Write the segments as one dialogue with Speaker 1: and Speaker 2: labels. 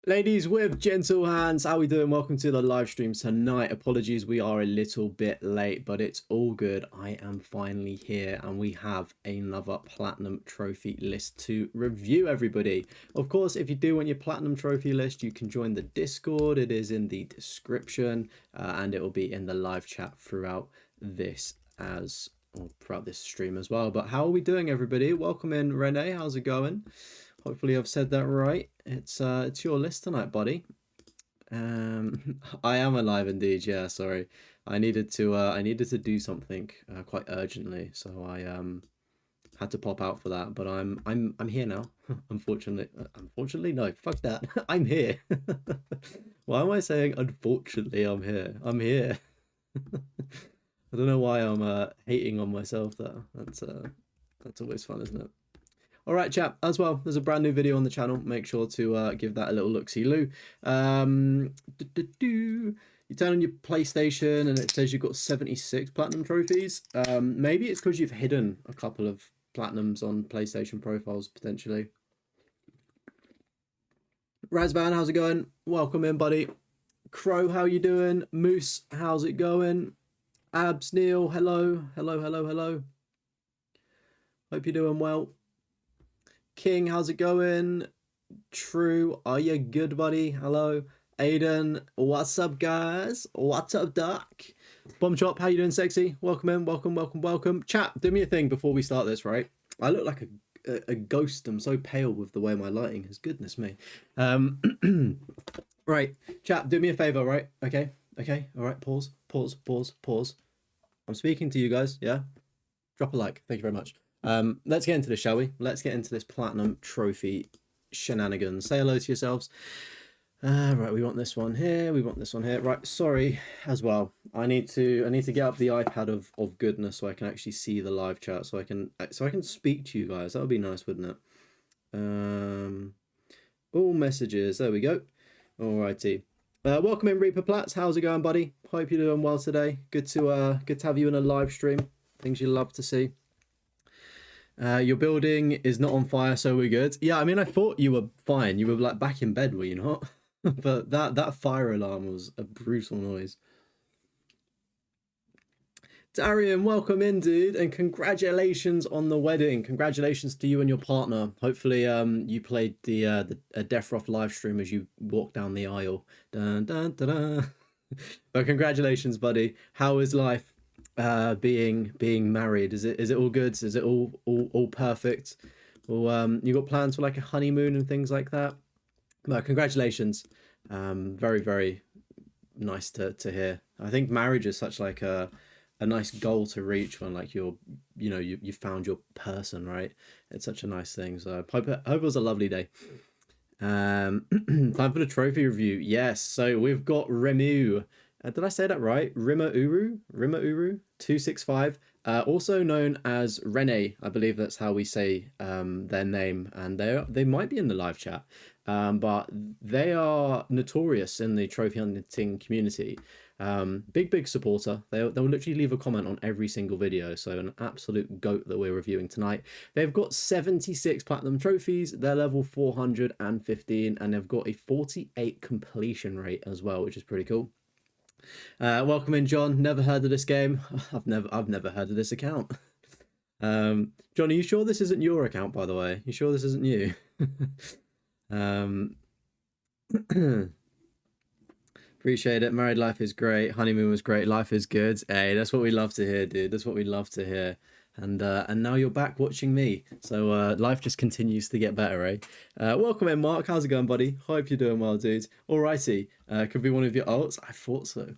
Speaker 1: Ladies with gentle hands, how we doing? Welcome to the live stream tonight. Apologies, we are a little bit late, but it's all good. I am finally here and we have another platinum trophy list to review, everybody. Of course, if you do want your platinum trophy list, you can join the Discord. It is in the description and it will be in the live chat throughout this throughout this stream as well. But how are we doing, everybody? Welcome in, Renee. How's it going? Hopefully I've said that right. It's your list tonight, buddy. I am alive indeed. Yeah, sorry. I needed to do something quite urgently, so I had to pop out for that. But I'm here now. Unfortunately, no. Fuck that. I'm here. Why am I saying unfortunately? I'm here. I'm here. I don't know why I'm hating on myself though. That's always fun, isn't it? All right, chat. As well, there's a brand new video on the channel. Make sure to give that a little look-see-loo. You turn on your PlayStation and it says you've got 76 platinum trophies. Maybe it's because you've hidden a couple of platinums on PlayStation profiles, potentially. Razvan, how's it going? Welcome in, buddy. Crow, how you doing? Moose, how's it going? Abs, Neil, hello. Hello. Hope you're doing well. King, how's it going? True, are you good, buddy? Hello. Aiden, what's up, guys? What's up, Doc? Bomb Chop, how you doing, sexy? Welcome in, welcome. Chat, do me a thing before we start this, right? I look like a ghost. I'm so pale with the way my lighting is. Goodness me. Right, chat, do me a favor, right? Okay, all right, pause. I'm speaking to you guys, yeah? Drop a like, thank you very much. Let's get into this, shall we? Let's get into this platinum trophy shenanigans. Say hello to yourselves. Right, we want this one here. Right, sorry as well. I need to get up the iPad of goodness so I can actually see the live chat, so I can speak to you guys. That would be nice, wouldn't it? All messages. There we go. Alrighty. Welcome in, Reaper Platts. How's it going, buddy? Hope you're doing well today. Good to have you in a live stream. Things you love to see. Your building is not on fire, so we're good. Yeah, I mean, I thought you were fine. You were like back in bed, were you not? But that fire alarm was a brutal noise. Darian, welcome in, dude, and congratulations on the wedding. Congratulations to you and your partner. Hopefully, you played the Deathroff live stream as you walked down the aisle. Dun, dun, dun, dun. But congratulations, buddy. How is life? Being married, is it all good? Is it all perfect? Or you got plans for like a honeymoon and things like that? But congratulations. Very, very nice to hear. I think marriage is such like a nice goal to reach when like you found your person, right? It's such a nice thing. So I hope it was a lovely day. Time for the trophy review. Yes, so we've got Remu. Did I say that right? Rimuru 265, also known as Rene. I believe that's how we say their name, and they might be in the live chat, but they are notorious in the trophy hunting community. Big supporter. They'll literally leave a comment on every single video, so an absolute goat that we're reviewing tonight. They've got 76 platinum trophies, they're level 415, and they've got a 48 completion rate as well, which is pretty cool. Welcome in, John. Never heard of this game. I've never heard of this account. John, are you sure this isn't your account, by the way? You sure this isn't you? Appreciate it. Married life is great. Honeymoon was great. Life is good. Hey, that's what we love to hear, dude. That's what we love to hear. And now you're back watching me, so life just continues to get better, eh? Welcome in, Mark. How's it going, buddy? Hope you're doing well, dude. Alrighty, could be one of your ults. I thought so.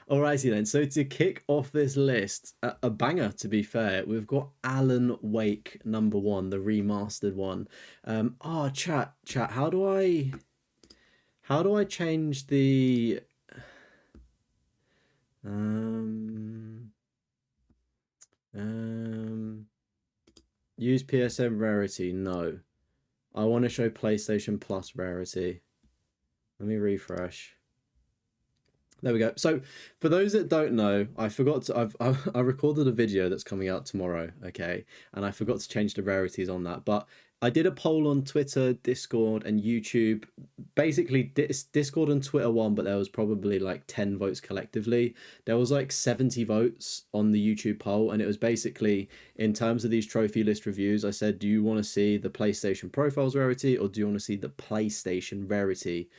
Speaker 1: Alrighty then. So to kick off this list, a banger. To be fair, we've got Alan Wake #1, the remastered one. Chat. How do I change the use PSN rarity? No, I want to show PlayStation Plus rarity. Let me refresh. There we go. So for those that don't know, I forgot to, I recorded a video that's coming out tomorrow, okay, and I forgot to change the rarities on that, but I did a poll on Twitter, Discord, and YouTube. Basically, Discord and Twitter won, but there was probably like 10 votes collectively. There was like 70 votes on the YouTube poll, and it was basically in terms of these trophy list reviews. I said, do you want to see the PlayStation Profiles rarity or do you want to see the PlayStation rarity?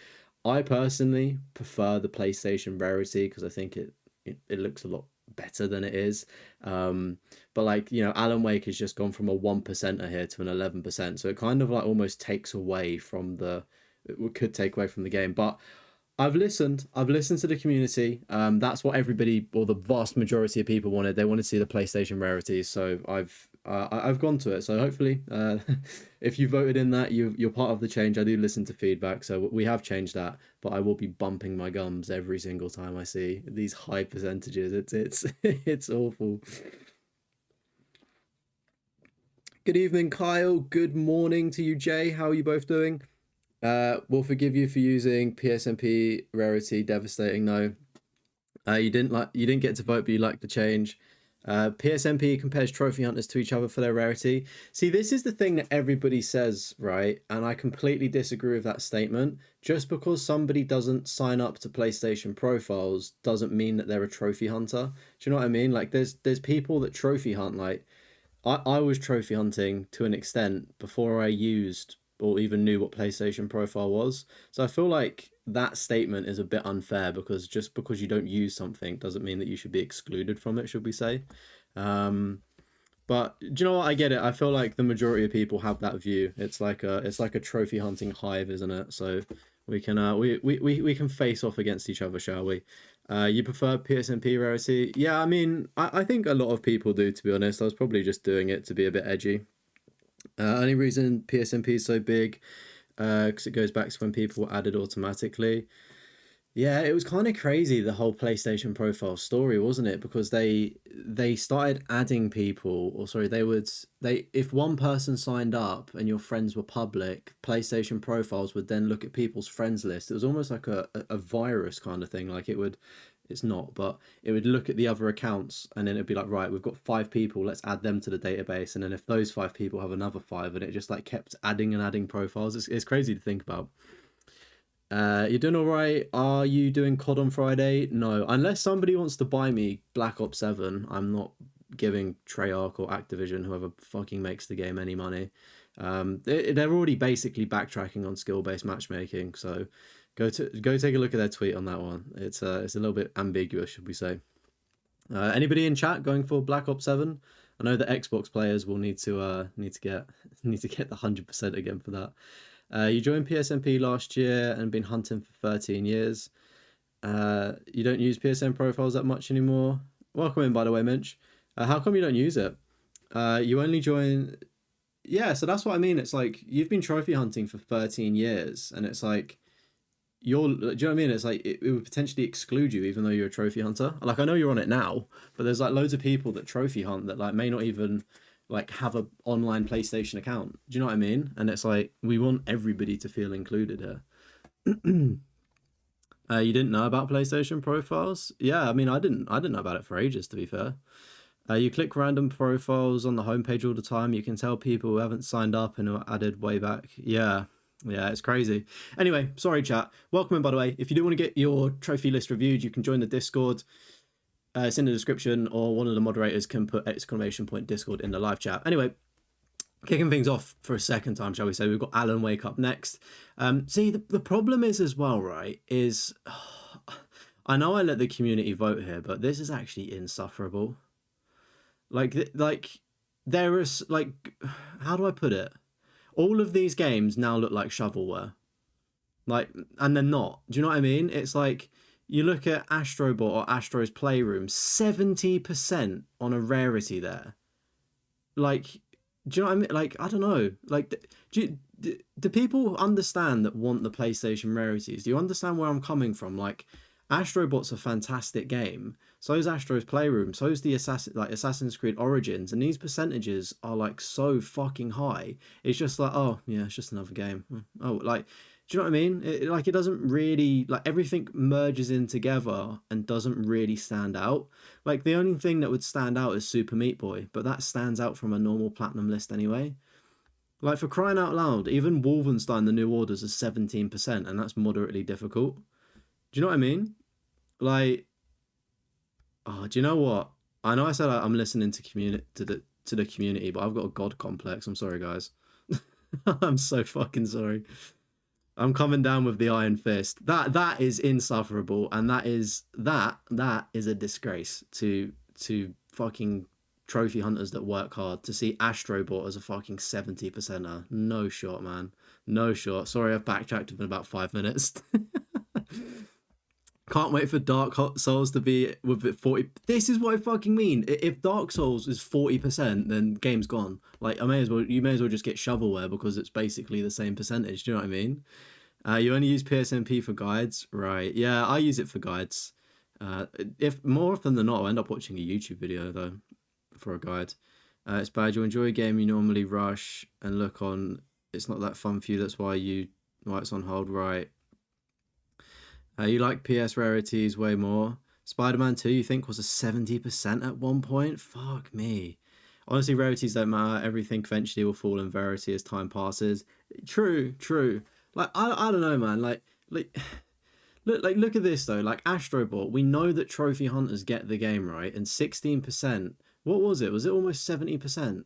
Speaker 1: I personally prefer the PlayStation rarity because I think it looks a lot better than it is. But like, you know, Alan Wake has just gone from a 1% here to an 11%. So it kind of like almost takes away from it could take away from the game. But I've listened to the community. That's what everybody, or the vast majority of people wanted. They wanted to see the PlayStation rarities. So I've gone to it. So hopefully, if you voted in that, you're part of the change. I do listen to feedback, so we have changed that. But I will be bumping my gums every single time I see these high percentages. It's it's awful. Good evening, Kyle. Good morning to you, Jay. How are you both doing? We'll forgive you for using PSMP rarity. Devastating. No, you didn't get to vote, but you liked the change. PSMP compares trophy hunters to each other for their rarity. See, this is the thing that everybody says, right? And I completely disagree with that statement. Just because somebody doesn't sign up to PlayStation Profiles doesn't mean that they're a trophy hunter. Do you know what I mean? Like, there's people that trophy hunt. Like, I was trophy hunting to an extent before I used or even knew what PlayStation Profile was. So I feel like that statement is a bit unfair because just because you don't use something doesn't mean that you should be excluded from it, should we say? But do you know what? I get it. I feel like the majority of people have that view. It's like a trophy hunting hive, isn't it? So we can we can face off against each other, shall we? You prefer PSMP rarity? Yeah, I mean, I think a lot of people do, to be honest. I was probably just doing it to be a bit edgy. Only reason PSMP is so big, because it goes back to when people were added automatically. Yeah, it was kind of crazy, the whole PlayStation Profile story, wasn't it? Because they started adding people, or sorry, if one person signed up and your friends were public, PlayStation Profiles would then look at people's friends list. It was almost like a virus kind of thing. Like it's not, but it would look at the other accounts and then it'd be like, right, we've got 5 people, let's add them to the database. And then if those 5 people have another 5, and it just like kept adding and adding profiles. It's crazy to think about. You're doing all right. Are you doing COD on Friday? No, unless somebody wants to buy me Black Ops 7, I'm not giving Treyarch or Activision, whoever fucking makes the game, any money. They're already basically backtracking on skill-based matchmaking, so go take a look at their tweet on that one. It's a little bit ambiguous, should we say? Anybody in chat going for Black Ops 7? I know the Xbox players will need to get the 100% again for that. You joined PSMP last year and been hunting for 13 years. You don't use PSN profiles that much anymore. Welcome in, by the way, Minch. How come you don't use it? You only join... Yeah, so that's what I mean. It's like, you've been trophy hunting for 13 years, and it's like, do you know what I mean? It's like, it would potentially exclude you even though you're a trophy hunter. Like, I know you're on it now, but there's like loads of people that trophy hunt that like may not even like have a online PlayStation account. Do you know what I mean? And it's like, we want everybody to feel included here. You didn't know about PlayStation Profiles? Yeah, I mean, I didn't know about it for ages, to be fair. You click random profiles on the homepage all the time. You can tell people who haven't signed up and who are added way back. Yeah, it's crazy. Anyway, sorry, chat. Welcome in, by the way. If you do want to get your trophy list reviewed, you can join the Discord. It's in the description, or one of the moderators can put !Discord in the live chat. Anyway, kicking things off for a second time, shall we say, we've got Alan Wake up next. See, the problem is as well, right, is... I know I let the community vote here, but this is actually insufferable. Like there is, like, how do I put it? All of these games now look like shovelware. Like, and they're not. Do you know what I mean? It's like, you look at Astrobot or Astro's Playroom, 70% on a rarity there. Like, do you know what I mean? Like, I don't know. Like, do people understand that want the PlayStation rarities? Do you understand where I'm coming from? Like, Astrobot's a fantastic game. So is Astro's Playroom. So is the Assassin's Creed Origins. And these percentages are like so fucking high. It's just like, oh yeah, it's just another game. Oh, like, do you know what I mean? It doesn't really, like, everything merges in together and doesn't really stand out. Like, the only thing that would stand out is Super Meat Boy, but that stands out from a normal platinum list anyway. Like, for crying out loud, even Wolfenstein: The New Orders is 17%, and that's moderately difficult. Do you know what I mean? Like, oh, do you know what? I know I said I'm listening to the community, but I've got a god complex. I'm sorry, guys. I'm so fucking sorry. I'm coming down with the iron fist. That is insufferable, and that is a disgrace to fucking trophy hunters that work hard. To see Astrobot as a fucking 70%er, no shot, man, no shot. Sorry, I've backtracked in about 5 minutes. Can't wait for Dark Souls to be with it 40. This is what I fucking mean. If Dark Souls is 40%, then game's gone. Like, you may as well just get shovelware, because it's basically the same percentage. Do you know what I mean? You only use PSMP for guides, right? Yeah, I use it for guides. If more often than not, I'll end up watching a YouTube video though for a guide. It's bad. You enjoy a game, you normally rush and look on. It's not that fun for you. That's why it's on hold, right? You like PS rarities way more. Spider-Man 2, you think was a 70% at one point? Fuck me. Honestly, rarities don't matter. Everything eventually will fall in verity as time passes. True. Like, I don't know, man. Like look at this though. Like, Astrobot, we know that trophy hunters get the game right, and 16%. What was it? Was it almost 70%?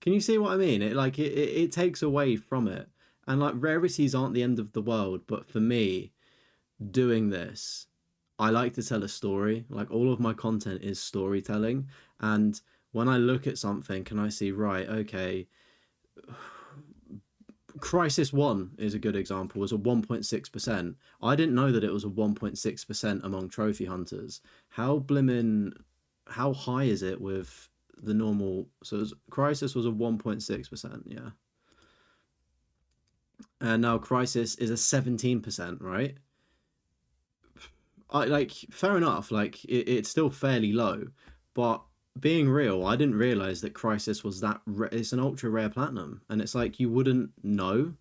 Speaker 1: Can you see what I mean? It takes away from it. And like, rarities aren't the end of the world, but for me, doing this, I like to tell a story. Like, all of my content is storytelling, and when I look at something and I see, right, okay, Crisis 1 is a good example, was a 1.6%. I didn't know that it was a 1.6% among trophy hunters. How high is it with the normal? So Crisis was a 1.6%, yeah. And now Crisis is a 17%, right? Fair enough, like, it's still fairly low, but being real, I didn't realize that Crisis was that it's an ultra rare platinum, and it's like, you wouldn't know.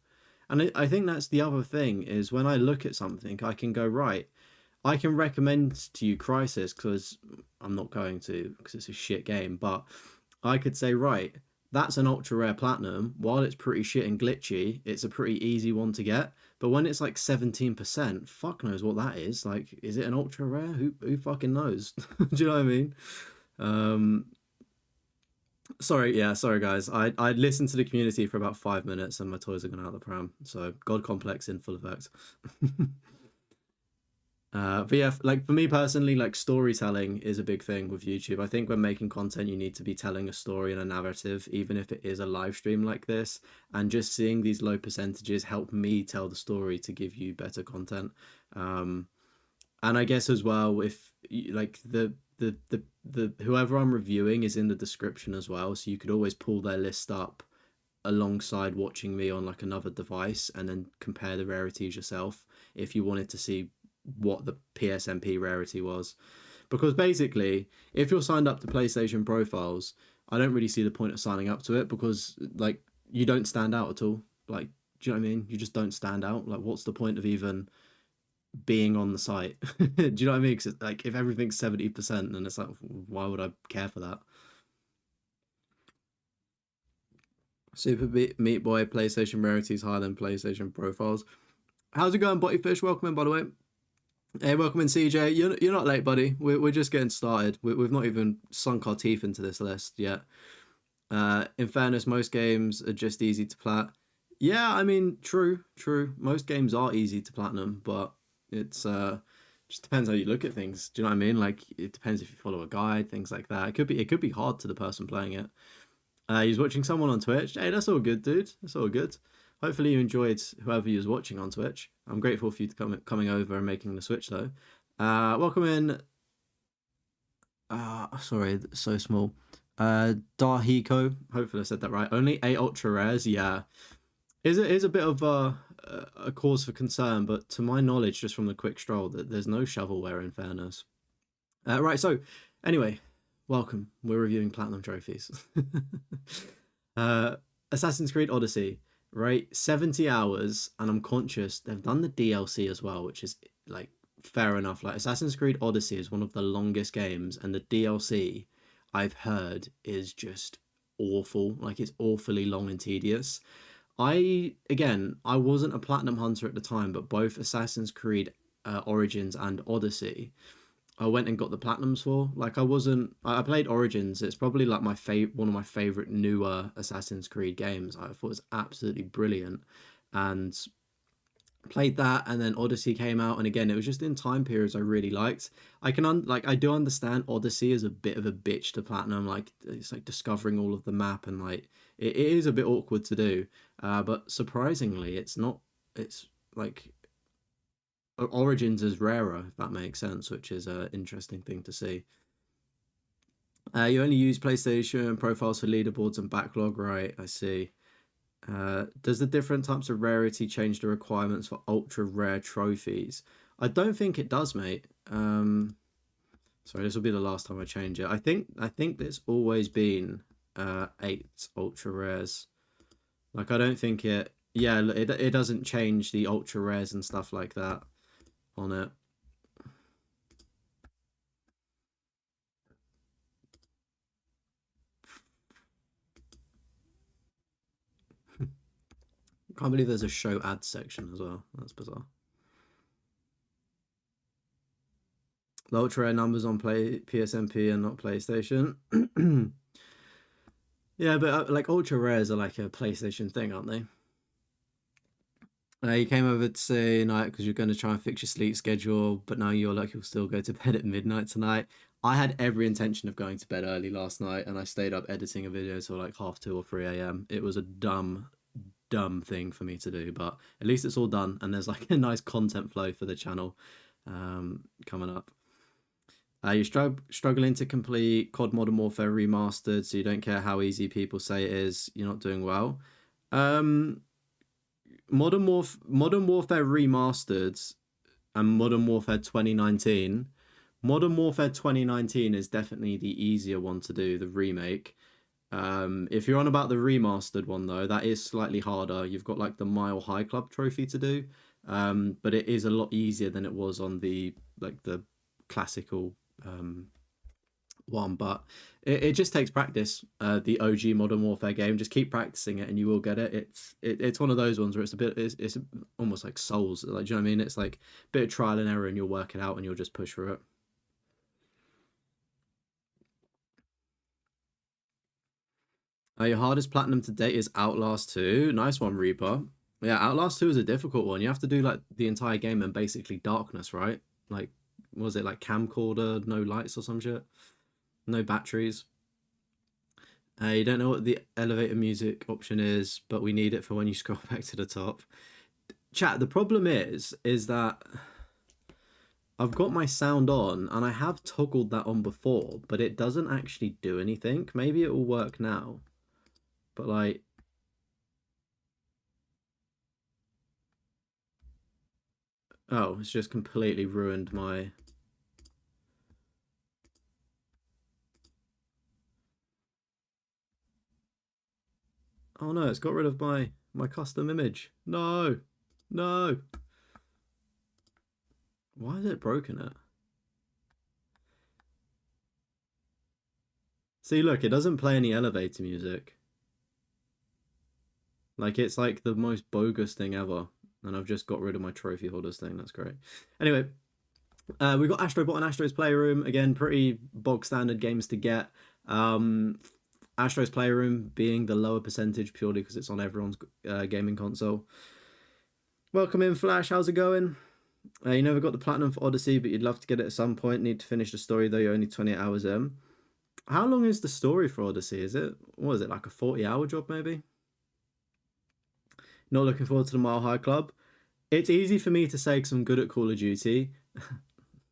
Speaker 1: And I think that's the other thing, is when I look at something, I can go, right, I can recommend to you Crisis, because I'm not going to, because it's a shit game, but I could say, right, that's an ultra rare platinum. While it's pretty shit and glitchy, it's a pretty easy one to get. But when it's like 17%, fuck knows what that is. Like, is it an ultra rare? Who fucking knows? Do you know what I mean? Sorry guys. I listened to the community for about 5 minutes, and my toys are going out the pram. So God complex in full effect. But yeah, like, for me personally, like, storytelling is a big thing with YouTube. I think when making content, you need to be telling a story and a narrative, even if it is a live stream like this. And just seeing these low percentages help me tell the story to give you better content. And I guess as well, if like the whoever I'm reviewing is in the description as well, so you could always pull their list up alongside watching me on like another device, and then compare the rarities yourself if you wanted to see what the PSMP rarity was. Because basically, if you're signed up to PlayStation profiles, I don't really see the point of signing up to it, because like, you don't stand out at all. Like, do you know what I mean? You just don't stand out. Like, what's the point of even being on the site? Do you know what I mean? Because like, if everything's 70%, then it's like, why would I care for that? Super Meat Boy, PlayStation rarities higher than PlayStation profiles. How's it going, Bottyfish? Welcome in, by the way. Hey, welcome in, CJ. You're not late, buddy. We're just getting started. We've not even sunk our teeth into this list yet. In fairness, most games are just easy to plat. Yeah, I mean, true. Most games are easy to platinum, but it's just depends how you look at things. Do you know what I mean? Like, it depends if you follow a guide, things like that. It could be hard to the person playing it. He's watching someone on Twitch. Hey, that's all good, dude. That's all good. Hopefully you enjoyed whoever you was watching on Twitch. I'm grateful for you coming over and making the switch though. Welcome in. Sorry, so small. Dahiko. Hopefully I said that right. Only 8 ultra rares. Yeah, is a bit of a cause for concern, but to my knowledge, just from the quick stroll, that there's no shovelware, in fairness. Right. So anyway, welcome. We're reviewing platinum trophies. Assassin's Creed Odyssey. Right, 70 hours, and I'm conscious they've done the DLC as well, which is like fair enough. Like, Assassin's Creed Odyssey is one of the longest games, and the DLC I've heard is just awful. Like it's awfully long and tedious. I wasn't a platinum hunter at the time, but both Assassin's Creed Origins and Odyssey I went and got the platinums for. Like I wasn't. I played Origins. It's probably like one of my favorite newer Assassin's Creed games. I thought it was absolutely brilliant, and played that. And then Odyssey came out, and again, it was just in time periods I really liked. I do understand Odyssey is a bit of a bitch to platinum. Like it's like discovering all of the map, and like it is a bit awkward to do. But surprisingly, it's not. It's like Origins is rarer, if that makes sense, which is an interesting thing to see. You only use PlayStation profiles for leaderboards and backlog, right? I see. Does the different types of rarity change the requirements for ultra rare trophies? I don't think it does, mate. Sorry, this will be the last time I change it. I think it's always been 8 ultra rares. Like I don't think it. Yeah, it doesn't change the ultra rares and stuff like that on it. Can't believe there's a show ads section as well. That's bizarre. The ultra rare numbers on play PSMP and not PlayStation. Yeah, but like ultra rares are like a PlayStation thing, aren't they? You came over to say night because you're going to try and fix your sleep schedule, but now you're like you'll still go to bed at midnight tonight. I had every intention of going to bed early last night, and I stayed up editing a video till like half 2 or 3 a.m. It was a dumb thing for me to do, but at least it's all done, and there's like a nice content flow for the channel coming up. You're struggling to complete COD Modern Warfare Remastered, so you don't care how easy people say it is. You're not doing well. Um, Modern Warfare Remastered and Modern Warfare 2019. Modern Warfare 2019 is definitely the easier one to do, the remake. If you're on about the remastered one though, that is slightly harder. You've got like the Mile High Club trophy to do, but it is a lot easier than it was on the classical one. But it just takes practice. The OG Modern Warfare game, just keep practicing it and you will get it. It's one of those ones where it's almost like Souls. Like, do you know what I mean? It's like a bit of trial and error, and you'll work it out and you'll just push through it. Your hardest platinum to date is Outlast 2. Nice one, Reaper. Yeah, Outlast 2 is a difficult one. You have to do like the entire game in basically darkness, right? Like, was it like camcorder, no lights or some shit? No batteries. You don't know what the elevator music option is, but we need it for when you scroll back to the top. Chat, the problem is that I've got my sound on and I have toggled that on before, but it doesn't actually do anything. Maybe it will work now. But like, oh, it's just completely ruined my. Oh no, it's got rid of my custom image. No, no. Why has it broken it? See, look, it doesn't play any elevator music. Like it's like the most bogus thing ever. And I've just got rid of my trophy holders thing. That's great. Anyway, we've got Astrobot and Astro's Playroom. Again, pretty bog standard games to get. Astro's Playroom being the lower percentage purely because it's on everyone's gaming console. Welcome in, Flash. How's it going? You never got the platinum for Odyssey, but you'd love to get it at some point. Need to finish the story though. You're only 28 hours in. How long is the story for Odyssey? Is it, what is it, like a 40-hour job maybe? Not looking forward to the Mile High Club. It's easy for me to say because I'm good at Call of Duty,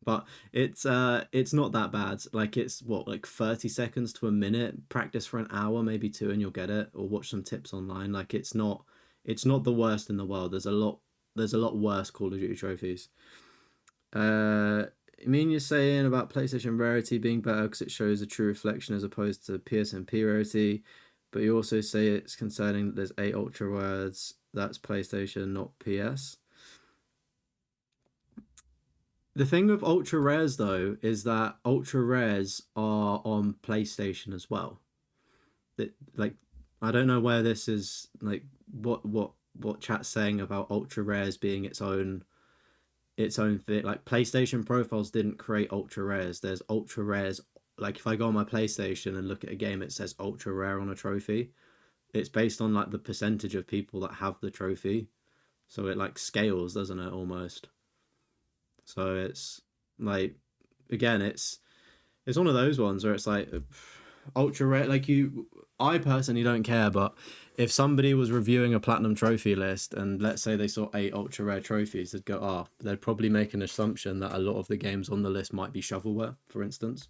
Speaker 1: but it's not that bad. Like it's what, like 30 seconds to a minute. Practice for an hour, maybe 2, and you'll get it. Or watch some tips online. Like it's not the worst in the world. There's a lot worse Call of Duty trophies. I mean, you're saying about PlayStation rarity being better because it shows a true reflection as opposed to PSMP rarity, but you also say it's concerning that there's 8 ultra words. That's PlayStation, not PS. The thing with ultra rares though is that ultra rares are on PlayStation as well. that like I don't know where this is like what chat's saying about ultra rares being its own thing. Like PlayStation profiles didn't create ultra rares. There's ultra rares. Like if I go on my PlayStation and look at a game, it says ultra rare on a trophy. It's based on like the percentage of people that have the trophy. So it like scales, doesn't it, almost? So it's like again, it's one of those ones where it's like ultra rare. Like I personally don't care, but if somebody was reviewing a platinum trophy list and let's say they saw 8 ultra rare trophies, they'd go, they'd probably make an assumption that a lot of the games on the list might be shovelware, for instance.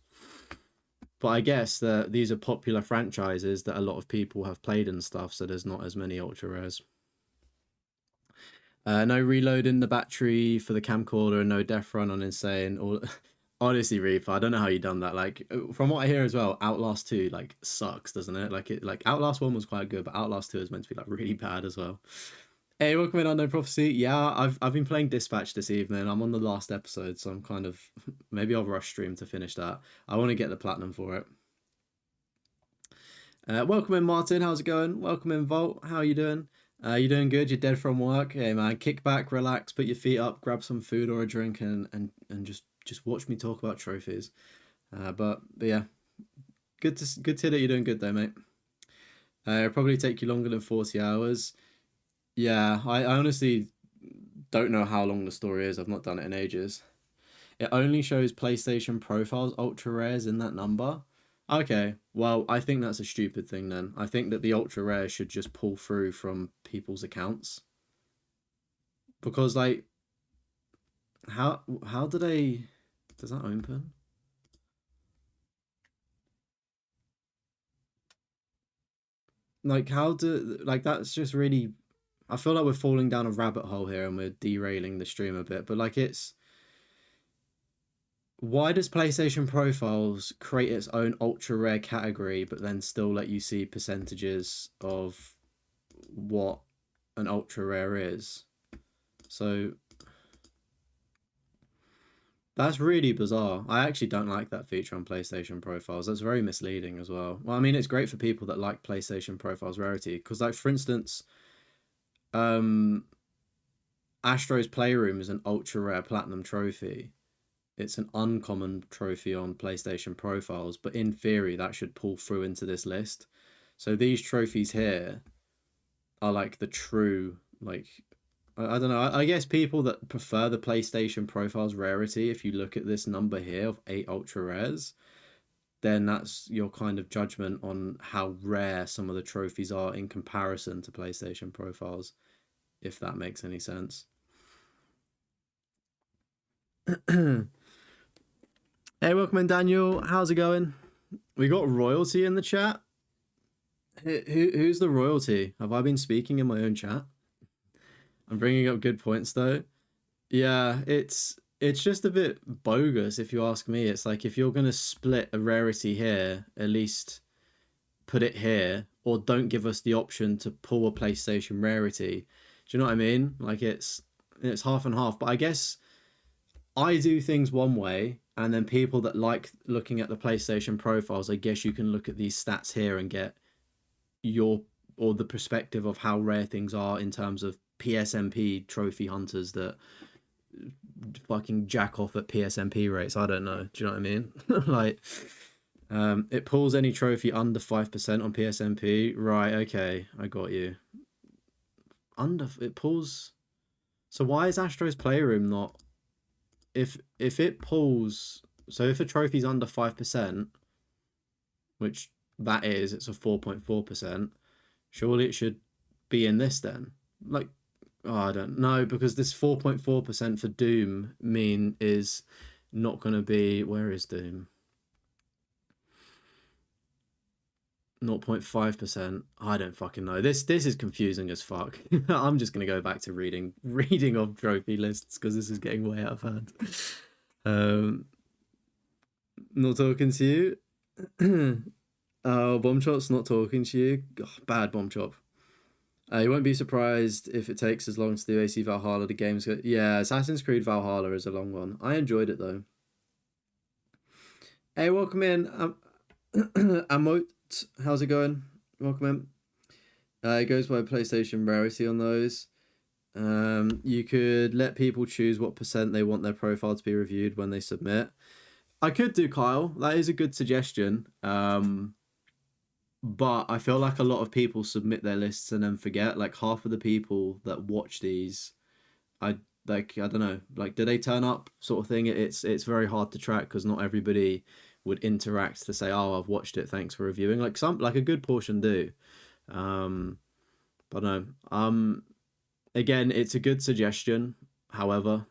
Speaker 1: But I guess that these are popular franchises that a lot of people have played and stuff, so there's not as many ultra rares. No reload in the battery for the camcorder and no death run on insane. Or honestly, Reaper, I don't know how you done that. Like from what I hear as well, Outlast 2 like sucks, doesn't it? Like Outlast 1 was quite good, but Outlast 2 is meant to be like really bad as well. Hey, welcome in Unknown Prophecy. Yeah, I've been playing Dispatch this evening. I'm on the last episode, so I'm kind of maybe I'll rush stream to finish that. I want to get the platinum for it. Welcome in, Martin. How's it going? Welcome in, Volt. How are you doing? You doing good? You're dead from work? Hey man, kick back, relax, put your feet up, grab some food or a drink, and just watch me talk about trophies. But yeah, good to hear that you're doing good though, mate. It'll probably take you longer than 40 hours. Yeah, I honestly don't know how long the story is. I've not done it in ages. It only shows PlayStation profiles ultra rares in that number. Okay, well, I think that's a stupid thing then. I think that the ultra rare should just pull through from people's accounts. Because like how do they does that open? Like how do like that's just really I feel like we're falling down a rabbit hole here and we're derailing the stream a bit, but like it's why does PlayStation Profiles create its own ultra rare category, but then still let you see percentages of what an ultra rare is? So that's really bizarre. I actually don't like that feature on PlayStation Profiles. That's very misleading as well. Well, I mean, it's great for people that like PlayStation Profiles rarity, because, like, for instance, um, Astro's Playroom is an ultra rare platinum trophy. It's an uncommon trophy on PlayStation Profiles, but in theory, that should pull through into this list. So these trophies here are like the true, like, I don't know. I guess people that prefer the PlayStation Profiles rarity, if you look at this number here of 8 ultra rares, then that's your kind of judgment on how rare some of the trophies are in comparison to PlayStation Profiles, if that makes any sense. Hey, welcome in, Daniel. How's it going? We got royalty in the chat. Who's the royalty? Have I been speaking in my own chat? I'm bringing up good points though. Yeah, it's just a bit bogus if you ask me. It's like if you're gonna split a rarity here, at least put it here, or don't give us the option to pull a PlayStation rarity. Do you know what I mean? Like it's half and half. But I guess I do things one way, and then people that like looking at the PlayStation profiles, I guess you can look at these stats here and get your or the perspective of how rare things are in terms of PSMP trophy hunters that fucking jack off at PSMP rates. I don't know. Do you know what I mean? Like, it pulls any trophy under 5% on PSMP. Right. Okay. I got you. It pulls. So why is Astro's Playroom not? If it pulls, so if a trophy's under 5%, which that is, it's a 4.4%. Surely it should be in this then. Like, oh, I don't know, because this 4.4% for Doom is not going to be, where is Doom? 0.5%. I don't fucking know. This is confusing as fuck. I'm just gonna go back to reading of trophy lists because this is getting way out of hand. Not talking to you. Oh, Bomb Chop's not talking to you. Oh, bad Bomb Chop. You won't be surprised if it takes as long to do AC Valhalla. The game's good. Yeah, Assassin's Creed Valhalla is a long one. I enjoyed it though. Hey, welcome in. Amot, how's it going? Welcome in. It goes by PlayStation rarity on those. You could let people choose what percent they want their profile to be reviewed when they submit. I could do Kyle. That is a good suggestion. But I feel like a lot of people submit their lists and then forget. Like half of the people that watch these, I I don't know. Like, do they turn up? Sort of thing. It's very hard to track because not everybody would interact to say, "Oh, I've watched it. Thanks for reviewing." Like a good portion do. Um, but no. Again, it's a good suggestion. However,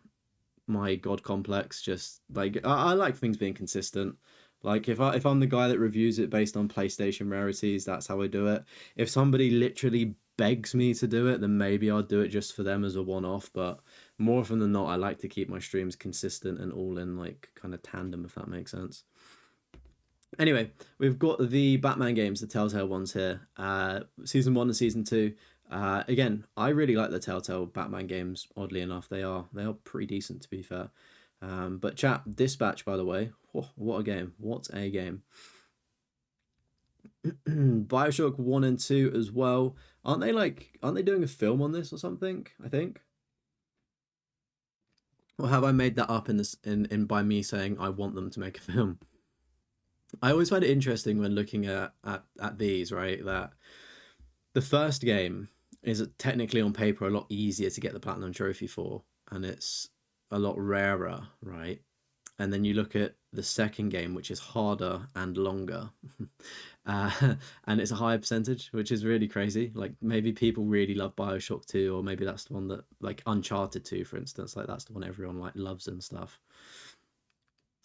Speaker 1: my god complex just like I like things being consistent. Like if I'm the guy that reviews it based on PlayStation rarities, that's how I do it. If somebody literally begs me to do it, then maybe I'll do it just for them as a one-off. But more often than not, I like to keep my streams consistent and all in like kind of tandem, if that makes sense. Anyway, we've got the Batman games, the Telltale ones here. Season 1 and Season 2. Again, I really like the Telltale Batman games. Oddly enough, they are pretty decent to be fair. But chat, Dispatch, by the way, what a game! What a game! Bioshock 1 and 2 as well. Aren't they doing a film on this or something? I think. Or have I made that up in this in by me saying I want them to make a film? I always find it interesting when looking at these, right? That the first game is technically on paper a lot easier to get the platinum trophy for, and it's a lot rarer, right? And then you look at the second game, which is harder and longer, and it's a higher percentage, which is really crazy. Like maybe people really love Bioshock 2, or maybe that's the one that like Uncharted 2, for instance, like that's the one everyone like loves and stuff.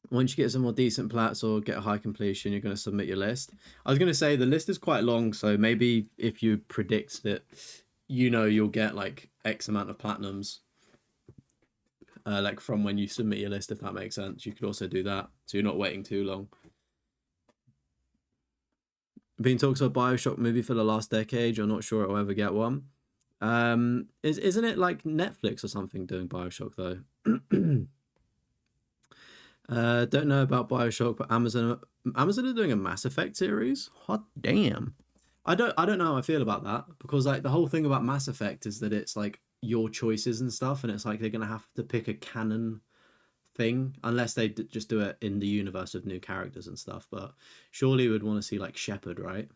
Speaker 1: Once you get some more decent plats or get a high completion, you're going to submit your list. I was going to say the list is quite long, so maybe if you predict that you'll get like X amount of platinums, like from when you submit your list, if that makes sense, you could also do that, so you're not waiting too long. Being talks about Bioshock movie for the last decade, you're not sure it'll ever get one. Isn't it like Netflix or something doing Bioshock though? Don't know about Bioshock, but Amazon are doing a Mass Effect series. Hot damn! I don't know how I feel about that because like the whole thing about Mass Effect is that it's like your choices and stuff, and it's like they're gonna have to pick a canon thing unless they just do it in the universe of new characters and stuff. But surely we'd want to see like Shepard, right?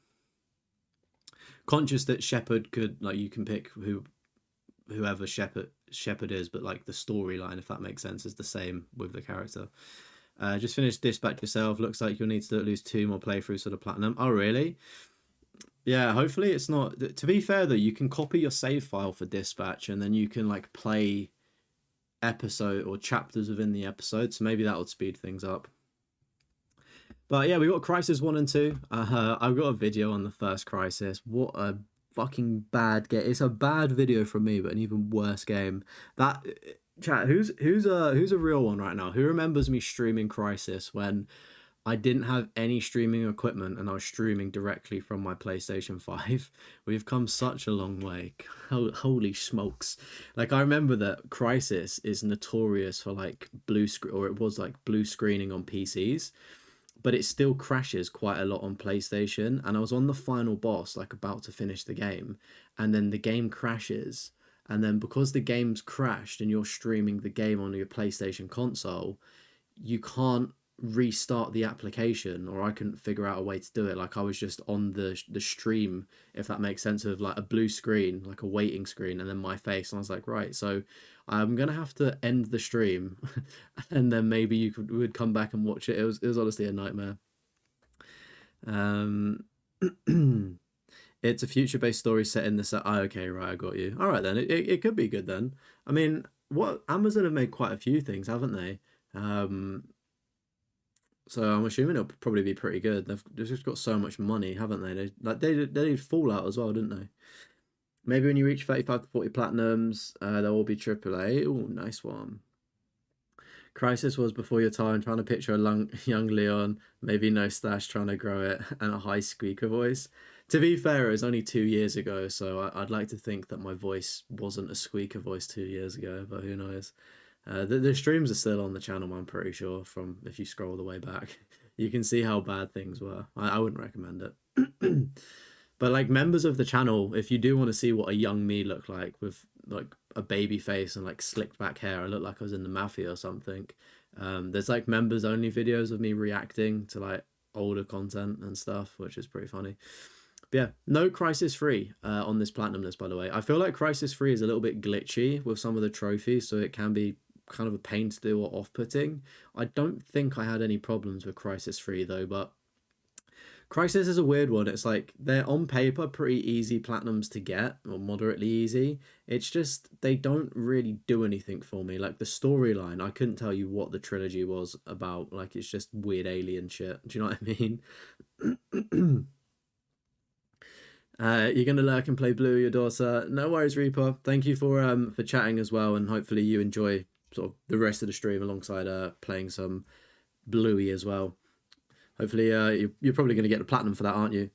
Speaker 1: Conscious that Shepard could like you can pick whoever Shepard is, but like the storyline, if that makes sense, is the same with the character. Just finished Dispatch yourself. Looks like you'll need to do at least 2 more playthroughs for the platinum. Oh, really? Yeah, hopefully it's not. To be fair, though, you can copy your save file for Dispatch and then you can like play episode or chapters within the episode. So maybe that would speed things up. But yeah, we got Crisis 1 and 2. I've got a video on the first Crisis. What a fucking bad game. It's a bad video from me, but an even worse game. That chat, who's a real one right now? Who remembers me streaming Crisis when I didn't have any streaming equipment and I was streaming directly from my PlayStation 5? We've come such a long way. Holy smokes. Like I remember that Crisis is notorious for like blue screen, or it was like blue screening on PCs, but it still crashes quite a lot on PlayStation. And I was on the final boss, like about to finish the game, and then the game crashes. And then because the game's crashed and you're streaming the game on your PlayStation console, you can't restart the application, or I couldn't figure out a way to do it. Like I was just on the stream, if that makes sense, of like a blue screen, like a waiting screen, and then my face, and I was like, right, so I'm gonna have to end the stream and then maybe would come back and watch it. It was honestly a nightmare. um it's a future-based story set in the. Oh, okay, right, I got you. All right then, it could be good then. I mean, what Amazon have made quite a few things, haven't they? So I'm assuming it'll probably be pretty good. They've just got so much money, haven't they? They did Fallout as well, didn't they? Maybe when you reach 35 to 40 platinums, there will be AAA. Oh, nice one. Crisis was before your time. Trying to picture a young Leon, maybe no stash, trying to grow it, and a high squeaker voice. To be fair, it was only 2 years ago, so I'd like to think that my voice wasn't a squeaker voice 2 years ago, but who knows? The streams are still on the channel, I'm pretty sure, from if you scroll the way back. You can see how bad things were. I wouldn't recommend it. But like members of the channel, if you do want to see what a young me looked like with like a baby face and like slicked back hair, I look like I was in the mafia or something. There's like members only videos of me reacting to like older content and stuff, which is pretty funny. But yeah, no Crisis 3 on this platinum list, by the way. I feel like Crisis 3 is a little bit glitchy with some of the trophies, so it can be kind of a pain to do or off-putting. I don't think I had any problems with Crisis 3 though, but Crisis is a weird one. It's like they're on paper pretty easy platinums to get, or moderately easy. It's just they don't really do anything for me. Like the storyline, I couldn't tell you what the trilogy was about. Like it's just weird alien shit. Do you know what I mean? You're gonna lurk and play Blue, your daughter. No worries, Reaper. Thank you for chatting as well, and hopefully you enjoy sort of the rest of the stream alongside playing some Bluey as well. Hopefully, you're probably gonna get the platinum for that, aren't you?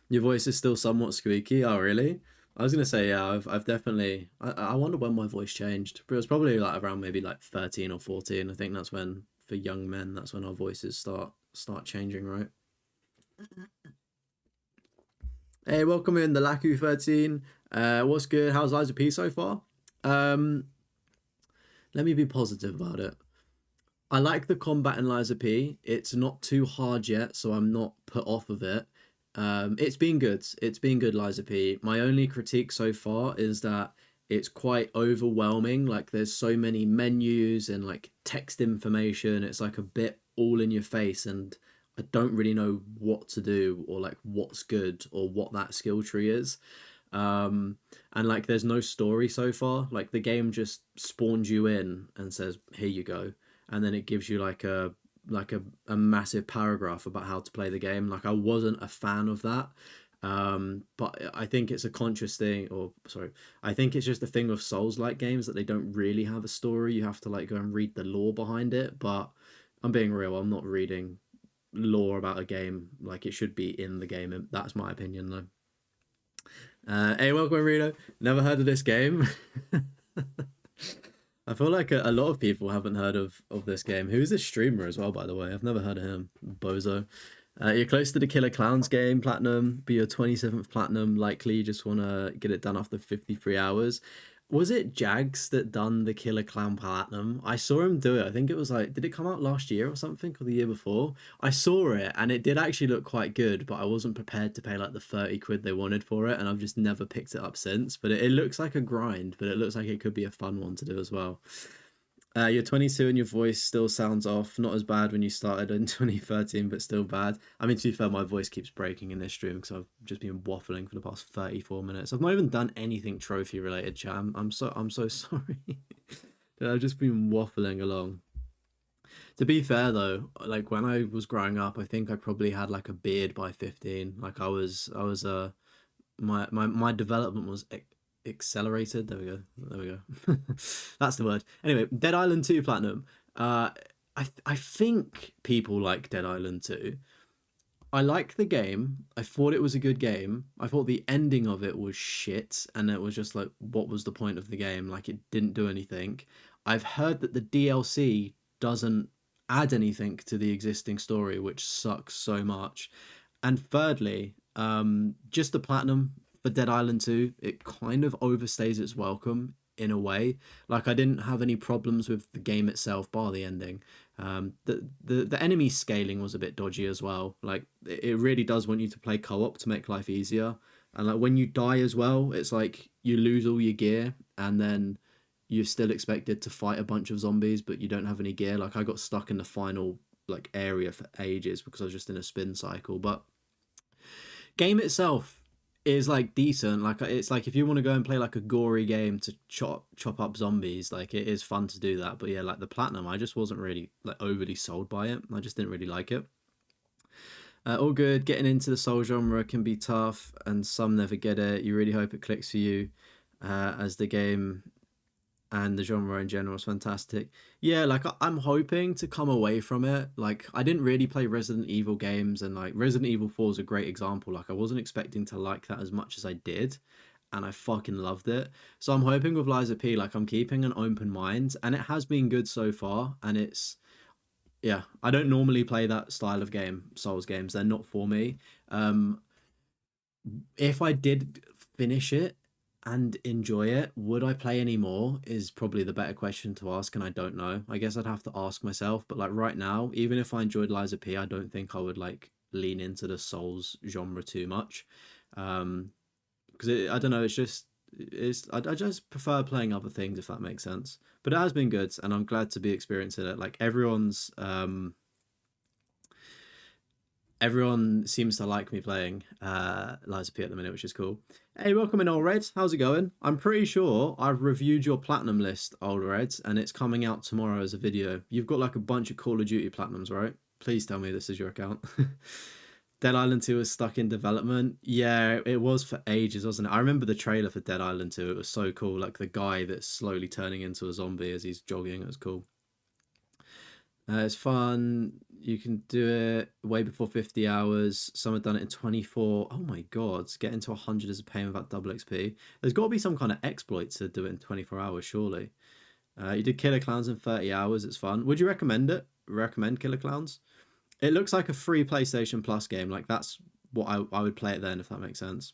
Speaker 1: Your voice is still somewhat squeaky. Oh, really? I was gonna say, yeah, I've definitely. I wonder when my voice changed. But it was probably like around maybe like 13 or 14. I think that's when for young men, that's when our voices start changing, right? Hey, welcome in the Laku 13. What's good? How's Liza P so far? Um, Let me be positive about it. I like the combat in Liza P. It's not too hard yet, so I'm not put off of it. It's been good. It's been good, Liza P. My only critique so far is that it's quite overwhelming. Like there's so many menus and like text information. It's like a bit all in your face, and I don't really know what to do or like what's good or what that skill tree is. And like there's no story so far. Like the game just spawns you in and says, "Here you go," and then it gives you like a massive paragraph about how to play the game. Like I wasn't a fan of that. But I think it's a conscious thing, or sorry, I think it's just a thing of Souls-like games that they don't really have a story. You have to like go and read the lore behind it. But I'm being real. I'm not reading lore about a game. Like it should be in the game. And that's my opinion, though. Hey, welcome, Rito. Never heard of this game. I feel like a lot of people haven't heard of this game. Who's this streamer as well, by the way? I've never heard of him. Bozo. You're close to the Killer Clowns game, Platinum. Be your 27th Platinum. Likely you just want to get it done after 53 hours. Was it Jags that done the Killer Clown Platinum? I saw him do it. I think it was like, did it come out last year or something, or the year before? I saw it and it did actually look quite good, but I wasn't prepared to pay like the 30 quid they wanted for it, and I've just never picked it up since. But it looks like a grind, but it looks like it could be a fun one to do as well. You're 22 and your voice still sounds off. Not as bad when you started in 2013, but still bad. I mean, to be fair, my voice keeps breaking in this stream because I've just been waffling for the past 34 minutes. I've not even done anything trophy related, chat. I'm so sorry. I've just been waffling along. To be fair though, like when I was growing up, I think I probably had like a beard by 15. Like I was my development was accelerated. There we go. There we go. That's the word. Anyway, Dead Island 2 Platinum. I think people like Dead Island 2. I like the game. I thought it was a good game. I thought the ending of it was shit, and it was just like, what was the point of the game? Like, it didn't do anything. I've heard that the DLC doesn't add anything to the existing story, which sucks so much. And thirdly, just the platinum for Dead Island 2, it kind of overstays its welcome in a way. Like I didn't have any problems with the game itself, bar the ending. The enemy scaling was a bit dodgy as well. Like it really does want you to play co-op to make life easier. And like when you die as well, it's like you lose all your gear, and then you're still expected to fight a bunch of zombies, but you don't have any gear. Like I got stuck in the final like area for ages because I was just in a spin cycle. But game itself is like decent. Like it's like if you want to go and play like a gory game to chop up zombies, like it is fun to do that. But yeah, like the platinum, I just wasn't really like overly sold by it. I just didn't really like it. All good. Getting into the soul genre can be tough, and some never get it. You really hope it clicks for you, as the game and the genre in general is fantastic. Yeah, like I'm hoping to come away from it. Like I didn't really play Resident Evil games, and like Resident Evil 4 is a great example. Like I wasn't expecting to like that as much as I did, and I fucking loved it. So I'm hoping with Liza P, like I'm keeping an open mind, and it has been good so far. And Yeah, I don't normally play that style of game, Souls games. They're not for me. Um, if I did finish it and enjoy it, would I play any more? Is probably the better question to ask, and I don't know. I guess I'd have to ask myself. But like right now, even if I enjoyed Liza P, I don't think I would like lean into the Souls genre too much. Um, because I don't know, I just prefer playing other things if that makes sense. But it has been good, and I'm glad to be experiencing it. Like everyone seems to like me playing Liza P at the minute, which is cool. Hey, welcome in, Old Red. How's it going? I'm pretty sure I've reviewed your platinum list, Old Red, and it's coming out tomorrow as a video. You've got like a bunch of Call of Duty platinums, right? Please tell me this is your account. Dead Island 2 was stuck in development. Yeah, it was for ages, wasn't it? I remember the trailer for Dead Island 2. It was so cool. Like the guy that's slowly turning into a zombie as he's jogging. It was cool. It's fun. You can do it way before 50 hours. Some have done it in 24. Oh my god, getting to 100 is a pain without double XP. There's got to be some kind of exploit to do it in 24 hours, surely. You did Killer Clowns in 30 hours. It's fun. Would you recommend it? Recommend Killer Clowns? It looks like a free PlayStation Plus game. Like that's what I would play it then, if that makes sense.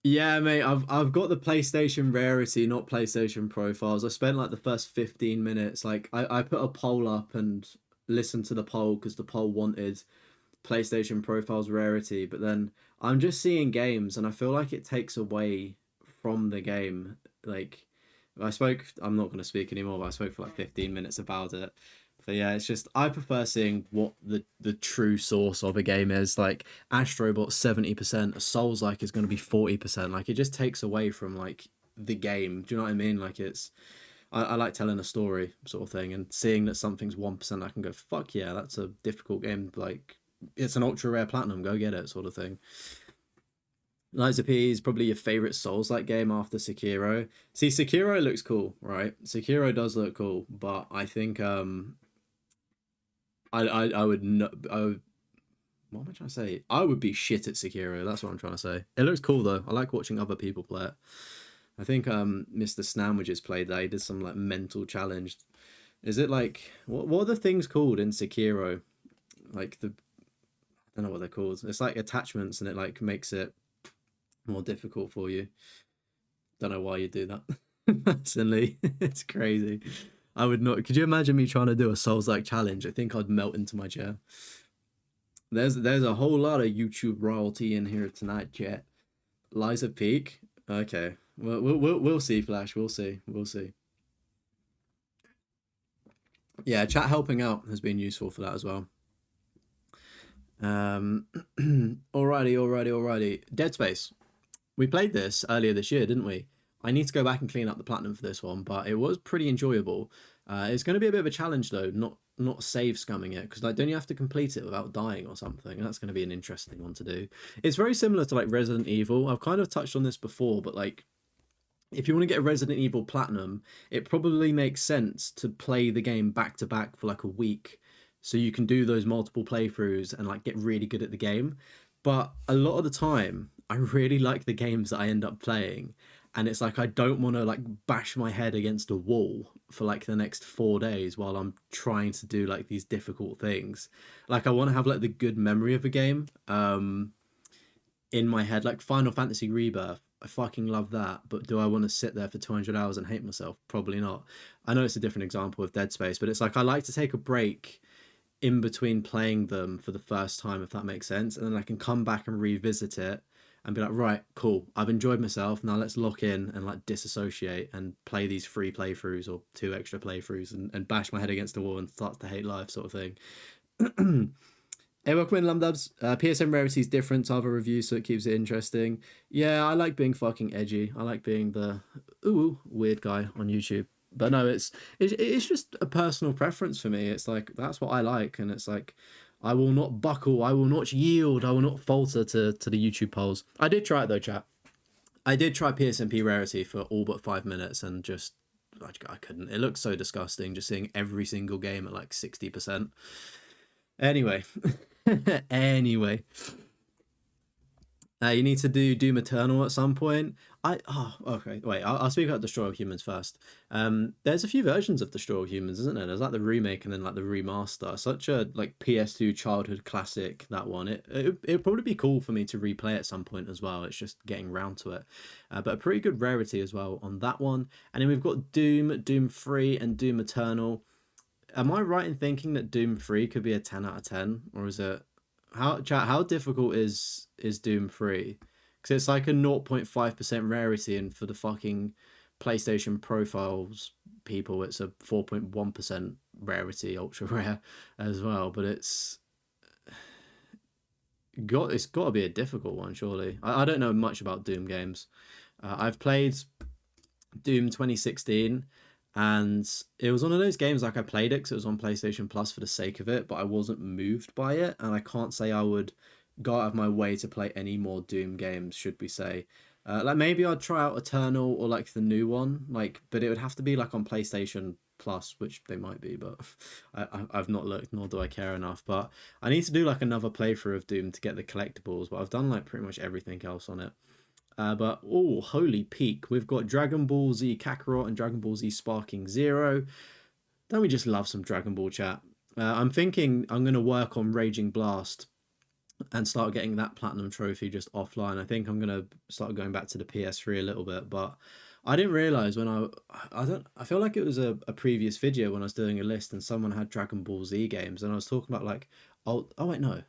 Speaker 1: Yeah, mate, I've got the PlayStation Rarity, not PlayStation Profiles. I spent like the first 15 minutes. Like I put a poll up and listened to the poll because the poll wanted PlayStation Profiles Rarity, but then I'm just seeing games and I feel like it takes away from the game. Like I'm not gonna speak anymore, but I spoke for like 15 minutes about it. But yeah, it's just I prefer seeing what the true source of a game is. Like Astrobot 70%, a Souls like is going to be 40%. Like it just takes away from like the game. Do you know what I mean? Like I like telling a story sort of thing and seeing that something's 1%. I can go fuck yeah, that's a difficult game. Like it's an ultra rare platinum. Go get it, sort of thing. Liza P is probably your favorite Souls like game after Sekiro. See, Sekiro looks cool, right? Sekiro does look cool, but I think I would not. What am I trying to say? I would be shit at Sekiro. That's what I'm trying to say. It looks cool though. I like watching other people play it. I think Mr. Snamwages played that. He did some like mental challenge. Is it like what are the things called in Sekiro? Like I don't know what they're called. It's like attachments, and it like makes it more difficult for you. Don't know why you do that. Personally, it's crazy. I would not. Could you imagine me trying to do a Souls like challenge? I think I'd melt into my chair. There's a whole lot of YouTube royalty in here tonight, chat. Liza Peak. Okay. Well, we'll see, Flash. We'll see. We'll see. Yeah, chat helping out has been useful for that as well. Alrighty, alrighty. Dead Space. We played this earlier this year, didn't we? I need to go back and clean up the platinum for this one, but it was pretty enjoyable. It's going to be a bit of a challenge though, not save scumming it, because like don't you have to complete it without dying or something? That's going to be an interesting one to do. It's very similar to like Resident Evil. I've kind of touched on this before, but like if you want to get a Resident Evil platinum, it probably makes sense to play the game back to back for like a week, so you can do those multiple playthroughs and like get really good at the game. But a lot of the time, I really like the games that I end up playing, and it's like I don't want to like bash my head against a wall for like the next 4 days while I'm trying to do like these difficult things. Like I want to have like the good memory of a game in my head, like Final Fantasy Rebirth. I fucking love that, but do I want to sit there for 200 hours and hate myself? Probably not. I know it's a different example of Dead Space, but it's like I like to take a break in between playing them for the first time, if that makes sense, and then I can come back and revisit it and be like, right, cool, I've enjoyed myself. Now let's lock in and like disassociate and play these 3 playthroughs or 2 extra playthroughs and bash my head against the wall and start to hate life, sort of thing. Hey, welcome in, Lumdubs. PSN Rarity is different to other reviews, so it keeps it interesting. Yeah, I like being fucking edgy. I like being the weird guy on YouTube. But no, it's just a personal preference for me. It's like that's what I like, and it's like I will not buckle, I will not yield, I will not falter to the YouTube polls. I did try it though, chat. I did try PSNP Rarity for all but 5 minutes, and just I couldn't. It looks so disgusting, just seeing every single game at like 60%. Anyway. Anyway, you need to do Doom Eternal at some point. Okay, wait, I'll speak about Destroy All Humans first. There's a few versions of Destroy All Humans, isn't there? There's like the remake and then like the remaster. Such a like PS2 childhood classic, that one. It'd probably be cool for me to replay at some point as well. It's just getting round to it. But a pretty good rarity as well on that one. And then we've got Doom, Doom 3, and Doom Eternal. Am I right in thinking that Doom 3 could be a 10 out of 10? Or is it how difficult is Doom 3? Because it's like a 0.5% rarity, and for the fucking PlayStation profiles people, it's a 4.1% rarity, ultra rare as well. But it's got to be a difficult one, surely. I don't know much about Doom games. I've played Doom 2016, and it was one of those games like I played it because it was on PlayStation Plus for the sake of it, but I wasn't moved by it, and I can't say I would go out of my way to play any more Doom games, should we say. Like maybe I'd try out Eternal or like the new one, like, but it would have to be like on PlayStation Plus, which they might be, but I've not looked, nor do I care enough. But I need to do like another playthrough of Doom to get the collectibles, but I've done like pretty much everything else on it. But oh, holy peak! We've got Dragon Ball Z Kakarot and Dragon Ball Z Sparking Zero. Don't we just love some Dragon Ball chat? I'm thinking I'm gonna work on Raging Blast and start getting that platinum trophy just offline. I think I'm gonna start going back to the PS3 a little bit, but I didn't realize when I feel like it was a previous video when I was doing a list and someone had Dragon Ball Z games and I was talking about like oh wait, no,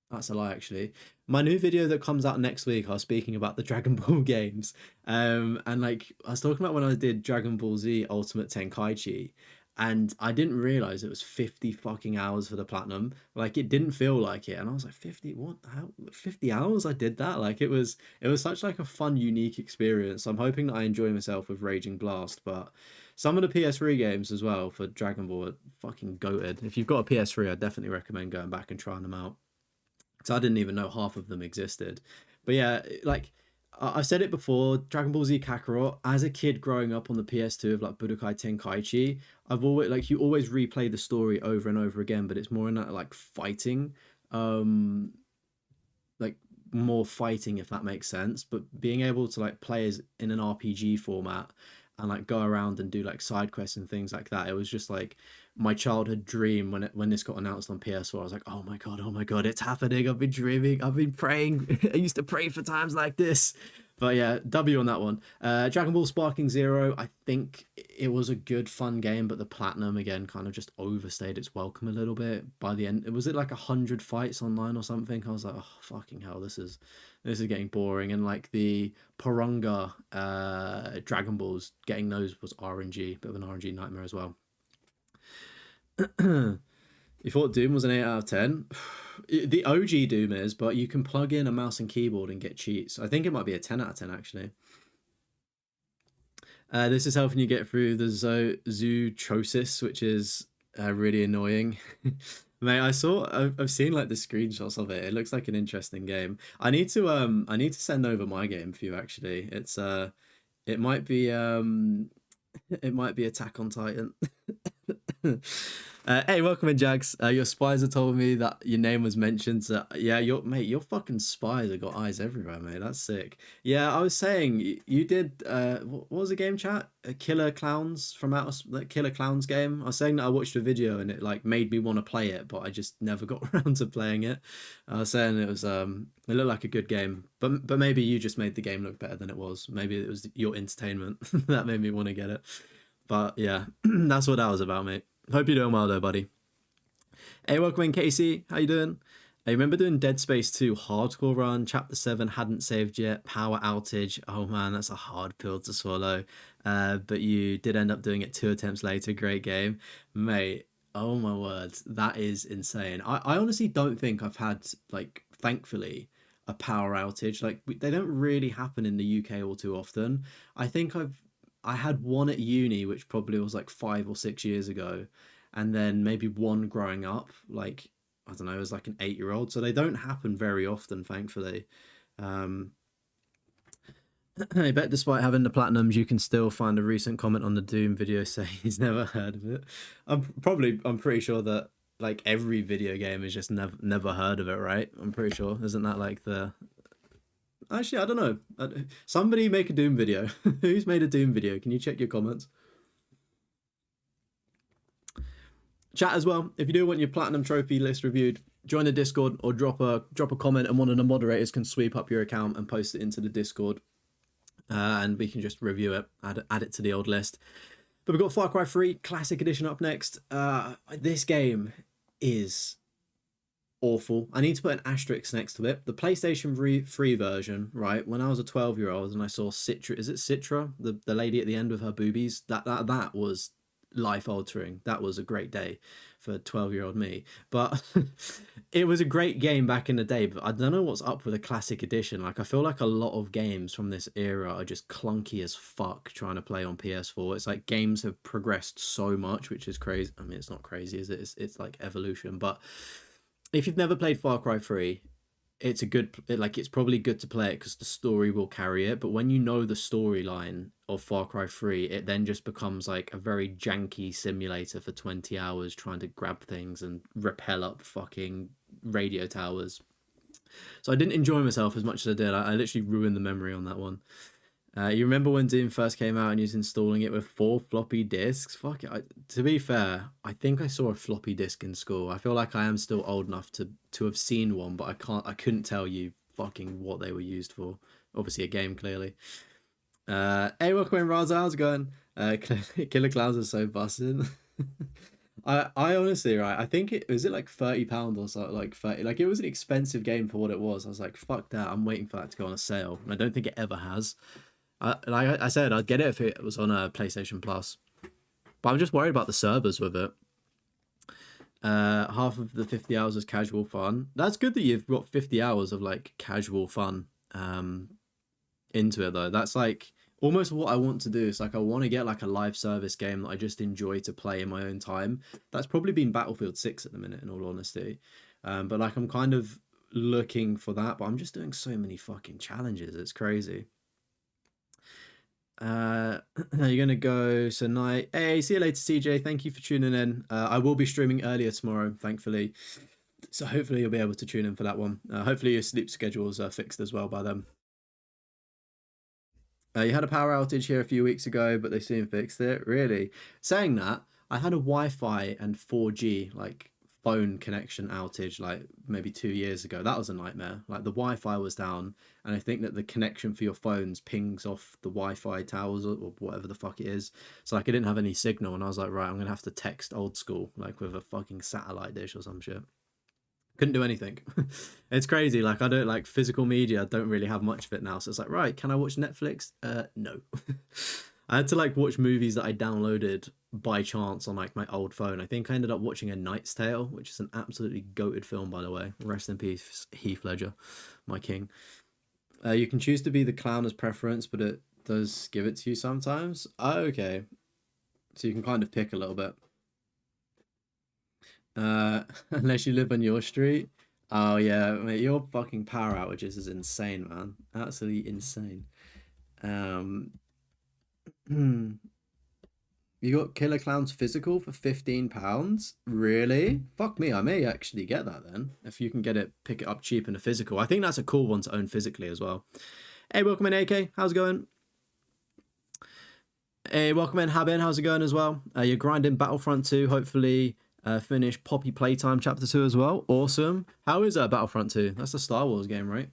Speaker 1: that's a lie, actually. My new video that comes out next week, I was speaking about the Dragon Ball games. And like I was talking about when I did Dragon Ball Z Ultimate Tenkaichi, and I didn't realize it was 50 fucking hours for the platinum. Like it didn't feel like it. And I was like, 50, what the hell? 50 hours I did that? Like it was such like a fun, unique experience. I'm hoping that I enjoy myself with Raging Blast, but some of the PS3 games as well for Dragon Ball are fucking goated. If you've got a PS3, I definitely recommend going back and trying them out, because I didn't even know half of them existed. But yeah, like I've said it before, Dragon Ball Z Kakarot. As a kid growing up on the PS2 of like Budokai Tenkaichi, I've always like you always replay the story over and over again, but it's more in that like fighting, um, like more fighting if that makes sense. But being able to like play as in an RPG format and like go around and do like side quests and things like that, it was just like my childhood dream when this got announced on PS4. I was like, oh my god, it's happening. I've been dreaming, I've been praying. I used to pray for times like this. But yeah, W on that one. Dragon Ball Sparking Zero, I think it was a good fun game, but the platinum again kind of just overstayed its welcome a little bit. By the end, was it like 100 fights online or something? I was like, oh fucking hell, this is getting boring. And like the Porunga Dragon Balls, getting those was RNG, bit of an RNG nightmare as well. You thought Doom was an 8 out of 10? The OG Doom is, but you can plug in a mouse and keyboard and get cheats. I think it might be a 10 out of 10 actually. This is helping you get through the zoochosis, which is really annoying. Mate, I've seen like the screenshots of it. It looks like an interesting game. I need to send over my game for you actually. It might be it might be Attack on Titan. Hey, welcome in, Jags. Your spies have told me that your name was mentioned. So yeah, your fucking spies have got eyes everywhere, mate. That's sick. Yeah, I was saying you did. What was the game chat? Killer Clowns from Outer, like Killer Clowns game. I was saying that I watched a video and it like made me want to play it, but I just never got around to playing it. I was saying it was it looked like a good game, but maybe you just made the game look better than it was. Maybe it was your entertainment that made me want to get it. But yeah, that's what that was about, mate. Hope you're doing well though, buddy. Hey, welcome in, Casey. How you doing? I remember doing Dead Space 2 hardcore run. Chapter 7 hadn't saved yet. Power outage. Oh man, that's a hard pill to swallow. But you did end up doing it 2 attempts later. Great game, mate. Oh my word, that is insane. I honestly don't think I've had, like, thankfully, a power outage. Like they don't really happen in the UK all too often. I think I had one at uni, which probably was like 5 or 6 years ago, and then maybe one growing up, like I don't know, as like an 8-year-old. So they don't happen very often, thankfully. Um, I bet despite having the platinums, you can still find a recent comment on the Doom video saying he's never heard of it. I'm pretty sure that like every video game is just never heard of it, right? I'm pretty sure, isn't that like the Actually, I don't know. Somebody make a Doom video. Who's made a Doom video? Can you check your comments? Chat as well. If you do want your platinum trophy list reviewed, join the Discord or drop a comment, and one of the moderators can sweep up your account and post it into the Discord, and we can just review it, add it to the old list. But we've got Far Cry 3 Classic Edition up next. This game is awful. I need to put an asterisk next to it. The PlayStation 3 version, right? When I was a 12-year-old and I saw Citra, is it Citra, the lady at the end with her boobies? That was life altering. That was a great day for 12-year-old me. But it was a great game back in the day. But I don't know what's up with a classic edition. Like, I feel like a lot of games from this era are just clunky as fuck trying to play on PS4. It's like games have progressed so much, which is crazy. I mean, it's not crazy, is it? It's like evolution. But if you've never played Far Cry 3, it's probably good to play it because the story will carry it. But when you know the storyline of Far Cry 3, it then just becomes like a very janky simulator for 20 hours trying to grab things and rappel up fucking radio towers. So I didn't enjoy myself as much as I did. I literally ruined the memory on that one. You remember when Doom first came out and you was installing it with 4 floppy disks? Fuck it. To be fair, I think I saw a floppy disk in school. I feel like I am still old enough to have seen one, but I couldn't tell you fucking what they were used for. Obviously a game, clearly. Hey, welcome in, Raza. How's it going? Killer Clowns are so busted. I honestly, right, I think it was like £30 or something, like 30, like it was an expensive game for what it was. I was like, fuck that, I'm waiting for that to go on a sale. And I don't think it ever has. Like I said, I'd get it if it was on a PlayStation Plus. But I'm just worried about the servers with it. Half of the 50 hours is casual fun. That's good that you've got 50 hours of like casual fun into it though. That's like almost what I want to do. It's like I want to get like a live service game that I just enjoy to play in my own time. That's probably been Battlefield 6 at the minute, in all honesty. But like I'm kind of looking for that, but I'm just doing so many fucking challenges. It's crazy. You're gonna go tonight. Hey, see you later, CJ. Thank you for tuning in. I will be streaming earlier tomorrow, thankfully, so hopefully you'll be able to tune in for that one. Hopefully your sleep schedules are fixed as well by then. You had a power outage here a few weeks ago, but they soon fixed it. Really? Saying that, I had a Wi-Fi and 4G like phone connection outage like maybe 2 years ago. That was a nightmare. Like the Wi-Fi was down, and I think that the connection for your phones pings off the Wi-Fi towers or whatever the fuck it is. So like I didn't have any signal, and I was like, right, I'm gonna have to text old school, like with a fucking satellite dish or some shit. Couldn't do anything. It's crazy. Like I don't like physical media. I don't really have much of it now. So it's like, right, can I watch Netflix? No. I had to like watch movies that I downloaded by chance on like my old phone. I think I ended up watching A Knight's Tale, which is an absolutely goated film, by the way. Rest in peace, Heath Ledger, my king. You can choose to be the clown as preference, but it does give it to you sometimes. Oh, okay. So you can kind of pick a little bit. Unless you live on your street. Oh yeah, mate, your fucking power outages is insane, man. Absolutely insane. You got Killer Clowns physical for £15? Really? Fuck me, I may actually get that then. If you can pick it up cheap in a physical. I think that's a cool one to own physically as well. Hey, welcome in, AK. How's it going? Hey, welcome in, Habin. How's it going as well? You're grinding Battlefront 2, hopefully. Finish Poppy Playtime Chapter 2 as well. Awesome. How is Battlefront 2? That's a Star Wars game, right?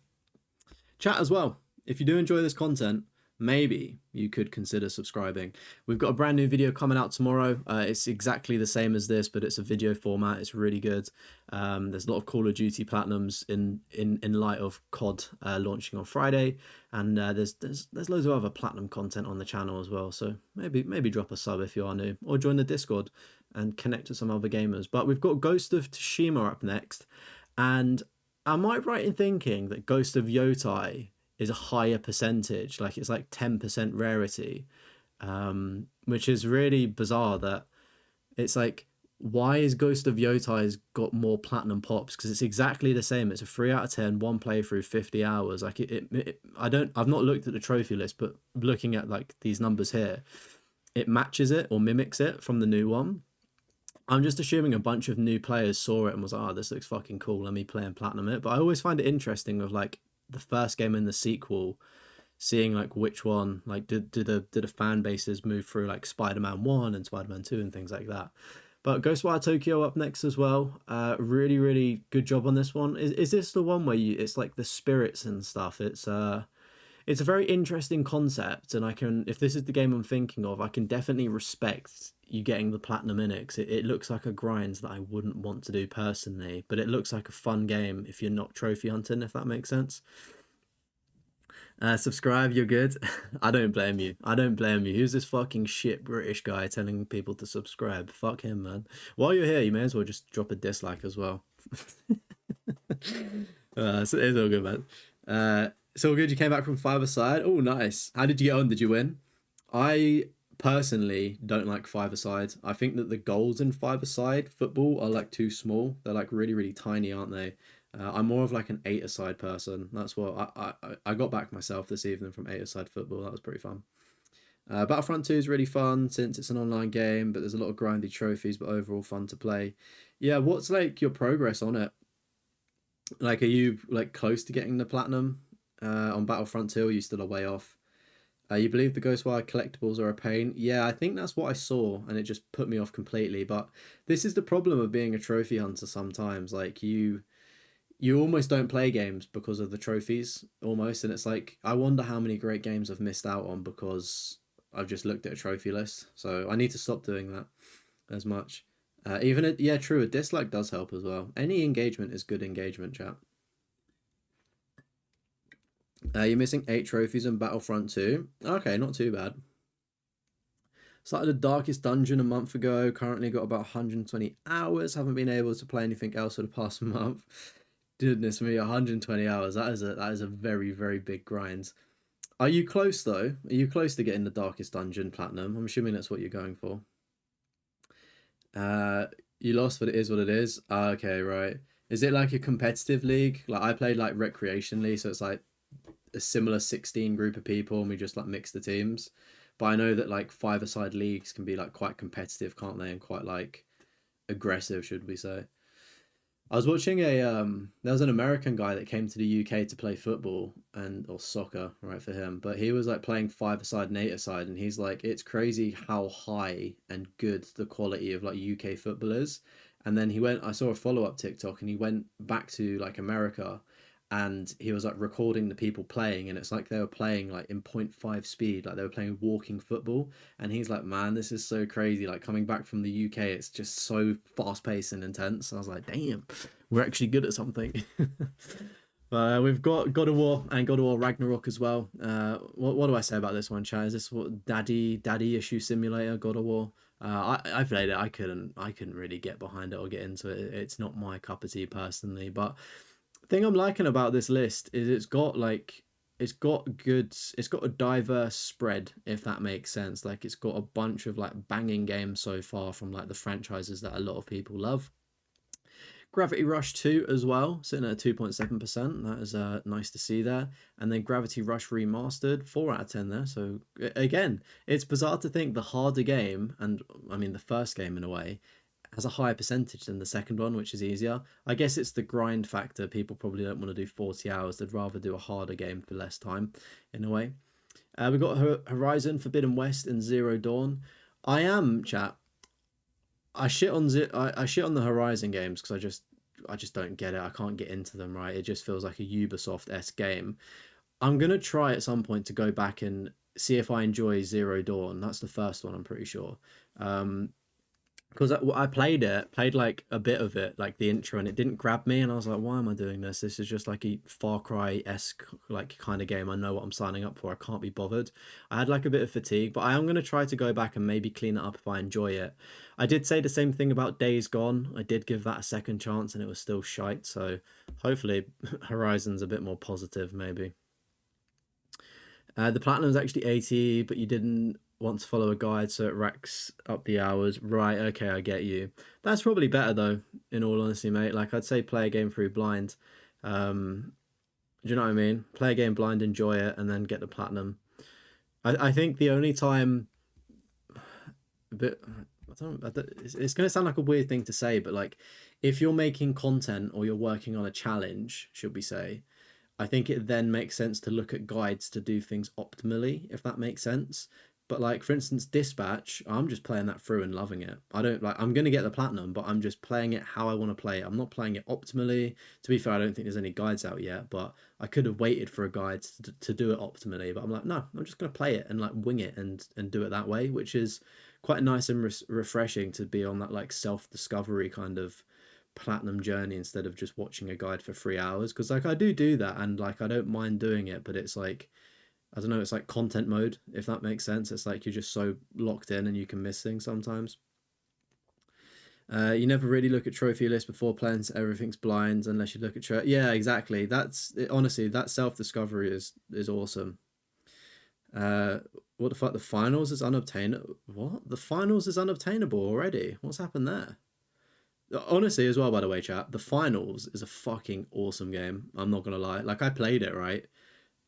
Speaker 1: Chat as well. If you do enjoy this content, maybe you could consider subscribing. We've got a brand new video coming out tomorrow. It's exactly the same as this, but it's a video format. It's really good. There's a lot of Call of Duty Platinums in light of COD launching on Friday, and there's loads of other Platinum content on the channel as well. So maybe drop a sub if you are new, or join the Discord and connect to some other gamers. But we've got Ghost of Tsushima up next, and am I right in thinking that Ghost of Yotai is a higher percentage? Like it's like 10% rarity, which is really bizarre. That it's like, why is Ghost of Yotai's got more platinum pops? Because it's exactly the same. It's a 3 out of 10, one playthrough, 50 hours. Like I've not looked at the trophy list, but looking at like these numbers here, it matches it or mimics it from the new one. I'm just assuming a bunch of new players saw it and was like, oh, this looks fucking cool, let me play and platinum it. But I always find it interesting with like the first game and the sequel, seeing like which one, like did the fan bases move through like Spider-Man 1 and Spider-Man 2 and things like that. But Ghostwire Tokyo up next as well. Really, really good job on this one. Is this the one where you it's like the spirits and stuff? It's a very interesting concept, and I can, if this is the game I'm thinking of, I can definitely respect you getting the platinum in it, 'cause it looks like a grind that I wouldn't want to do personally, but it looks like a fun game if you're not trophy hunting, if that makes sense. Subscribe, you're good. I don't blame you. I don't blame you. Who's this fucking shit British guy telling people to subscribe? Fuck him, man. While you're here, you may as well just drop a dislike as well. So it's all good, man. It's all good. You came back from five-a-side. Oh, nice. How did you get on? Did you win? I personally don't like five-a-side. I think that the goals in five-a-side football are like too small. They're like really, really tiny, aren't they? I'm more of like an eight-a-side person. That's what I got back myself this evening from eight-a-side football. That was pretty fun. Battlefront 2 is really fun since it's an online game, but there's a lot of grindy trophies, but overall fun to play. Yeah, what's like your progress on it? Like, are you like close to getting the platinum on Battlefront 2? Or are you still a way off? You believe the Ghostwire collectibles are a pain? Yeah, I think that's what I saw, and it just put me off completely. But this is the problem of being a trophy hunter sometimes. Like you almost don't play games because of the trophies, almost, and it's like I wonder how many great games I've missed out on because I've just looked at a trophy list. So I need to stop doing that as much. Yeah, true. A dislike does help as well. Any engagement is good engagement, chat. You're missing 8 trophies in Battlefront 2. Okay, not too bad. Started the Darkest Dungeon a month ago. Currently got about 120 hours. Haven't been able to play anything else for the past month. Goodness me, 120 hours. That is a very, very big grind. Are you close though? Are you close to getting the Darkest Dungeon platinum? I'm assuming that's what you're going for. You lost, but it is what it is. Okay, right. Is it like a competitive league? Like I played like recreationally, so it's like a similar 16 group of people, and we just like mix the teams. But I know that like five-a-side leagues can be like quite competitive, can't they? And quite like aggressive, should we say? I was watching there was an American guy that came to the UK to play football and or soccer, right, for him. But he was like playing five-a-side and eight-a-side, and he's like, it's crazy how high and good the quality of like UK football is. And then I saw a follow-up TikTok, and he went back to like America, and he was like recording the people playing, and it's like they were playing like in 0.5 speed, like they were playing walking football. And he's like, man, this is so crazy, like coming back from the UK, it's just so fast paced and intense. And I was like, damn, we're actually good at something. We've got God of War and God of War Ragnarok as well. What do I say about this one, chat? Is this what daddy issue simulator, God of War? I played it. I couldn't really get behind it or get into it. It's not my cup of tea personally. But thing I'm liking about this list is it's got a diverse spread, if that makes sense. Like it's got a bunch of like banging games so far from like the franchises that a lot of people love. Gravity Rush 2 as well, sitting at 2.7%. That is nice to see there. And then Gravity Rush Remastered, 4 out of 10 there. So again, it's bizarre to think the harder game, and I mean the first game in a way, has a higher percentage than the second one, which is easier. I guess it's the grind factor. People probably don't want to do 40 hours. They'd rather do a harder game for less time, in a way. We've got Horizon Forbidden West and Zero Dawn. Chat. I shit on the Horizon games because I just don't get it. I can't get into them, right? It just feels like a Ubisoft-esque game. I'm gonna try at some point to go back and see if I enjoy Zero Dawn. That's the first one, I'm pretty sure. Because I played like a bit of it, like the intro, and it didn't grab me, and I was like, why am I doing this? This is just like a Far Cry-esque like kind of game. I know what I'm signing up for. I can't be bothered. I had like a bit of fatigue, but I am going to try to go back and maybe clean it up if I enjoy it. I did say the same thing about Days Gone. I did give that a second chance, and it was still shite, so hopefully Horizon's a bit more positive, maybe. The Platinum's actually 80, but you didn't want to follow a guide, so it racks up the hours. Right, okay, I get you. That's probably better though, in all honesty, mate. Like I'd say play a game through blind. Do you know what I mean? Play a game blind, enjoy it, and then get the platinum. I think the only time it's gonna sound like a weird thing to say, but like if you're making content or you're working on a challenge, should we say, I think it then makes sense to look at guides to do things optimally, if that makes sense. But like for instance, Dispatch, I'm just playing that through and loving it. I don't like I'm gonna get the platinum, but I'm just playing it how I want to play it. I'm not playing it optimally. To be fair, I don't think there's any guides out yet, but I could have waited for a guide to do it optimally. But I'm like, no, I'm just gonna play it and like wing it and do it that way, which is quite nice and refreshing to be on that like self-discovery kind of platinum journey instead of just watching a guide for 3 hours. Because like I do that and like I don't mind doing it, but it's like I don't know, it's like content mode, if that makes sense. It's like you're just so locked in and you can miss things sometimes. You never really look at trophy lists before playing, so everything's blind unless you look at yeah, exactly. That's it, honestly, that self-discovery is awesome. Uh, what the fuck? The finals is unobtainable. What? The finals is unobtainable already? What's happened there? Honestly, as well, by the way, chat, the finals is a fucking awesome game. I'm not gonna lie. Like I played it, right?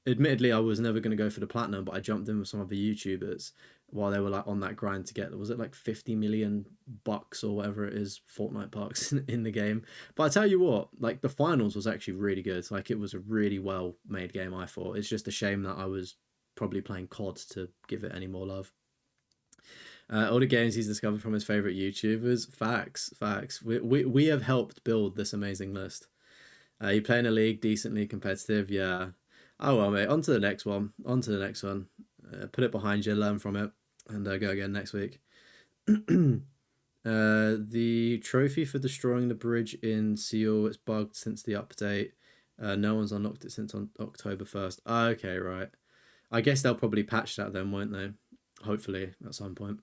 Speaker 1: Admittedly, I was never going to go for the platinum, but I jumped in with some other YouTubers while they were like on that grind to get, was it like 50 million bucks or whatever it is, Fortnite bucks in the game. But I tell you what, like the finals was actually really good. Like it was a really well made game, I thought. It's just a shame that I was probably playing COD to give it any more love. All the games he's discovered from his favorite YouTubers. Facts, facts. We have helped build this amazing list. You play in a league decently competitive, yeah. Oh well, mate. On to the next one. On to the next one. Put it behind you, learn from it, and go again next week. The trophy for destroying the bridge in Seoul, it's bugged since the update. No one's unlocked it since on October 1st. Okay, right. I guess they'll probably patch that then, won't they? Hopefully, at some point.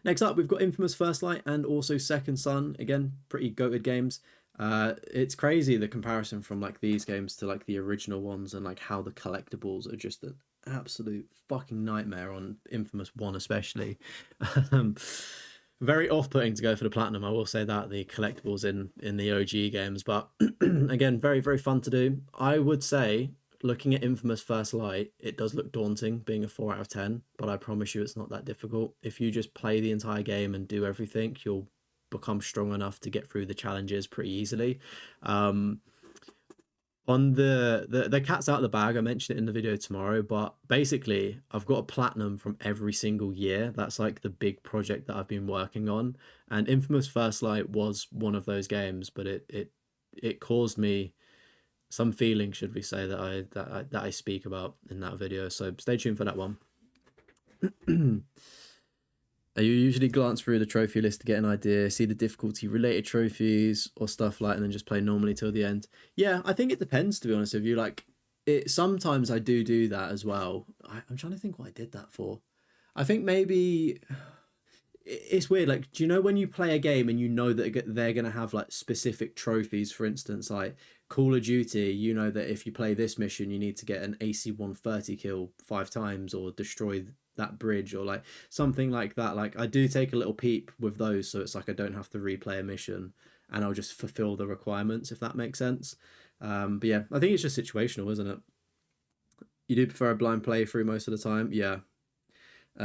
Speaker 1: Next up, we've got Infamous First Light and also Second Son. Again, pretty goated games. It's crazy the comparison from like these games to like the original ones and like how the collectibles are just an absolute fucking nightmare on Infamous 1 especially. Very off-putting to go for the platinum, I will say that, the collectibles in the OG games, but again, very very fun to do. I would say looking at Infamous First Light, it does look daunting being a 4 out of 10, but I promise you it's not that difficult. If you just play the entire game and do everything, you'll become strong enough to get through the challenges pretty easily. On the cat's out of the bag, I mentioned it in the video tomorrow, but basically I've got a platinum from every single year. That's like the big project that I've been working on, and Infamous First Light was one of those games, but it caused me some feeling, should we say, that I speak about in that video. So stay tuned for that one. You usually glance through the trophy list to get an idea, see the difficulty related trophies or stuff like, and then just play normally till the end. Yeah, I think it depends, to be honest with you. Like, it sometimes I do that as well. I'm trying to think what I did that for. I think maybe it's weird. Like, do you know when you play a game and you know that they're gonna have like specific trophies? For instance, like Call of Duty, you know that if you play this mission, you need to get an AC-130 kill 5 times or destroy that bridge or like something like that. Like I do take a little peep with those, so it's like I don't have to replay a mission and I'll just fulfill the requirements, if that makes sense. But yeah, I think it's just situational, isn't it? You do prefer a blind playthrough most of the time, yeah.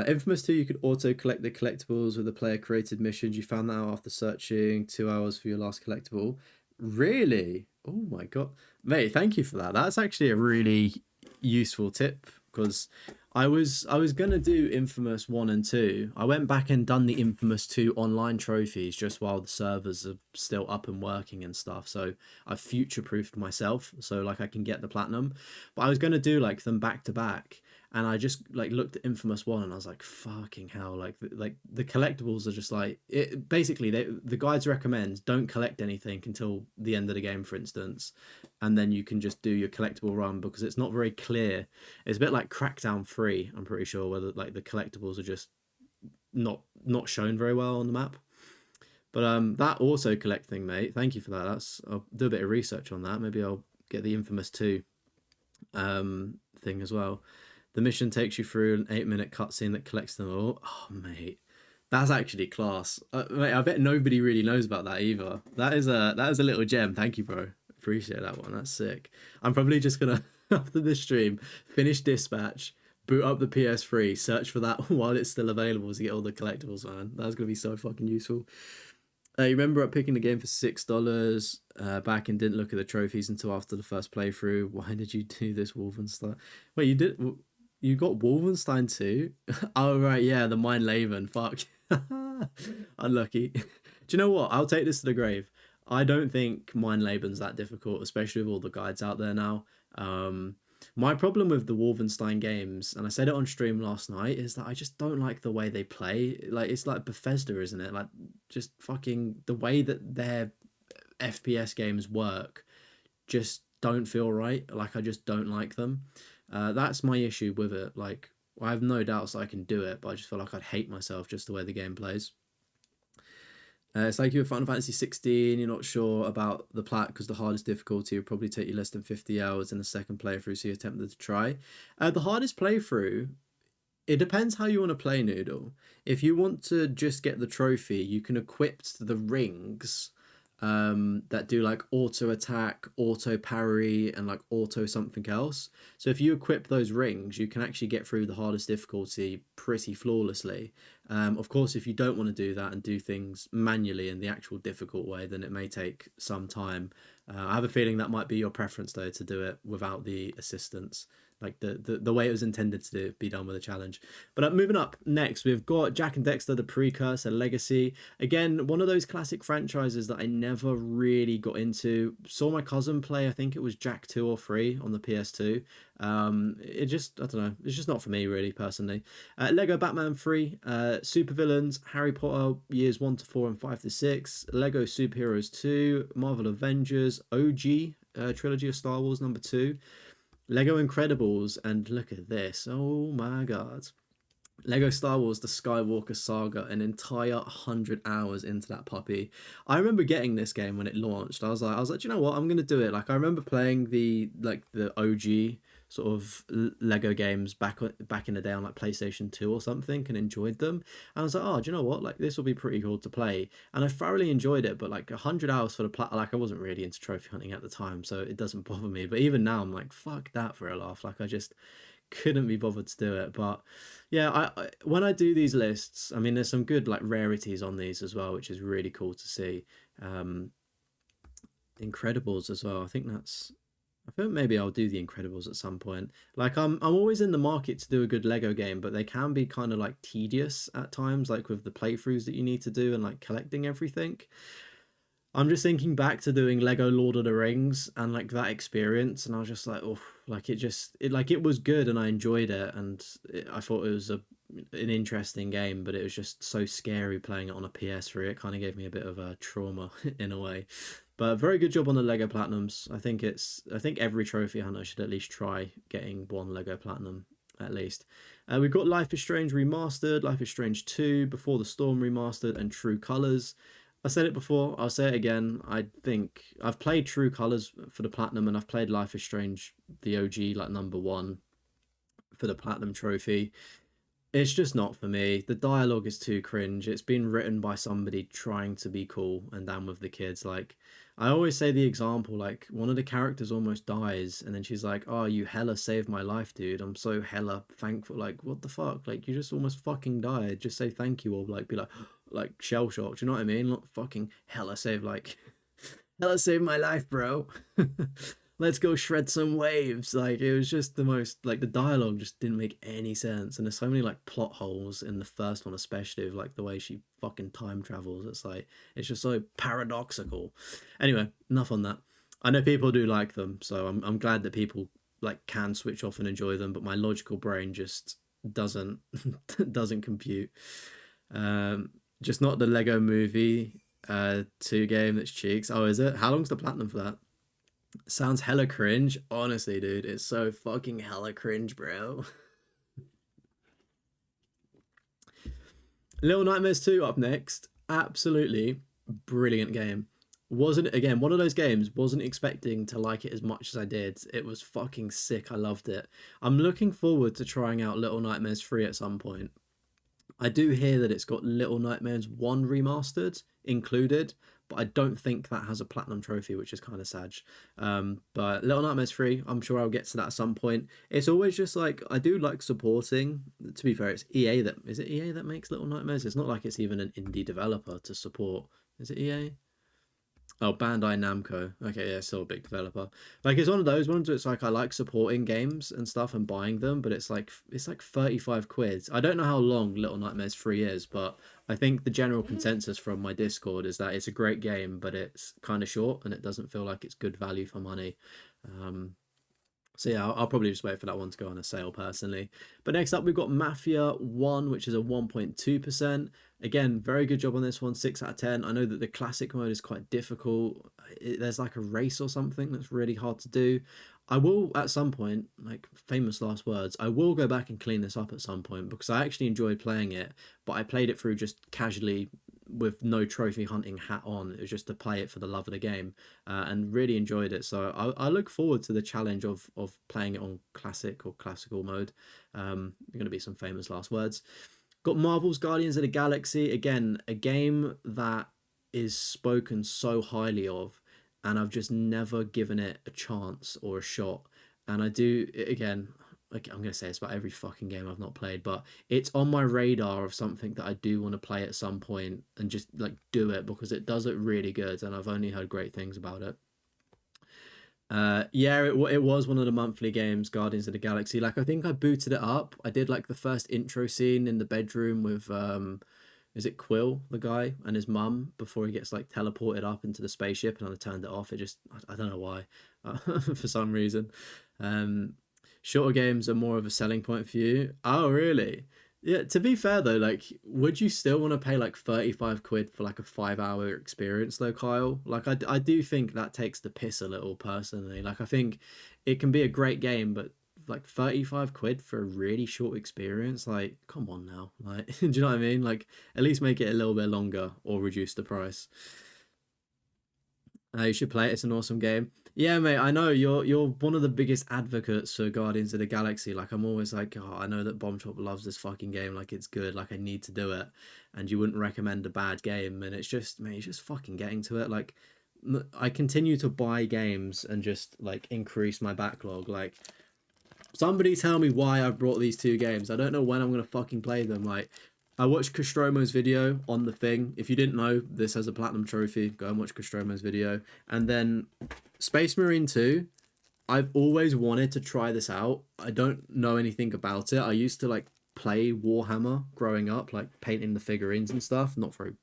Speaker 1: Infamous 2, you could auto collect the collectibles with the player created missions. You found that out after searching 2 hours for your last collectible. Really? Oh my god, mate! Thank you for that. That's actually a really useful tip because I was gonna do Infamous 1 and 2. I went back and done the Infamous 2 online trophies just while the servers are still up and working and stuff. So I've future-proofed myself so like I can get the platinum. But I was gonna do like them back to back. And I just like looked at Infamous 1 and I was like, fucking hell, like the collectibles are just like it basically the guides recommend don't collect anything until the end of the game, for instance, and then you can just do your collectible run because it's not very clear. It's a bit like Crackdown 3, I'm pretty sure, whether like the collectibles are just not shown very well on the map. But that auto collect thing, mate, thank you for that. I'll do a bit of research on that. Maybe I'll get the Infamous 2 thing as well. The mission takes you through an 8-minute cutscene that collects them all. Oh, mate, that's actually class. Mate, I bet nobody really knows about that either. That is a little gem. Thank you, bro. Appreciate that one. That's sick. I'm probably just gonna after this stream finish Dispatch, boot up the PS3, search for that while it's still available to get all the collectibles. Man, that's gonna be so fucking useful. You remember picking the game for $6 back and didn't look at the trophies until after the first playthrough. Why did you do this, Wolfenstein? Wait, you did? You got Wolfenstein too? Oh right, yeah, the Mine Laven. Fuck, unlucky. Do you know what? I'll take this to the grave. I don't think Mine Laben's that difficult, especially with all the guides out there now. Um, my problem with the Wolfenstein games, and I said it on stream last night, is that I just don't like the way they play. Like it's like Bethesda, isn't it? Like just fucking the way that their FPS games work just don't feel right. Like I just don't like them. That's my issue with it. Like I have no doubts that I can do it, but I just feel like I'd hate myself just the way the game plays. It's like you're Final Fantasy 16, you're not sure about the plat because the hardest difficulty would probably take you less than 50 hours in the second playthrough, so you're tempted to try. The hardest playthrough, it depends how you want to play Noodle. If you want to just get the trophy, you can equip the rings that do like auto attack, auto parry, and like auto something else. So if you equip those rings, you can actually get through the hardest difficulty pretty flawlessly. Of course, if you don't want to do that and do things manually in the actual difficult way, then it may take some time. I have a feeling that might be your preference though, to do it without the assistance, like the way it was intended to do, be done with a challenge. But moving up next, we've got Jak and Daxter, The Precursor Legacy. Again, one of those classic franchises that I never really got into. Saw my cousin play, I think it was Jak 2 or 3 on the PS2. It just, I don't know, it's just not for me really, personally. Lego Batman 3, Supervillains, Harry Potter years 1 to 4 and 5 to 6, Lego Superheroes 2, Marvel Avengers, OG trilogy of Star Wars number 2, Lego Incredibles, and look at this, oh my god. Lego Star Wars The Skywalker Saga, an entire 100 hours into that puppy. I remember getting this game when it launched. I was like, you know what? I'm gonna do it. Like I remember playing the OG sort of Lego games back in the day on like PlayStation 2 or something and enjoyed them. And I was like, oh, do you know what? Like this will be pretty cool to play. And I thoroughly enjoyed it, but like 100 hours for the like I wasn't really into trophy hunting at the time, so it doesn't bother me. But even now I'm like, fuck that for a laugh. Like I just couldn't be bothered to do it. But yeah, I when I do these lists, I mean there's some good like rarities on these as well, which is really cool to see. um Incredibles as well, I think maybe I'll do the Incredibles at some point. Like I'm always in the market to do a good Lego game, but they can be kind of like tedious at times, like with the playthroughs that you need to do and like collecting everything. I'm just thinking back to doing Lego Lord of the Rings and like that experience, and I was just like, oh, like it was good and I enjoyed it, and I thought it was an interesting game, but it was just so scary playing it on a PS3. It kind of gave me a bit of a trauma in a way. But very good job on the Lego Platinums. I think every trophy hunter should at least try getting one Lego Platinum at least. We've got Life is Strange Remastered, Life is Strange 2, Before the Storm Remastered, and True Colors. I said it before, I'll say it again. I think I've played True Colors for the Platinum, and I've played Life is Strange, the OG, like number 1 for the Platinum trophy. It's just not for me. The dialogue is too cringe. It's been written by somebody trying to be cool and down with the kids. Like, I always say the example, like, one of the characters almost dies, and then she's like, oh, you hella saved my life, dude. I'm so hella thankful. Like, what the fuck? Like, you just almost fucking died. Just say thank you, or, like, be like shell shocked. You know what I mean? Not fucking hella save, like, hella saved my life, bro. Let's go shred some waves. Like it was just the most, like the dialogue just didn't make any sense, and there's so many like plot holes in the first one, especially with like the way she fucking time travels. It's like it's just so paradoxical. Anyway, enough on that. I know people do like them, so I'm glad that people like can switch off and enjoy them, but my logical brain just doesn't doesn't compute. Just not the Lego Movie 2 game that's cheeks. Oh, is it? How long's the platinum for that? Sounds hella cringe. Honestly, dude, it's so fucking hella cringe, bro. Little Nightmares 2 up next. Absolutely brilliant game. Wasn't, again, one of those games, wasn't expecting to like it as much as I did. It was fucking sick. I loved it. I'm looking forward to trying out Little Nightmares 3 at some point. I do hear that it's got Little Nightmares 1 remastered included, but I don't think that has a platinum trophy, which is kind of sad. But Little Nightmares 3, I'm sure I'll get to that at some point. It's always just like, I do like supporting. To be fair, it's EA that, is it EA that makes Little Nightmares? It's not like it's even an indie developer to support Is it EA? Oh, Bandai Namco. Okay, yeah, still a big developer. Like it's one of those ones where it's like I like supporting games and stuff and buying them, but it's like 35 quid. I don't know how long Little Nightmares 3 is, but I think the general consensus from my Discord is that it's a great game, but it's kind of short and it doesn't feel like it's good value for money. Um, so yeah, I'll probably just wait for that one to go on a sale personally. But next up, we've got Mafia 1, which is a 1.2%. Again, very good job on this one, 6 out of 10. I know that the classic mode is quite difficult. There's like a race or something that's really hard to do. I will, at some point, like famous last words, I will go back and clean this up at some point because I actually enjoyed playing it, but I played it through just casually with no trophy hunting hat on. It was just to play it for the love of the game, and really enjoyed it. So I look forward to the challenge of playing it on classic or classical mode. Going to be some famous last words. Got Marvel's Guardians of the Galaxy. Again, a game that is spoken so highly of, and I've just never given it a chance or a shot. And I do, again, like I'm gonna say it's about every fucking game I've not played, but it's on my radar of something that I do want to play at some point and just like do it because it does it really good, and I've only heard great things about it. Yeah, it was one of the monthly games, Guardians of the Galaxy. Like I think I booted it up. I did like the first intro scene in the bedroom with is it Quill, the guy, and his mum before he gets like teleported up into the spaceship, and I turned it off. It just I don't know why, for some reason. Um, Shorter games are more of a selling point for you. Oh, really? Yeah, to be fair though, like, would you still want to pay like 35 quid for like a 5 hour experience though, Kyle? Like, I do think that takes the piss a little personally. Like, I think it can be a great game, but like 35 quid for a really short experience, like, come on now. Like, do you know what I mean? Like, at least make it a little bit longer or reduce the price. You should play it. It's an awesome game. Yeah, mate. I know you're one of the biggest advocates for Guardians of the Galaxy. Like I'm always like, oh, I know that Bomb Shop loves this fucking game. Like it's good. Like I need to do it, and you wouldn't recommend a bad game. And it's just, mate, it's just fucking getting to it. Like I continue to buy games and just like increase my backlog. Like somebody tell me why I've brought these two games. I don't know when I'm gonna fucking play them. Like I watched Castromo's video on the thing. If you didn't know, this has a platinum trophy. Go and watch Castromo's video. And then Space Marine 2. I've always wanted to try this out. I don't know anything about it. I used to like play Warhammer growing up, like painting the figurines and stuff. Not very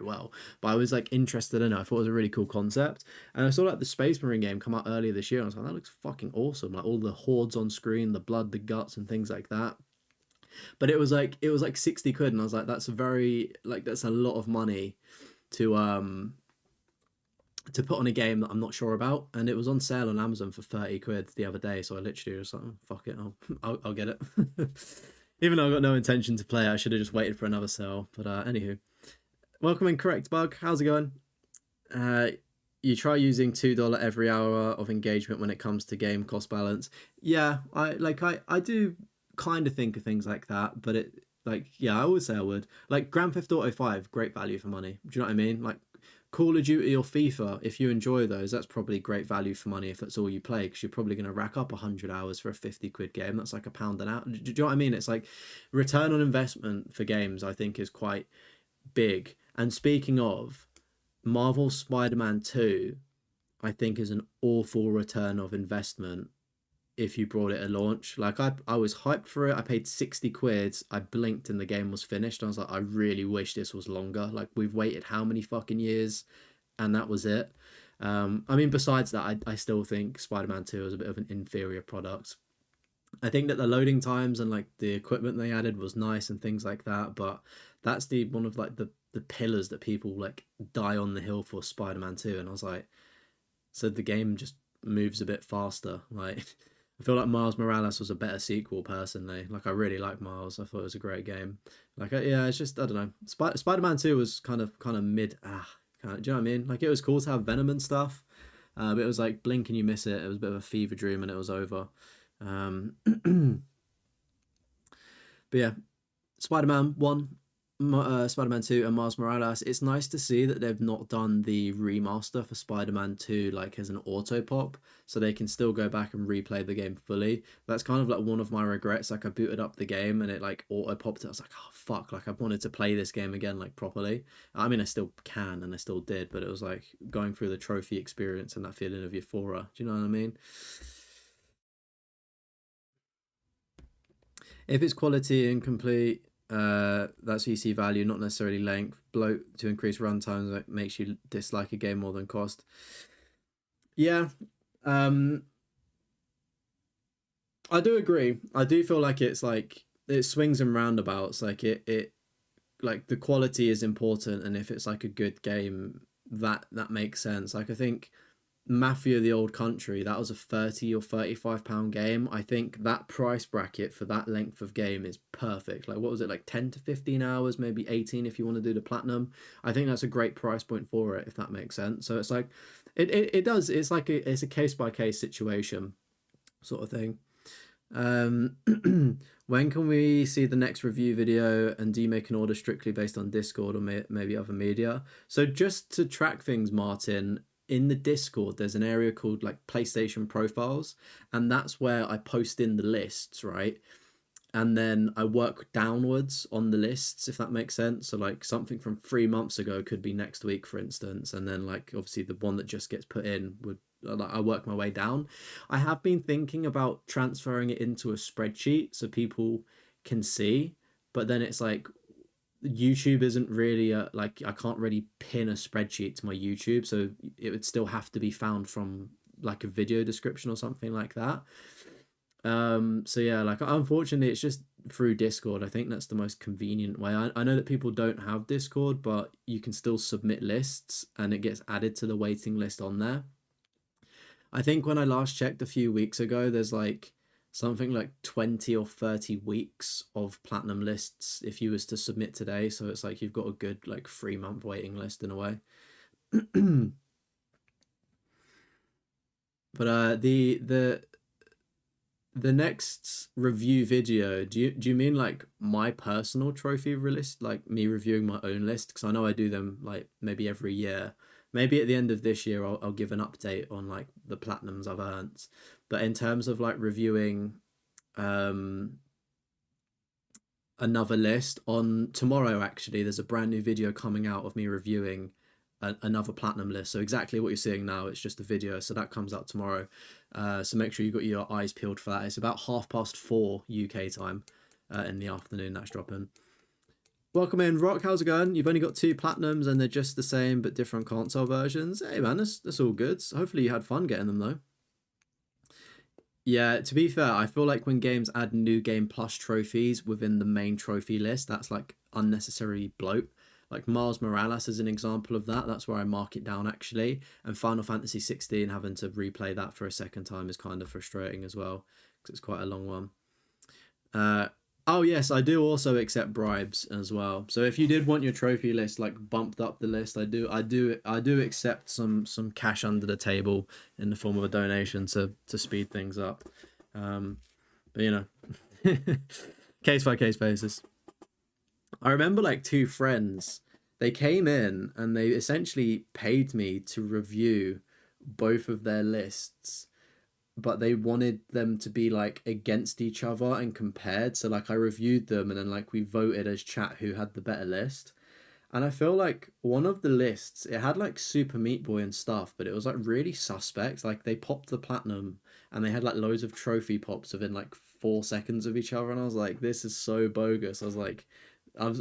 Speaker 1: well, but I was like interested in it. I thought it was a really cool concept. And I saw like the Space Marine game come out earlier this year. And I was like, that looks fucking awesome. Like all the hordes on screen, the blood, the guts, and things like that. But it was like 60 quid, and I was like, that's a lot of money to to put on a game that I'm not sure about. And it was on sale on Amazon for 30 quid the other day, so I literally was like, "Oh, fuck it, I'll get it." Even though I got no intention to play it, I should have just waited for another sale. But anywho, welcome in, Correct Bug. How's it going? Uh, you try using $2 every hour of engagement when it comes to game cost balance. Yeah, I do kind of think of things like that, but it like yeah, I would say I would. Like Grand Theft Auto 5, great value for money. Do you know what I mean? Like Call of Duty or FIFA, if you enjoy those, that's probably great value for money if that's all you play, because you're probably going to rack up 100 hours for a 50 quid game. That's like a pound an hour. Do you know what I mean? It's like return on investment for games, I think, is quite big. And speaking of, Marvel Spider-Man 2, I think is an awful return of investment if you brought it at launch. Like I was hyped for it. I paid 60 quid. I blinked and the game was finished. I was like, I really wish this was longer. Like we've waited how many fucking years, and that was it. I mean, besides that, I still think Spider-Man 2 is a bit of an inferior product. I think that the loading times and like the equipment they added was nice and things like that, but that's the one of like the pillars that people like die on the hill for Spider-Man 2. And I was like, so the game just moves a bit faster. Like I feel like Miles Morales was a better sequel personally. Like I really like Miles. I thought it was a great game. Like yeah, it's just I don't know. Spider-Man 2 was kind of mid. Do you know what I mean? Like it was cool to have Venom and stuff, but it was like blink and you miss it. It was a bit of a fever dream and it was over. But yeah, Spider-Man 1. Spider-Man 2 and Miles Morales, it's nice to see that they've not done the remaster for Spider-Man 2 like as an auto pop, so they can still go back and replay the game fully. That's kind of like one of my regrets. Like I booted up the game and it like auto popped it. I was like, oh fuck, like I wanted to play this game again like properly. I mean, I still can and I still did, but it was like going through the trophy experience and that feeling of euphoria. Do you know what I mean? If it's quality and complete, that's EC value, not necessarily length. Bloat to increase runtimes that makes you dislike a game more than cost. Yeah, um, I do agree. I do feel like it's like it swings and roundabouts. Like it like the quality is important, and if it's like a good game, that makes sense. Like I think Mafia the Old Country, that was a 30 or 35 pound game. I think that price bracket for that length of game is perfect. Like what was it, like 10 to 15 hours, maybe 18 if you want to do the platinum. I think that's a great price point for it, if that makes sense. So it's like it does, it's like it's a case by case situation sort of thing. Um when can we see the next review video, and do you make an order strictly based on Discord or maybe other media? So just to track things, Martin, in the Discord there's an area called like PlayStation profiles, and that's where I post in the lists, right? And then I work downwards on the lists, if that makes sense. So like something from 3 months ago could be next week, for instance, and then like obviously the one that just gets put in would, like, I work my way down. I have been thinking about transferring it into a spreadsheet so people can see, but then it's like YouTube isn't really like I can't really pin a spreadsheet to my YouTube, so it would still have to be found from like a video description or something like that. So yeah, like unfortunately it's just through Discord. I think that's the most convenient way. I know that people don't have Discord, but you can still submit lists and it gets added to the waiting list on there. I think when I last checked a few weeks ago, there's like something like 20 or 30 weeks of platinum lists if you was to submit today. So it's like you've got a good like 3 month waiting list in a way. But the next review video, do you mean like my personal trophy list, like me reviewing my own list? Because I know I do them like maybe every year. Maybe at the end of this year, I'll give an update on like the platinums I've earned. But in terms of like reviewing um another list on tomorrow, actually, there's a brand new video coming out of me reviewing another platinum list. So exactly what you're seeing now, it's just a video. So that comes out tomorrow. So make sure you got your eyes peeled for that. It's about 4:30 UK time in the afternoon. That's dropping. Welcome in, Rock. How's it going? You've only got 2 platinums and they're just the same but different console versions. Hey man, that's all good. Hopefully you had fun getting them though. Yeah, to be fair, I feel like when games add new game plus trophies within the main trophy list, that's like unnecessary bloat. Like Miles Morales is an example of that. That's where I mark it down actually. And Final Fantasy 16, having to replay that for a second time is kind of frustrating as well because it's quite a long one. Uh, oh yes, I do also accept bribes as well. So if you did want your trophy list like bumped up the list, I do accept some cash under the table in the form of a donation to speed things up. But you know, case by case basis. I remember like two friends. They came in and they essentially paid me to review both of their lists, but they wanted them to be like against each other and compared. So like I reviewed them and then like we voted as chat who had the better list. And I feel like one of the lists, it had like Super Meat Boy and stuff, but it was like really suspect. Like they popped the platinum and they had like loads of trophy pops within like 4 seconds of each other. And I was like, this is so bogus. I was like, I was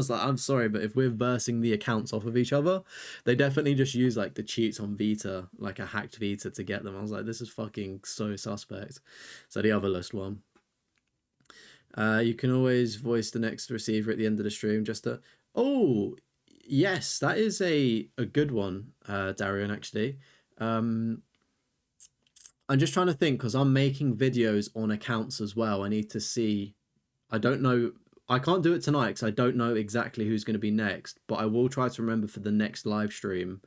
Speaker 1: like, I'm sorry, but if we're versing the accounts off of each other, they definitely just use like the cheats on Vita, like a hacked Vita to get them. I was like, this is fucking so suspect. So the other list one. You can always voice the next receiver at the end of the stream just to. Oh, yes, that is a good one, Darian, actually. Um, I'm just trying to think because I'm making videos on accounts as well. I need to see. I don't know. I can't do it tonight because I don't know exactly who's going to be next, but I will try to remember for the next live stream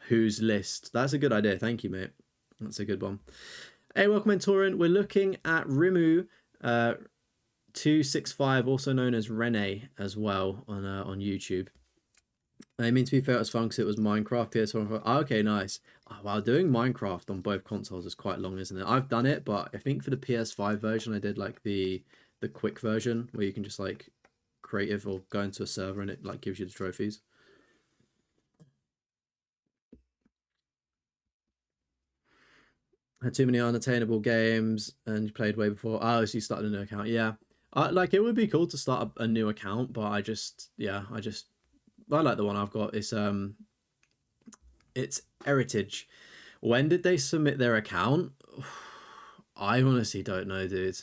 Speaker 1: whose list. That's a good idea. Thank you, mate. That's a good one. Hey, welcome in, Torin. We're looking at Rimu 265, also known as Rene, as well on YouTube. I mean, to be fair, it was fun because it was Minecraft PS1. Oh, okay, nice. Oh, wow, doing Minecraft on both consoles is quite long, isn't it? I've done it, but I think for the PS5 version, I did like the quick version where you can just like creative or go into a server and it like gives you the trophies. Had too many unattainable games and you played way before. Oh, so you started a new account. Yeah. Like it would be cool to start a new account, but I like the one I've got. It's Heritage. When did they submit their account? I honestly don't know, dude.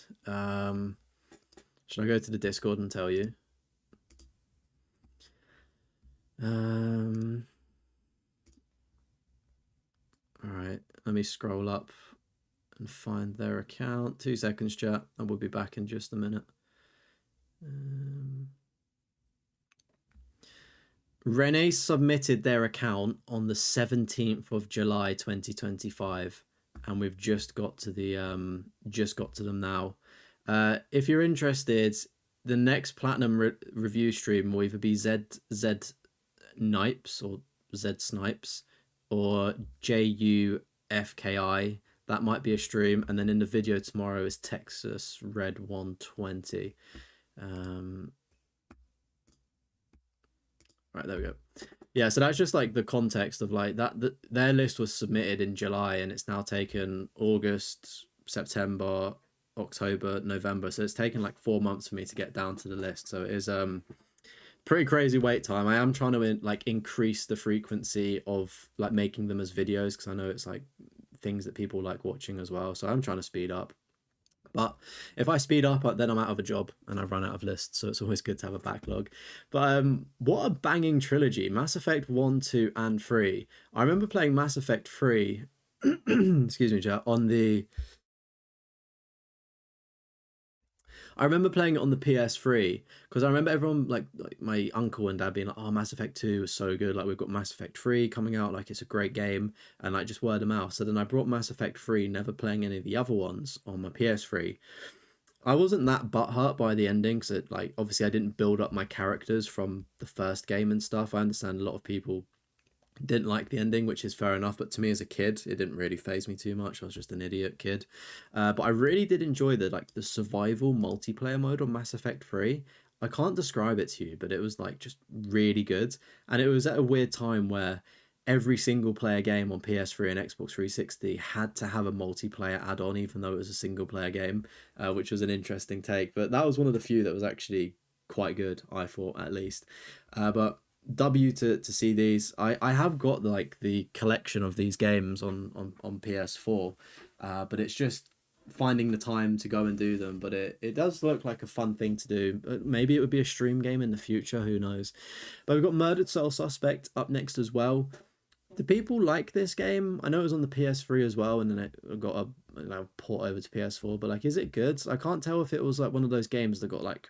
Speaker 1: Should I go to the Discord and tell you? All right, let me scroll up and find their account. 2 seconds, chat. I will be back in just a minute. Rene submitted their account on the 17th of July 2025, and we've just got to them now. If you're interested, the next platinum review stream will either be Z Nipes or Z Snipes or JUFKI. That might be a stream, and then in the video tomorrow is Texas Red 120. Right, there we go. Yeah, so that's just like the context of like that. Their list was submitted in July, and it's now taken August, September, October, November. So it's taken like 4 months for me to get down to the list. So it is pretty crazy wait time. I am trying to like increase the frequency of like making them as videos because I know it's like things that people like watching as well. So I'm trying to speed up. But if I speed up, then I'm out of a job and I've run out of lists. So it's always good to have a backlog. But what a banging trilogy. Mass Effect 1, 2, and 3. I remember playing Mass Effect 3, excuse me, chat, on the... I remember playing it on the PS3 because I remember everyone, like my uncle and dad being like, oh, Mass Effect 2 is so good. Like, we've got Mass Effect 3 coming out. Like, it's a great game. And like, just word of mouth. So then I brought Mass Effect 3, never playing any of the other ones on my PS3. I wasn't that butthurt by the ending because it like obviously I didn't build up my characters from the first game and stuff. I understand a lot of people didn't like the ending, which is fair enough. But to me as a kid, it didn't really phase me too much. I was just an idiot kid. But I really did enjoy the survival multiplayer mode on Mass Effect 3. I can't describe it to you, but it was like just really good. And it was at a weird time where every single player game on PS3 and Xbox 360 had to have a multiplayer add-on, even though it was a single player game, which was an interesting take. But that was one of the few that was actually quite good, I thought, at least. But W to see these. I have got like the collection of these games on PS4, but it's just finding the time to go and do them. But it does look like a fun thing to do. Maybe it would be a stream game in the future, who knows. But we've got Murdered Soul Suspect up next as well. Do people like this game? I know it was on the PS3 as well, and then it got a port over to PS4. But like, is it good? I can't tell if it was like one of those games that got like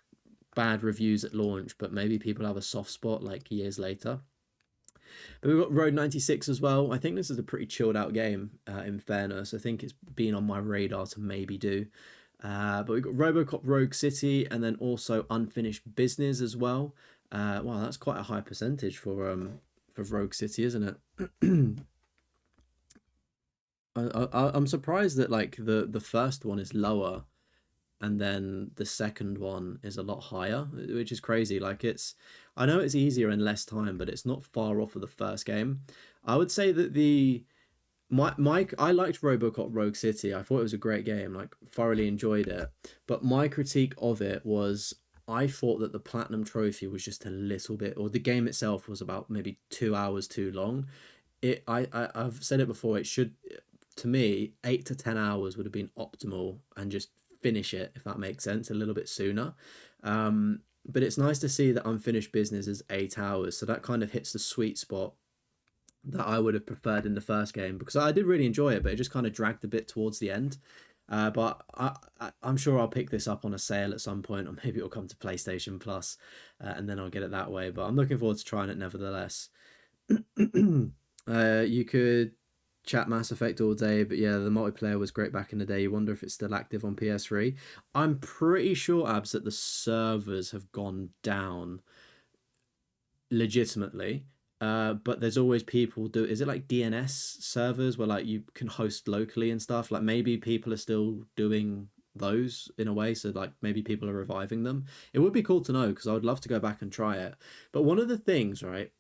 Speaker 1: bad reviews at launch, but maybe people have a soft spot like years later. But we've got Road 96 as well. I think this is a pretty chilled out game, in fairness. I think it's been on my radar to maybe do. But we've got Robocop Rogue City and then also Unfinished Business as well. Wow, that's quite a high percentage for Rogue City, isn't it? I'm surprised that like the first one is lower and then the second one is a lot higher, which is crazy. Like I know it's easier in less time, but it's not far off of the first game. I would say that I liked RoboCop Rogue City. I thought it was a great game, like thoroughly enjoyed it. But my critique of it was I thought that the platinum trophy was just a little bit, or the game itself was about maybe 2 hours too long. I've said it before. It should, to me, 8 to 10 hours would have been optimal, and just finish it if that makes sense a little bit sooner. But it's nice to see that Unfinished Business is 8 hours, so that kind of hits the sweet spot that I would have preferred in the first game because I did really enjoy it, but it just kind of dragged a bit towards the end. But I'm sure I'll pick this up on a sale at some point, or maybe it'll come to PlayStation Plus, and then I'll get it that way. But I'm looking forward to trying it nevertheless. You could Chat Mass Effect all day, but yeah, the multiplayer was great back in the day. You wonder if it's still active on PS3. I'm pretty sure, Abs, that the servers have gone down legitimately. But there's always people do. Is it like DNS servers where like you can host locally and stuff? Like maybe people are still doing those in a way, so like maybe people are reviving them. It would be cool to know because I would love to go back and try it. But one of the things, right,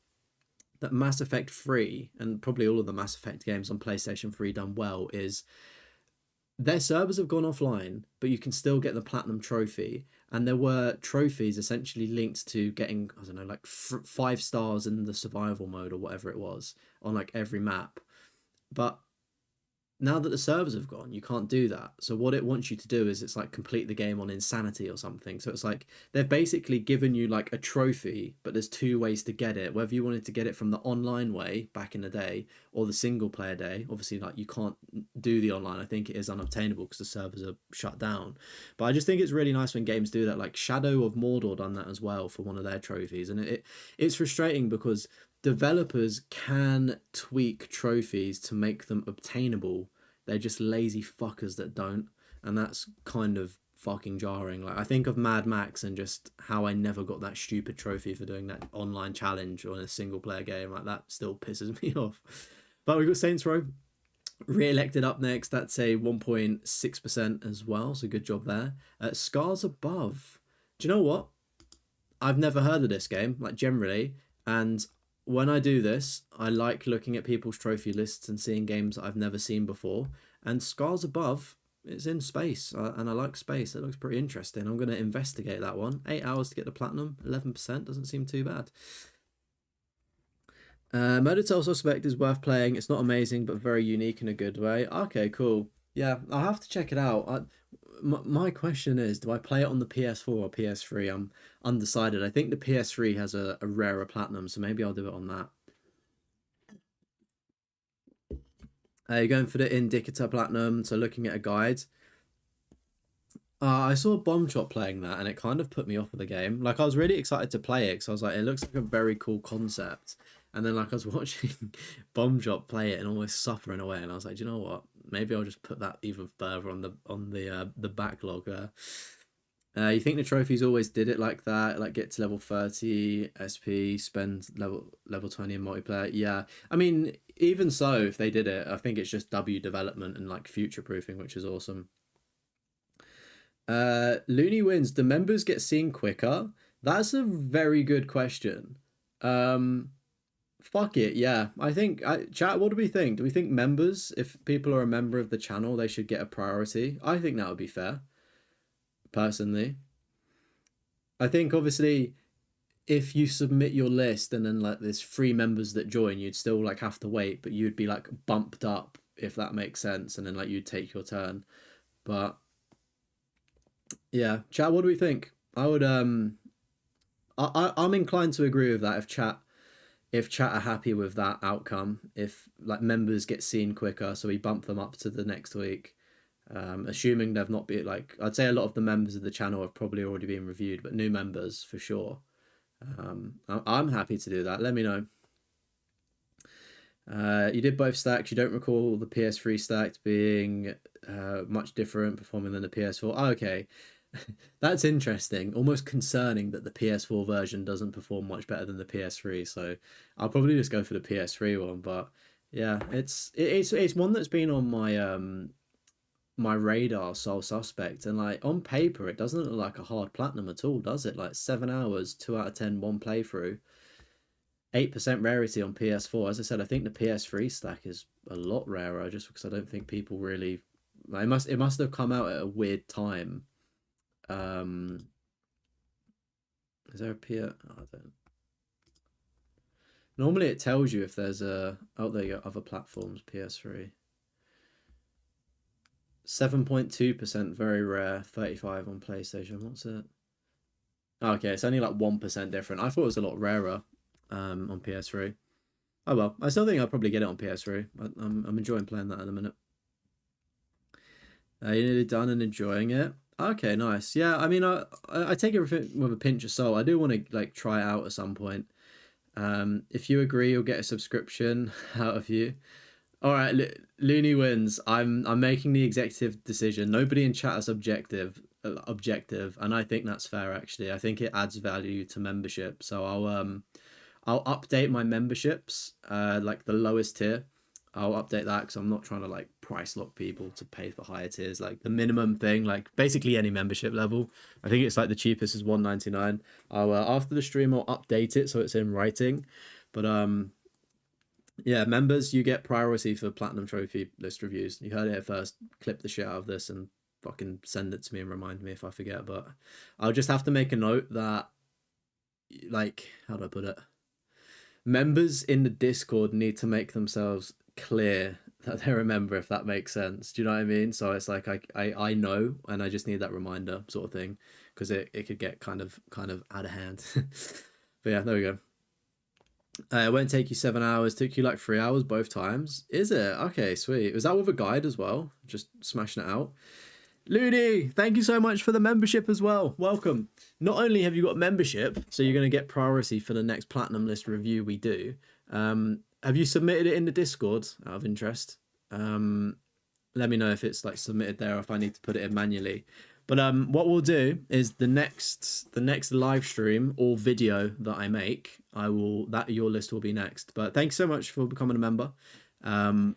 Speaker 1: that Mass Effect 3 and probably all of the Mass Effect games on PlayStation 3 done well is their servers have gone offline, but you can still get the platinum trophy. And there were trophies essentially linked to getting, I don't know, like 5 stars in the survival mode or whatever it was on like every map. But now that the servers have gone, you can't do that. So what it wants you to do is it's like complete the game on insanity or something. So it's like they've basically given you like a trophy, but there's 2 ways to get it. Whether you wanted to get it from the online way back in the day or the single player day. Obviously, like you can't do the online. I think it is unobtainable because the servers are shut down. But I just think it's really nice when games do that. Like Shadow of Mordor done that as well for one of their trophies, and it's frustrating because developers can tweak trophies to make them obtainable. They're just lazy fuckers that don't, and that's kind of fucking jarring. Like I think of Mad Max and just how I never got that stupid trophy for doing that online challenge on a single player game. Like that still pisses me off. But we've got Saints Row re-elected up next. That's a 1.6% as well, so good job there. Scars Above. Do you know what? I've never heard of this game, like generally, and when I do this, I like looking at people's trophy lists and seeing games that I've never seen before. And Scars Above, it's in space, and I like space. It looks pretty interesting. I'm going to investigate that one. 8 hours to get the platinum, 11% doesn't seem too bad. Murder Tale Suspect is worth playing. It's not amazing, but very unique in a good way. Okay, cool. Yeah, I'll have to check it out. My question is, do I play it on the PS4 or PS3? I'm undecided. I think the PS3 has a rarer platinum, so maybe I'll do it on that. You're going for the Indicator Platinum, so looking at a guide. I saw Bomb Shot playing that, and it kind of put me off of the game. Like, I was really excited to play it, because I was like, it looks like a very cool concept. And then, like, I was watching Bomb Shot play it and almost suffer in a way, and I was like, do you know what? Maybe I'll just put that even further on the backlog. You think the trophies always did it like that? Like get to level 30 SP, spend level 20 in multiplayer. Yeah, I mean, even so, if they did it, I think it's just W development and like future proofing, which is awesome. Looney wins. Do members get seen quicker? That's a very good question. Fuck it, yeah. I think chat. What do we think? Do we think members, if people are a member of the channel, they should get a priority? I think that would be fair. Personally, I think obviously if you submit your list and then like there's 3 members that join, you'd still like have to wait, but you'd be like bumped up if that makes sense, and then like you'd take your turn. But yeah, chat. What do we think? I would I'm inclined to agree with that. If chat are happy with that outcome, if like members get seen quicker, so we bump them up to the next week. Assuming they've not been like, I'd say a lot of the members of the channel have probably already been reviewed, but new members for sure. I'm happy to do that. Let me know. You did both stacks. You don't recall the PS3 stacked being much different performing than the PS4. Oh, okay. That's interesting. Almost concerning that the PS4 version doesn't perform much better than the PS3. So I'll probably just go for the PS3 one. But yeah, it's one that's been on my radar, Sole Suspect, and like on paper it doesn't look like a hard platinum at all, does it? Like 7 hours, 2 out of 10, one playthrough, 8% rarity on PS4. As I said, I think the PS3 stack is a lot rarer just because I don't think people really, like, it must have come out at a weird time. Is there a P? Oh, I don't. Normally it tells you if there's a, oh, there you go, other platforms, PS3. 7.2%, very rare. 35 on PlayStation. What's it? Oh, okay, it's only like 1% different. I thought it was a lot rarer on PS3. Oh well, I still think I'll probably get it on PS3. I'm enjoying playing that in a minute. You're nearly done and enjoying it. Okay, nice. Yeah, I mean, I take everything with a pinch of salt. I do want to like try it out at some point. If you agree, you'll get a subscription out of you. All right, Looney wins. I'm making the executive decision. Nobody in chat is objective, and I think that's fair. Actually, I think it adds value to membership. So I'll update my memberships. Like the lowest tier, I'll update that because I'm not trying to like price lock people to pay for higher tiers. Like the minimum thing, like basically any membership level. I think it's like the cheapest is 1.99. I'll after the stream I'll update it so it's in writing, but yeah, members, you get priority for Platinum Trophy list reviews. You heard it here first. Clip the shit out of this and fucking send it to me and remind me if I forget. But I'll just have to make a note that, like, how do I put it? Members in the Discord need to make themselves clear that they're a member, if that makes sense. Do you know what I mean? So it's like I know, and I just need that reminder sort of thing, because it could get kind of out of hand. But yeah, there we go. It won't take you 7 hours. Took you like 3 hours both times. Is it? Okay, sweet. Was that with a guide as well? Just smashing it out. Looney, thank you so much for the membership as well. Welcome. Not only have you got membership, so you're going to get priority for the next platinum list review we do. Have you submitted it in the Discord out of interest? Let me know if it's like submitted there or if I need to put it in manually. But what we'll do is the next live stream or video that I make, your list will be next. But thanks so much for becoming a member. And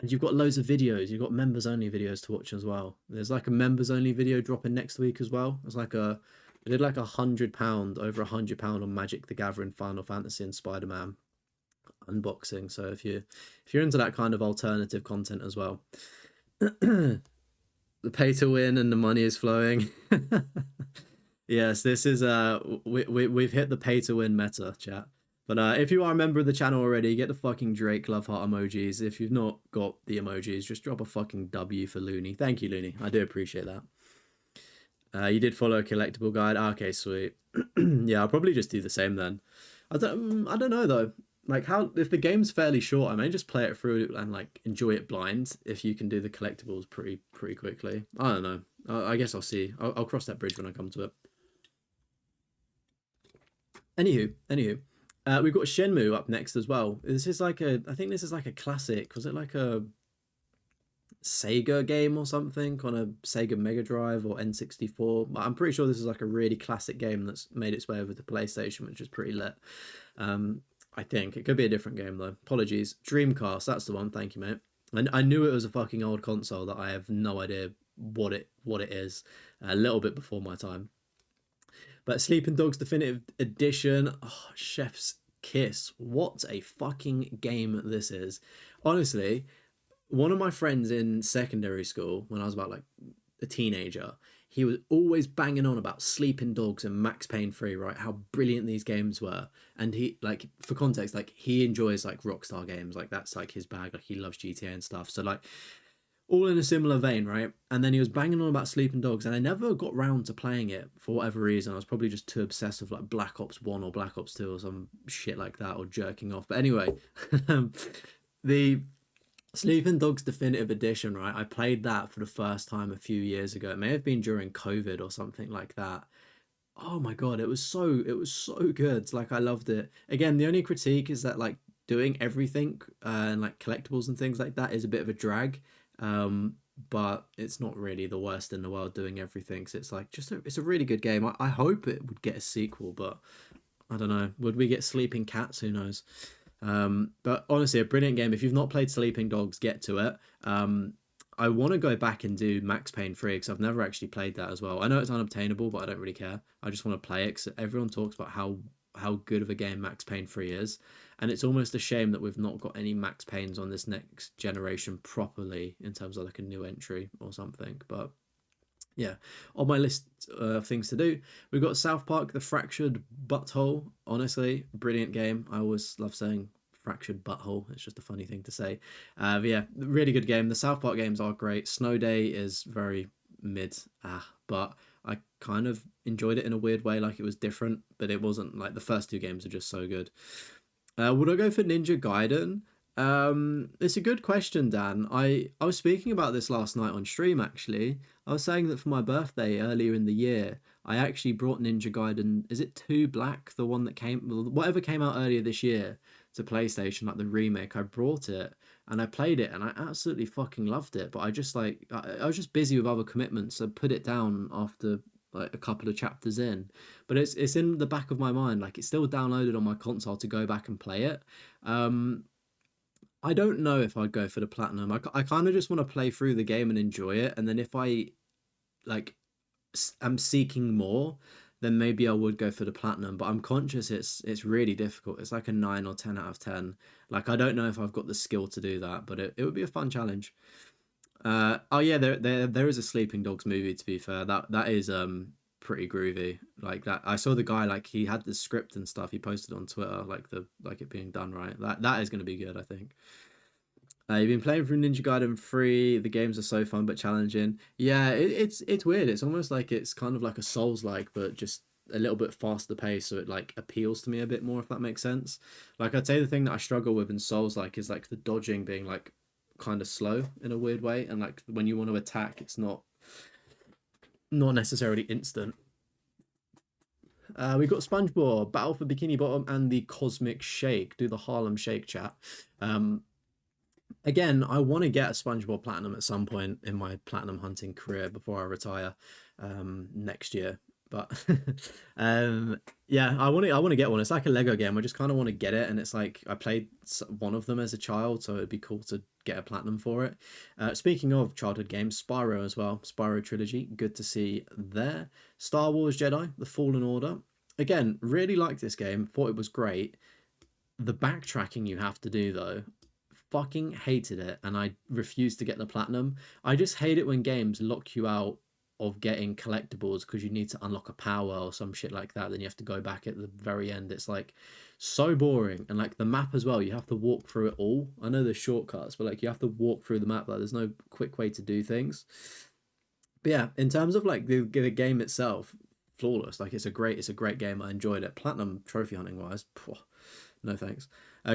Speaker 1: you've got loads of videos. You've got members only videos to watch as well. There's like a members only video dropping next week as well. It's like I did like £100, over £100 on Magic the Gathering, Final Fantasy, and Spider-Man unboxing. So if you're into that kind of alternative content as well. The pay to win and the money is flowing. Yes, this is we've hit the pay to win meta, chat. But if you are a member of the channel already, get the fucking Drake love heart emojis. If you've not got the emojis, just drop a fucking W for Looney. Thank you, Looney. I do appreciate that. You did follow a collectible guide. Okay, sweet. Yeah, I'll probably just do the same then. I don't know though. Like how if the game's fairly short, I may just play it through and like enjoy it blind. If you can do the collectibles pretty quickly, I don't know. I guess I'll see. I'll cross that bridge when I come to it. Anywho, we've got Shenmue up next as well. This is like I think this is like a classic. Was it like a Sega game or something on a Sega Mega Drive or N64? I'm pretty sure this is like a really classic game that's made its way over to PlayStation, which is pretty lit. I think it could be a different game though. Apologies. Dreamcast, that's the one. Thank you, mate. And I knew it was a fucking old console that I have no idea what it is. A little bit before my time. But Sleeping Dogs Definitive Edition, oh, Chef's Kiss. What a fucking game this is. Honestly, one of my friends in secondary school, when I was about like a teenager, he was always banging on about Sleeping Dogs and Max Payne 3, right? How brilliant these games were. And he, like, for context, like, he enjoys, like, Rockstar games. Like, that's, like, his bag. Like, he loves GTA and stuff. So, like, all in a similar vein, right? And then he was banging on about Sleeping Dogs, and I never got round to playing it for whatever reason. I was probably just too obsessed with, like, Black Ops 1 or Black Ops 2 or some shit like that, or jerking off. But anyway, the Sleeping Dogs Definitive Edition, right? I played that for the first time a few years ago. It may have been during COVID or something like that. Oh my god, it was so good. Like I loved it. Again, the only critique is that like doing everything and like collectibles and things like that is a bit of a drag. But it's not really the worst in the world doing everything. So it's like it's a really good game. I hope it would get a sequel, but I don't know. Would we get Sleeping Cats? Who knows? But honestly, a brilliant game. If you've not played Sleeping Dogs, get to it. I want to go back and do Max Payne 3 because I've never actually played that as well. I know it's unobtainable, but I don't really care. I just want to play it because everyone talks about how good of a game Max Payne 3 is. And it's almost a shame that we've not got any Max Paynes on this next generation properly in terms of like a new entry or something. But yeah, on my list of things to do, we've got South Park, The Fractured Butthole. Honestly, brilliant game. I always love saying fractured butthole. It's just a funny thing to say. But yeah, really good game. The South Park games are great. Snow Day is very mid, but I kind of enjoyed it in a weird way. Like it was different, but it wasn't like the first two games are just so good. Would I go for Ninja Gaiden? It's a good question, Dan. I was speaking about this last night on stream, actually. I was saying that for my birthday earlier in the year, I actually brought Ninja Gaiden. Is it 2 Black, the one that came, well, whatever came out earlier this year to PlayStation, like the remake? I brought it and I played it and I absolutely fucking loved it. But I just like I was just busy with other commitments, so put it down after like a couple of chapters in. But it's in the back of my mind, like it's still downloaded on my console to go back and play it. Um, I don't know if I'd go for the platinum. I kind of just want to play through the game and enjoy it, and then if I like am seeking more, then maybe I would go for the platinum. But I'm conscious it's really difficult. It's like a 9 or 10 out of 10. Like I don't know if I've got the skill to do that, but it would be a fun challenge. Oh yeah, there is a Sleeping Dogs movie. To be fair, that is pretty groovy. Like that, I saw the guy like he had the script and stuff. He posted on Twitter like it being done right. That is going to be good, I think. You've been playing through Ninja Gaiden 3. The games are so fun but challenging. Yeah, it's weird. It's almost like it's kind of like a Souls like, but just a little bit faster pace, so it like appeals to me a bit more, if that makes sense. Like I'd say the thing that I struggle with in Souls like is like the dodging being like kind of slow in a weird way, and like when you want to attack, it's not necessarily instant. We've got SpongeBob, Battle for Bikini Bottom, and the Cosmic Shake. Do the Harlem Shake chat. Um, Again, I want to get a SpongeBob Platinum at some point in my platinum hunting career before I retire next year. But yeah, I want to get one. It's like a Lego game. I just kind of want to get it, and it's like I played one of them as a child, so it'd be cool to get a platinum for it. Speaking of childhood games, Spyro as well, Spyro trilogy, good to see there. Star Wars Jedi: The Fallen Order. Again, really liked this game. Thought it was great. The backtracking you have to do though, fucking hated it, and I refused to get the platinum. I just hate it when games lock you out of getting collectibles because you need to unlock a power or some shit like that. Then you have to go back at the very end. It's like so boring, and like the map as well. You have to walk through it all. I know there's shortcuts, but like you have to walk through the map. Like there's no quick way to do things. But yeah, in terms of like the game itself, flawless. Like it's a great game. I enjoyed it. Platinum trophy hunting wise, no thanks.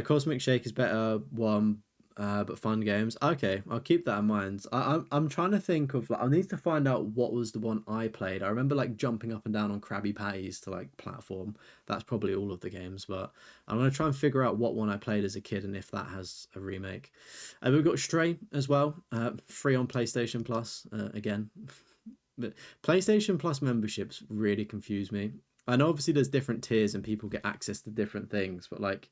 Speaker 1: Cosmic Shake is better one, but fun games. Okay, I'll keep that in mind. I'm trying to think of like I need to find out what was the one I played. I remember like jumping up and down on Krabby Patties to like platform. That's probably all of the games, but I'm gonna try and figure out what one I played as a kid and if that has a remake. We've got Stray as well, free on PlayStation Plus again. But PlayStation Plus memberships really confuse me. I know obviously there's different tiers and people get access to different things, but like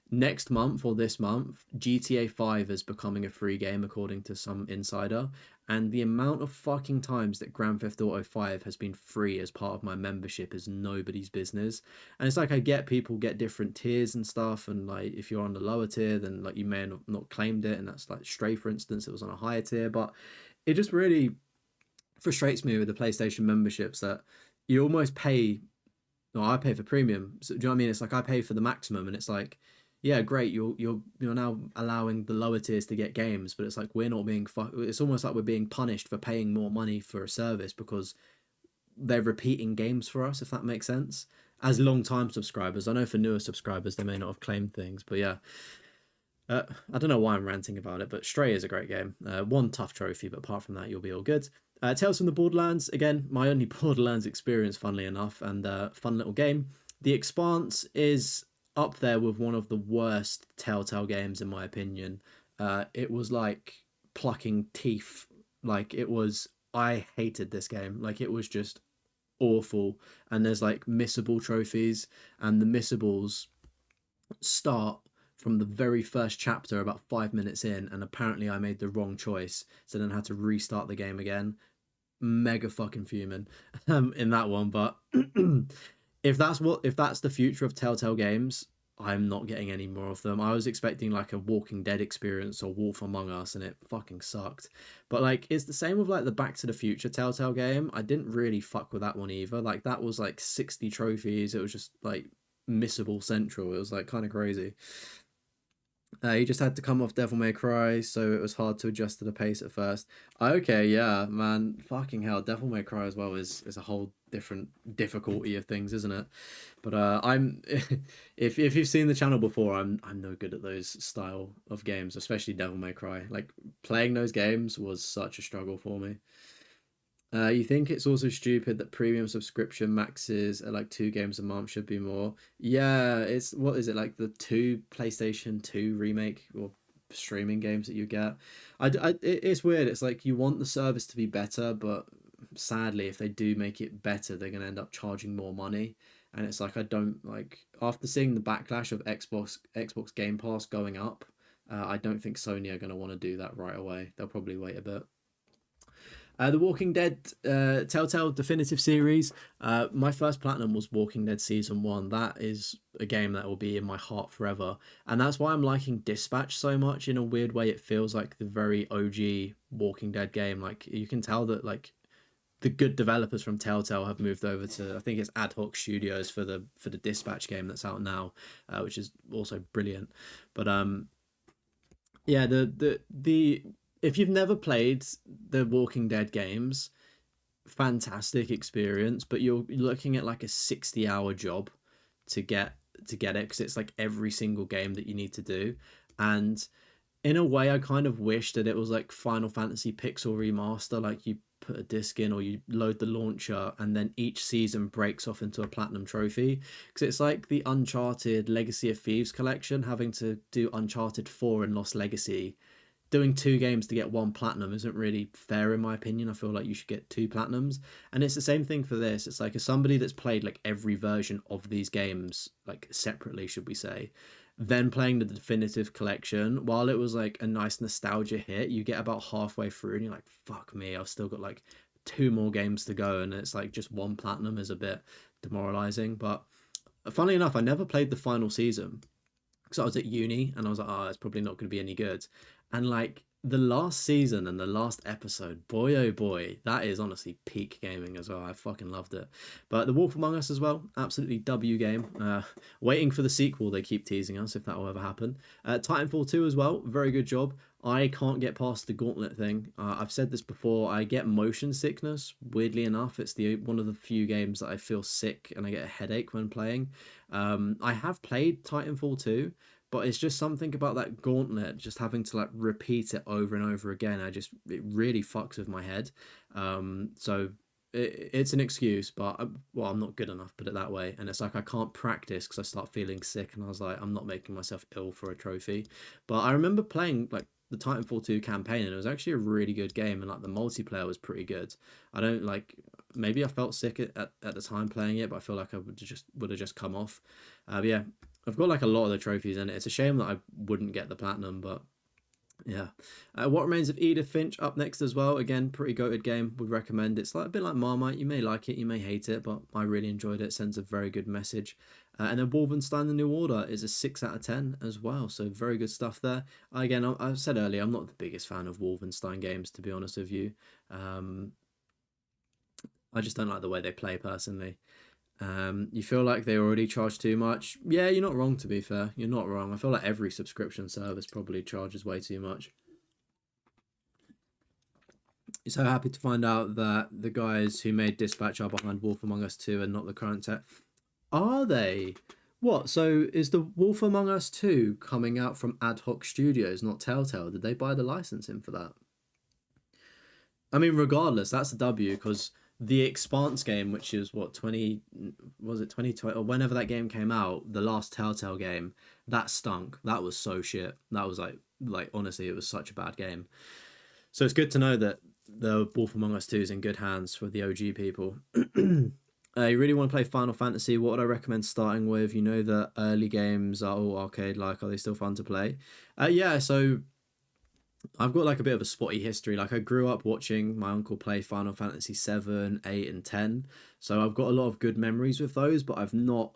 Speaker 1: next month or this month, GTA 5 is becoming a free game according to some insider. And the amount of fucking times that Grand Theft Auto 5 has been free as part of my membership is nobody's business. And it's like I get people get different tiers and stuff, and like if you're on the lower tier, then like you may have not claimed it, and that's like Stray, for instance, it was on a higher tier, but it just really frustrates me with the PlayStation memberships that you almost pay. No, I pay for premium. So, do you know what I mean? It's like I pay for the maximum, and it's like, yeah, great. You're now allowing the lower tiers to get games, but it's like we're not being. It's almost like we're being punished for paying more money for a service because they're repeating games for us. If that makes sense. As long time subscribers, I know for newer subscribers they may not have claimed things, but yeah, I don't know why I'm ranting about it, but Stray is a great game. One tough trophy, but apart from that, you'll be all good. Tales from the Borderlands, again, my only Borderlands experience, funnily enough, and fun little game. The Expanse is up there with one of the worst Telltale games, in my opinion. It was like plucking teeth. Like, it was, I hated this game. Like, it was just awful. And there's like missable trophies, and the missables start from the very first chapter about 5 minutes in, and apparently I made the wrong choice, so then I had to restart the game again. Mega fucking fuming in that one. But if that's the future of Telltale games, I'm not getting any more of them. I was expecting like a Walking Dead experience or Wolf Among Us, and it fucking sucked. But like it's the same with like the Back to the Future Telltale game. I didn't really fuck with that one either. Like that was like 60 trophies. It was just like missable central. It was like kind of crazy. He just had to come off Devil May Cry, so it was hard to adjust to the pace at first. Okay, yeah, man, fucking hell, Devil May Cry as well is a whole different difficulty of things, isn't it? But I'm if you've seen the channel before, I'm no good at those style of games, especially Devil May Cry. Like playing those games was such a struggle for me. You think it's also stupid that premium subscription maxes at like 2 games a month should be more? Yeah, it's what is it like the two PlayStation 2 remake or streaming games that you get? It's weird. It's like you want the service to be better, but sadly, if they do make it better, they're gonna end up charging more money. And it's like I don't like after seeing the backlash of Xbox Game Pass going up. I don't think Sony are gonna want to do that right away. They'll probably wait a bit. The Walking Dead Telltale Definitive Series. My first platinum was Walking Dead Season 1. That is a game that will be in my heart forever. And that's why I'm liking Dispatch so much. In a weird way, it feels like the very OG Walking Dead game. Like, you can tell that, like, the good developers from Telltale have moved over to I think it's Ad Hoc Studios for the Dispatch game that's out now, which is also brilliant. But yeah, the if you've never played the Walking Dead games, fantastic experience, but you're looking at like a 60-hour job to get it because it's like every single game that you need to do. And in a way, I kind of wish that it was like Final Fantasy Pixel Remaster, like you put a disc in or you load the launcher and then each season breaks off into a platinum trophy, because it's like the Uncharted Legacy of Thieves collection having to do Uncharted 4 and Lost Legacy. Doing 2 games to get 1 platinum isn't really fair in my opinion. I feel like you should get 2 platinums. And it's the same thing for this. It's like as somebody that's played like every version of these games, like separately, should we say, then playing the definitive collection, while it was like a nice nostalgia hit, you get about halfway through and you're like, fuck me, I've still got like 2 more games to go. And it's like just 1 platinum is a bit demoralizing. But funnily enough, I never played the final season because I was at uni and I was like, oh, it's probably not going to be any good. And like the last season and the last episode, boy oh boy, that is honestly peak gaming as well. I fucking loved it. But The Wolf Among Us as well, absolutely W game. Waiting for the sequel, they keep teasing us if that will ever happen. Titanfall 2 as well, very good job. I can't get past the gauntlet thing. I've said this before. I get motion sickness. Weirdly enough, it's the one of the few games that I feel sick and I get a headache when playing. I have played Titanfall 2, but it's just something about that gauntlet, just having to like repeat it over and over again. It really fucks with my head. So it's an excuse, but well, I'm not good enough, put it that way. And it's like I can't practice because I start feeling sick, and I was like, I'm not making myself ill for a trophy. But I remember playing like the Titanfall 2 campaign, and it was actually a really good game, and like the multiplayer was pretty good. I don't like maybe I felt sick at the time playing it, but I feel like I would have just come off. But yeah, I've got like a lot of the trophies in it. It's a shame that I wouldn't get the platinum, but yeah. What Remains of Edith Finch up next as well. Again, pretty goated game. Would recommend. It's like a bit like Marmite. You may like it, you may hate it, but I really enjoyed it. Sends a very good message. And then Wolfenstein: The New Order is a 6 out of 10 as well. So very good stuff there. Again, I said earlier, I'm not the biggest fan of Wolfenstein games, to be honest with you. Um, I just don't like the way they play personally. You feel like they already charge too much. Yeah, you're not wrong, to be fair. You're not wrong. I feel like every subscription service probably charges way too much. So happy to find out that the guys who made Dispatch are behind Wolf Among Us 2 and not the current tech. Are they? What? So is the Wolf Among Us 2 coming out from Ad Hoc Studios, not Telltale? Did they buy the licensing for that? I mean, regardless, that's a W because the Expanse game, which is what 20 was it 2020 or whenever that game came out, the last Telltale game, that stunk. That was so shit. That was like honestly, it was such a bad game. So it's good to know that the Wolf Among Us 2 is in good hands for the OG people. You really want to play Final Fantasy? What would I recommend starting with? You know the early games are all arcade like. Are they still fun to play? Yeah, so I've got like a bit of a spotty history. Like I grew up watching my uncle play Final Fantasy 7, 8, and 10. So I've got a lot of good memories with those, but I've not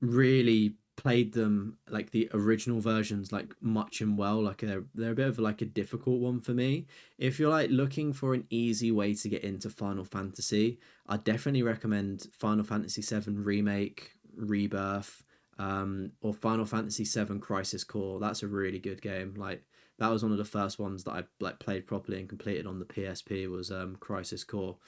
Speaker 1: really played them like the original versions like much and well. Like they're a bit of like a difficult one for me. If you're like looking for an easy way to get into Final Fantasy, I definitely recommend Final Fantasy 7 Remake, Rebirth, or Final Fantasy 7 Crisis Core. That's a really good game. Like that was one of the first ones that I like played properly and completed on the PSP was Crisis Core.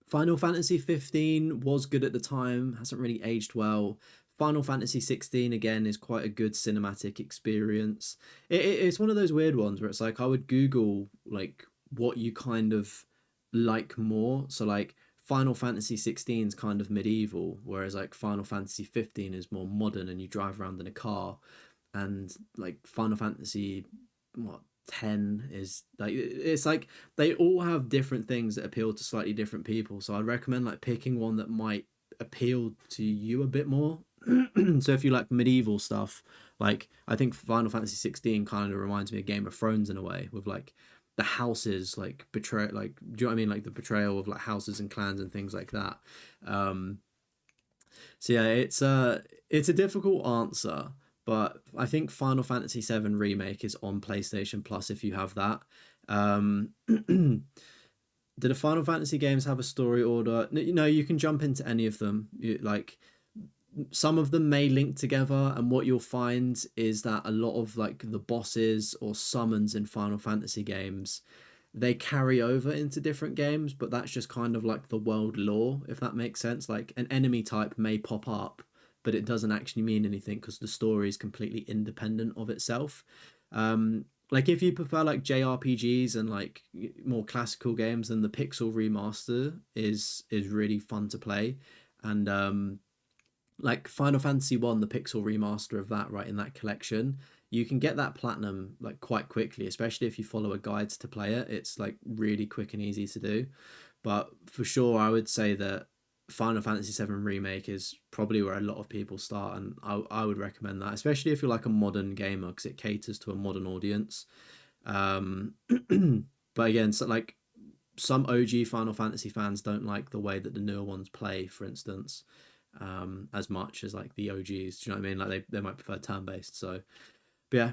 Speaker 1: Final Fantasy 15 was good at the time, hasn't really aged well. Final Fantasy 16 again is quite a good cinematic experience. It's one of those weird ones where it's like I would Google like what you kind of like more. So like Final Fantasy 16 is kind of medieval, whereas like Final Fantasy 15 is more modern and you drive around in a car, and like Final Fantasy what 10 is like, it's like they all have different things that appeal to slightly different people. So I'd recommend like picking one that might appeal to you a bit more. So if you like medieval stuff, like I think Final Fantasy 16 kind of reminds me of Game of Thrones in a way, with like the houses like betray, like, do you know what I mean, like the betrayal of like houses and clans and things like that. um so yeah, it's a difficult answer, but I think Final Fantasy 7 remake is on PlayStation Plus if you have that. Do the Final Fantasy games have a story order? No, you can jump into any of them. Like some of them may link together, and what you'll find is that a lot of like the bosses or summons in Final Fantasy games, they carry over into different games, but that's just kind of like the world lore, if that makes sense. Like an enemy type may pop up, but it doesn't actually mean anything because the story is completely independent of itself. Like if you prefer like JRPGs and like more classical games, then the Pixel remaster is really fun to play. And like Final Fantasy 1, the Pixel remaster of that, right, in that collection, you can get that platinum like quite quickly, especially if you follow a guide to play it. It's like really quick and easy to do. But for sure, I would say that Final Fantasy 7 remake is probably where a lot of people start, and I would recommend that, especially if you're like a modern gamer, because it caters to a modern audience. um but again, so like some OG Final Fantasy fans don't like the way that the newer ones play, for instance, as much as like the OGs. Do you know what I mean? Like they might prefer turn based. So, but yeah,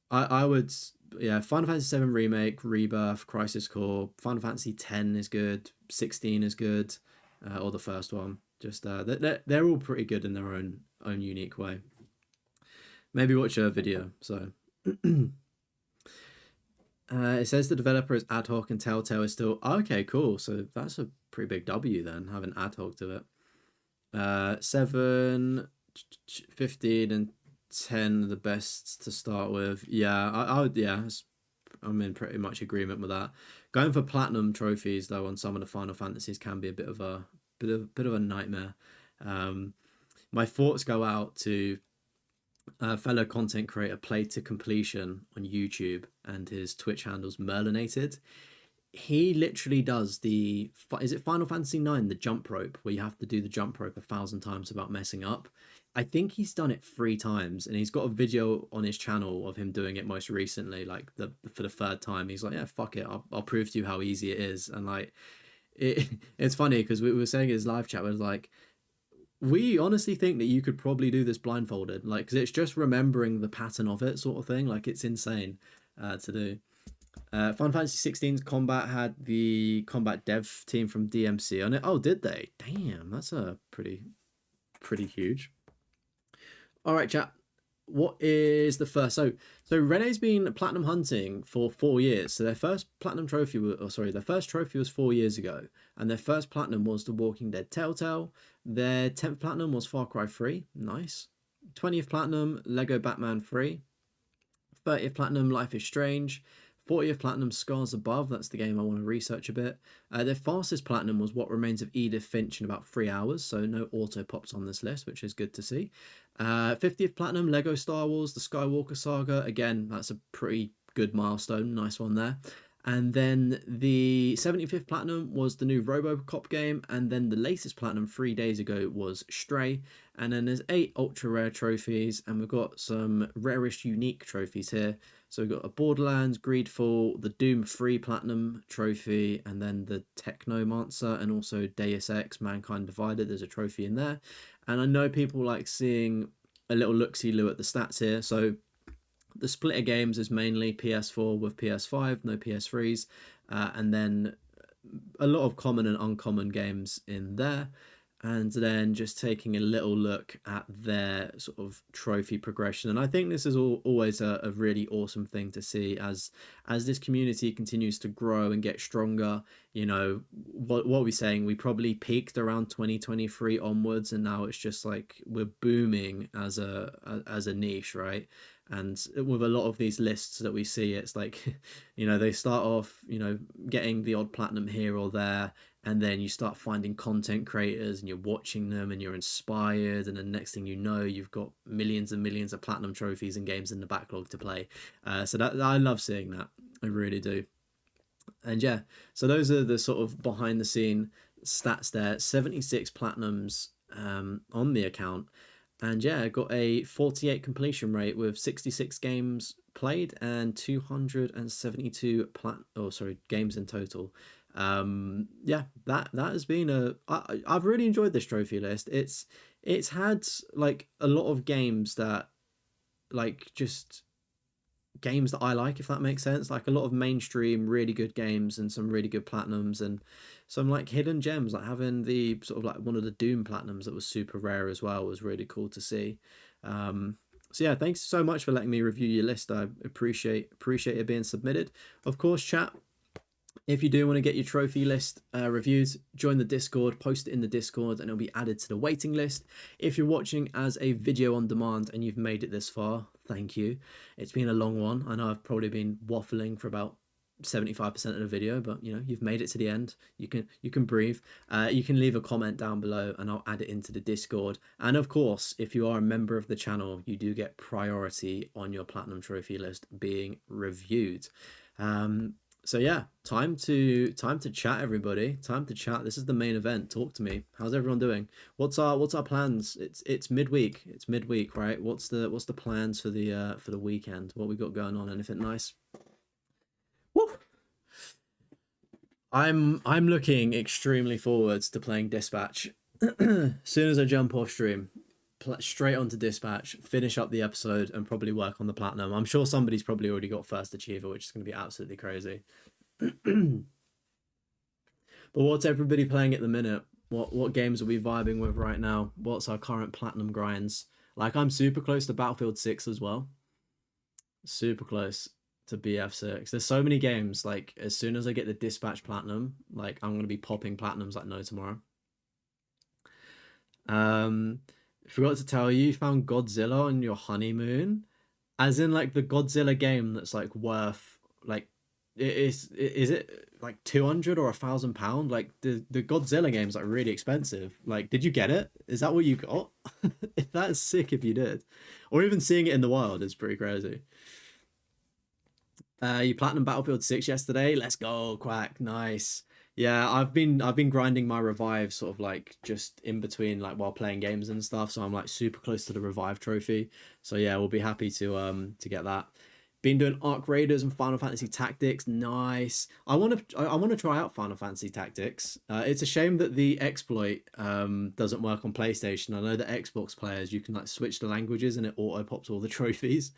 Speaker 1: I would, yeah, Final Fantasy 7 remake, Rebirth, Crisis Core, Final Fantasy 10 is good, 16 is good, or the first one. Just they're all pretty good in their own unique way. Maybe watch a video. So. It says the developer is ad hoc and Telltale is still okay. Cool. So that's a pretty big W then, having ad hoc to it. 7, 15, and 10 are the best to start with. Yeah, I would. Yeah, I'm in pretty much agreement with that. Going for platinum trophies though on some of the Final Fantasies can be a bit of a nightmare. Um, my thoughts go out to fellow content creator Play to Completion on YouTube, and his Twitch handle's Merlinated. He literally does the, is it Final Fantasy 9, the jump rope, where you have to do the jump rope 1,000 times without messing up. I think he's done it 3 times, and he's got a video on his channel of him doing it most recently, like for the third time. He's like, yeah, fuck it, I'll prove to you how easy it is. And like it's funny because we were saying in his live chat, was like, we honestly think that you could probably do this blindfolded, like, because it's just remembering the pattern of it, sort of thing. Like, it's insane to do. Final Fantasy 16's combat had the combat dev team from DMC on it. Oh, did they? Damn, that's a pretty huge. All right, chat. What is the first? So Rene's been platinum hunting for 4 years. So their first platinum trophy, their first trophy was 4 years ago, and their first platinum was The Walking Dead Telltale. Their 10th platinum was Far Cry 3. Nice. 20th platinum, Lego Batman 3. 30th platinum, Life is Strange. 40th platinum, Scars Above. That's the game I want to research a bit. Their fastest platinum was What Remains of Edith Finch in about 3 hours, so no auto pops on this list, which is good to see. 50th platinum, Lego Star Wars, The Skywalker Saga. Again, that's a pretty good milestone. Nice one there. And then the 75th platinum was the new RoboCop game, and then the latest platinum 3 days ago was Stray. And then there's 8 ultra rare trophies, and we've got some rarish unique trophies here. So we've got a Borderlands, Greedfall, the Doom 3 platinum trophy, and then the Technomancer, and also Deus Ex Mankind Divided. There's a trophy in there. And I know people like seeing a little look-see-loo at the stats here. So the split of games is mainly PS4 with PS5, no PS3s, and then a lot of common and uncommon games in there. And then just taking a little look at their sort of trophy progression. And I think this is always a really awesome thing to see as this community continues to grow and get stronger. You know, what are we saying? We probably peaked around 2023 onwards, and now it's just like we're booming as a niche, right? And with a lot of these lists that we see, it's like, they start off, getting the odd platinum here or there, and then you start finding content creators and you're watching them and you're inspired, and the next thing you know, you've got millions and millions of platinum trophies and games in the backlog to play. So that I love seeing that. I really do. And yeah, so those are the sort of behind the scene stats there. 76 platinums on the account. And yeah, I got a 48 completion rate with 66 games played and 272 games in total. Yeah, that has been I've really enjoyed this trophy list. It's had like a lot of games that like just games that I like, if that makes sense. Like a lot of mainstream, really good games and some really good platinums and some like hidden gems, like having the sort of like one of the Doom platinums that was super rare as well was really cool to see. So yeah, thanks so much for letting me review your list. I appreciate it being submitted. Of course, chat, if you do want to get your trophy list reviews, join the Discord, post it in the Discord, and it'll be added to the waiting list. If you're watching as a video on demand and you've made it this far, thank you. It's been a long one. I know I've probably been waffling for about 75% of the video, but you've made it to the end. You can breathe. You can leave a comment down below and I'll add it into the Discord. And of course, if you are a member of the channel, you do get priority on your platinum trophy list being reviewed. So yeah, time to chat, everybody. Time to chat. This is the main event. Talk to me. How's everyone doing? What's our plans? It's midweek. It's midweek, right? What's the plans for the weekend? What we got going on? Anything nice? Woo! I'm looking extremely forwards to playing Dispatch. As soon as I jump off stream, straight onto Dispatch, finish up the episode, and probably work on the platinum. I'm sure somebody's probably already got first achiever, which is going to be absolutely crazy. But what's everybody playing at the minute? What games are we vibing with right now? What's our current platinum grinds? Like, I'm super close to Battlefield 6 as well. Super close to BF6. There's so many games, like, as soon as I get the Dispatch platinum, like, I'm going to be popping platinums like no tomorrow. Forgot to tell you, found Godzilla on your honeymoon, as in like the Godzilla game that's like worth like, is it like 200 or £1,000? Like the Godzilla game's like really expensive. Like, did you get it? Is that what you got? That's sick if you did, or even seeing it in the wild is pretty crazy. You platinum Battlefield 6 yesterday. Let's go, Quack. Nice. Yeah, I've been grinding my revive sort of like just in between, like while playing games and stuff. So I'm like super close to the revive trophy. So yeah, we'll be happy to get that. Been doing Arc Raiders and Final Fantasy Tactics. Nice. I want to try out Final Fantasy Tactics. It's a shame that the exploit doesn't work on PlayStation. I know that Xbox players, you can like switch the languages and it auto pops all the trophies.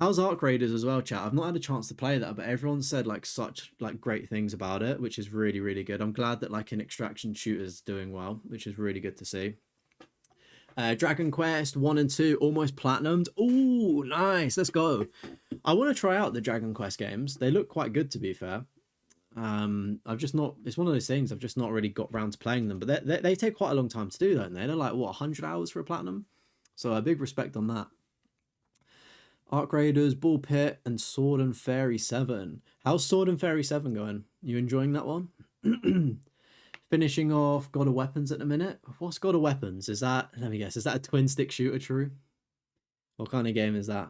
Speaker 1: How's Arc Raiders as well, chat? I've not had a chance to play that, but everyone said like such like great things about it, which is really, really good. I'm glad that like an extraction shooter's doing well, which is really good to see. Dragon Quest 1 and 2 almost platinumed. Ooh, nice. Let's go. I want to try out the Dragon Quest games. They look quite good, to be fair. I've just not, it's one of those things I've just not really got round to playing them, but they take quite a long time to do, don't they? They're like, what, 100 hours for a platinum? So a big respect on that. Arc Raiders, Bull Pit, and Sword and Fairy 7. How's Sword and Fairy 7 going? You enjoying that one? Finishing off God of Weapons at the minute. What's God of Weapons? Is that, let me guess, is that a twin stick shooter, true? What kind of game is that?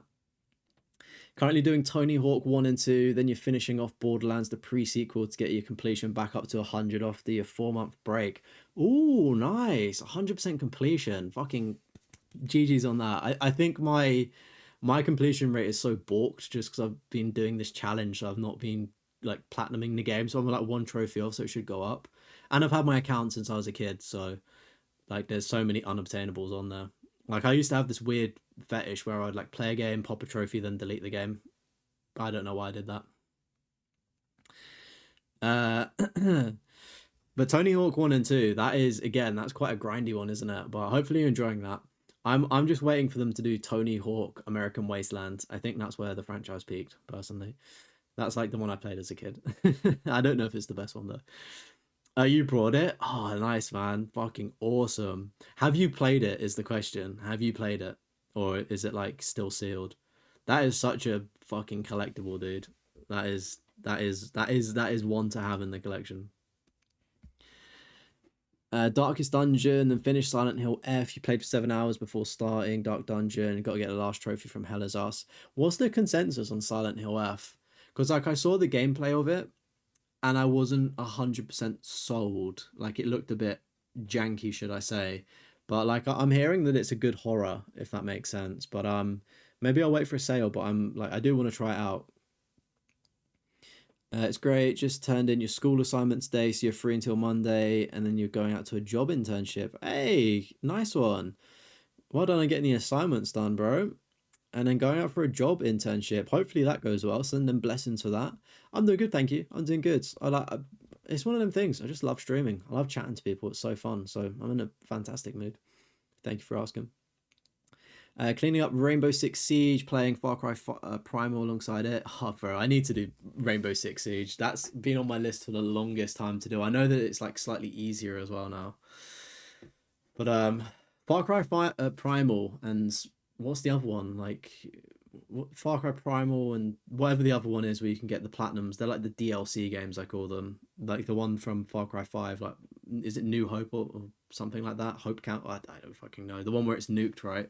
Speaker 1: Currently doing Tony Hawk 1 and 2, then you're finishing off Borderlands, the pre-sequel, to get your completion back up to 100 after your 4-month break. Ooh, nice. 100% completion. Fucking GG's on that. I think my completion rate is so balked just because I've been doing this challenge. So I've not been like platinuming the game. So I'm like one trophy off, so it should go up. And I've had my account since I was a kid. So like there's so many unobtainables on there. Like I used to have this weird fetish where I'd like play a game, pop a trophy, then delete the game. I don't know why I did that. But Tony Hawk 1 and 2, that is, again, that's quite a grindy one, isn't it? But hopefully you're enjoying that. I'm just waiting for them to do Tony Hawk American Wasteland. I think that's where the franchise peaked, personally. That's like the one I played as a kid. I don't know if it's the best one, though. Oh, you brought it? Oh, nice, man. Fucking awesome. Have you played it, is the question. Have you played it? Or is it like still sealed? That is such a fucking collectible, dude. That is one to have in the collection. Darkest Dungeon, then finish Silent Hill F. You played for 7 hours before starting Dark Dungeon. Got to get the last trophy from Hell is Us. What's the consensus on Silent Hill F? Because like I saw the gameplay of it, and I wasn't 100% sold. Like it looked a bit janky, should I say? But like I'm hearing that it's a good horror, if that makes sense. But maybe I'll wait for a sale. But I'm like I do want to try it out. It's great. Just turned in your school assignments day, so you're free until Monday, and then you're going out to a job internship. Hey, nice one. Well done on getting the assignments done, bro. And then going out for a job internship. Hopefully that goes well. Send them blessings for that. I'm doing good, thank you. I'm doing good. It's one of them things. I just love streaming. I love chatting to people. It's so fun. So I'm in a fantastic mood. Thank you for asking. Cleaning up Rainbow Six Siege, playing Far Cry Primal alongside it. Oh, bro, I need to do Rainbow Six Siege. That's been on my list for the longest time to do. I know that it's like slightly easier as well now. But Far Cry Primal and what's the other one? Like Far Cry Primal and whatever the other one is where you can get the platinums. They're like the DLC games, I call them. Like the one from Far Cry 5, like is it New Hope or something like that? Hope Count? I don't fucking know. The one where it's nuked, right?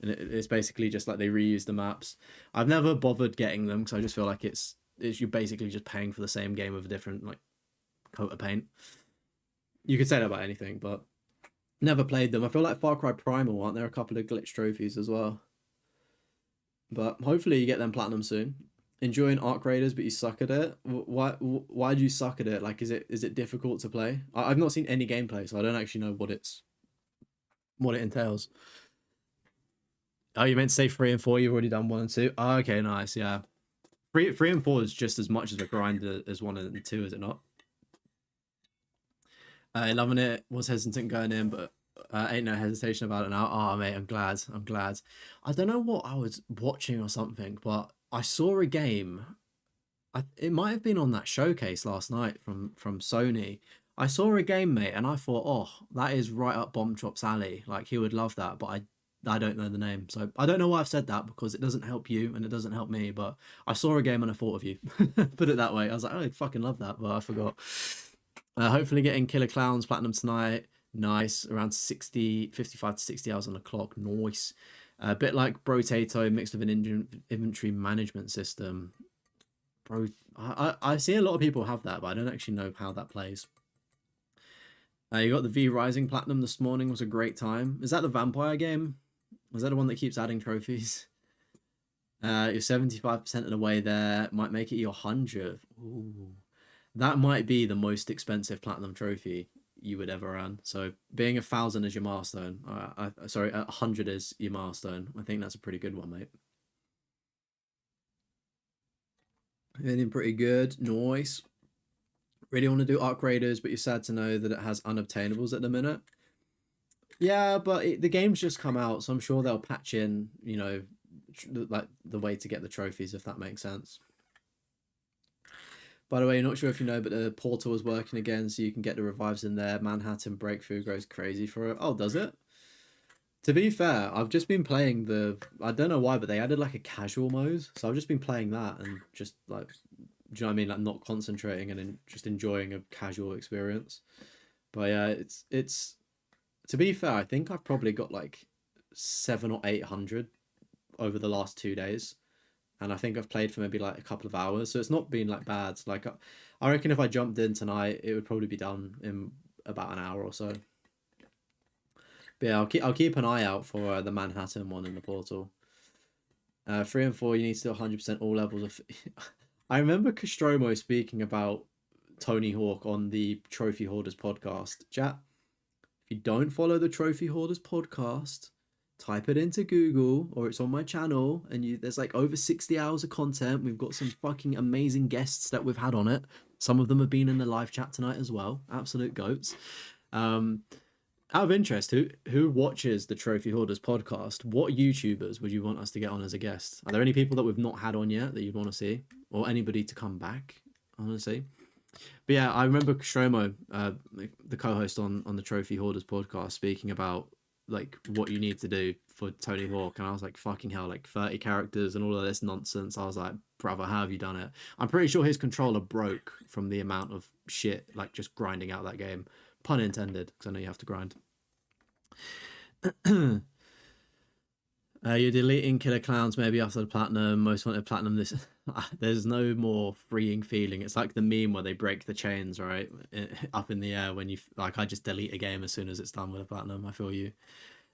Speaker 1: And it's basically just like they reuse the maps. I've never bothered getting them because I just feel like it's you're basically just paying for the same game with a different like coat of paint. You could say that about anything, but never played them. I feel like Far Cry Primal, aren't there a couple of glitch trophies as well? But hopefully you get them platinum soon. Enjoying Arc Raiders, but you suck at it. Why do you suck at it? Like, is it difficult to play? I've not seen any gameplay, so I don't actually know what it entails. Oh, you meant to say 3 and 4? You've already done 1 and 2. Oh, okay, nice. Yeah, three and 4 is just as much of a grind as 1 and 2, is it not? Loving it. Was hesitant going in, but ain't no hesitation about it now. Oh, mate, I'm glad. I'm glad. I don't know what I was watching or something, but I saw a game. It might have been on that showcase last night from Sony. I saw a game, mate, and I thought, oh, that is right up Bomb Chop's alley. Like he would love that, but I don't know the name, so I don't know why I've said that because it doesn't help you and it doesn't help me. But I saw a game and I thought of you. Put it that way. I was like, oh, I'd fucking love that, but I forgot. Hopefully getting Killer Clowns platinum tonight. Nice. Around 60, 55 to 60 hours on the clock. Nice. A bit like Brotato mixed with an inventory management system. Bro, I see a lot of people have that, but I don't actually know how that plays. You got the V Rising Platinum this morning. Was a great time. Is that the vampire game? Was that the one that keeps adding trophies? You're 75% of the way there. Might make it your 100th. Ooh. That might be the most expensive platinum trophy you would ever earn. So being 1,000 is your milestone. Sorry, 100 is your milestone. I think that's a pretty good one, mate. Feeling pretty good. Nice. Really want to do Arc Raiders, but you're sad to know that it has unobtainables at the minute. Yeah, but the game's just come out, so I'm sure they'll patch in, like the way to get the trophies, if that makes sense. By the way, you're not sure if you know, but the portal is working again, so you can get the revives in there. Manhattan Breakthrough goes crazy for it. Oh, does it? To be fair, I've just been playing I don't know why, but they added like a casual mode, so I've just been playing that and just like, do you know what I mean? Like not concentrating and just enjoying a casual experience. But yeah, it's to be fair, I think I've probably got like 700 or 800 over the last 2 days, and I think I've played for maybe like a couple of hours, so it's not been like bad. Like I reckon if I jumped in tonight, it would probably be done in about an hour or so. But yeah, I'll keep an eye out for the Manhattan one in the portal. 3 and 4, you need to do 100% all levels of. I remember Castromo speaking about Tony Hawk on the Trophy Hoarders podcast. Chat, if you don't follow the Trophy Hoarders podcast, type it into Google or it's on my channel, and there's like over 60 hours of content. We've got some fucking amazing guests that we've had on it. Some of them have been in the live chat tonight as well. Absolute goats. Out of interest, who watches the Trophy Hoarders podcast? What YouTubers would you want us to get on as a guest? Are there any people that we've not had on yet that you'd want to see, or anybody to come back? Honestly, But yeah, I remember Shromo, the co-host on the Trophy Hoarders podcast, speaking about like what you need to do for Tony Hawk, and I was like, fucking hell, like 30 characters and all of this nonsense. I was like, brother, how have you done it? I'm pretty sure his controller broke from the amount of shit like just grinding out that game. Pun intended, because I know you have to grind. You're deleting Killer Clowns maybe after the platinum, most wanted platinum. This there's no more freeing feeling. It's like the meme where they break the chains, right, up in the air when you like. I just delete a game as soon as it's done with a platinum. I feel you.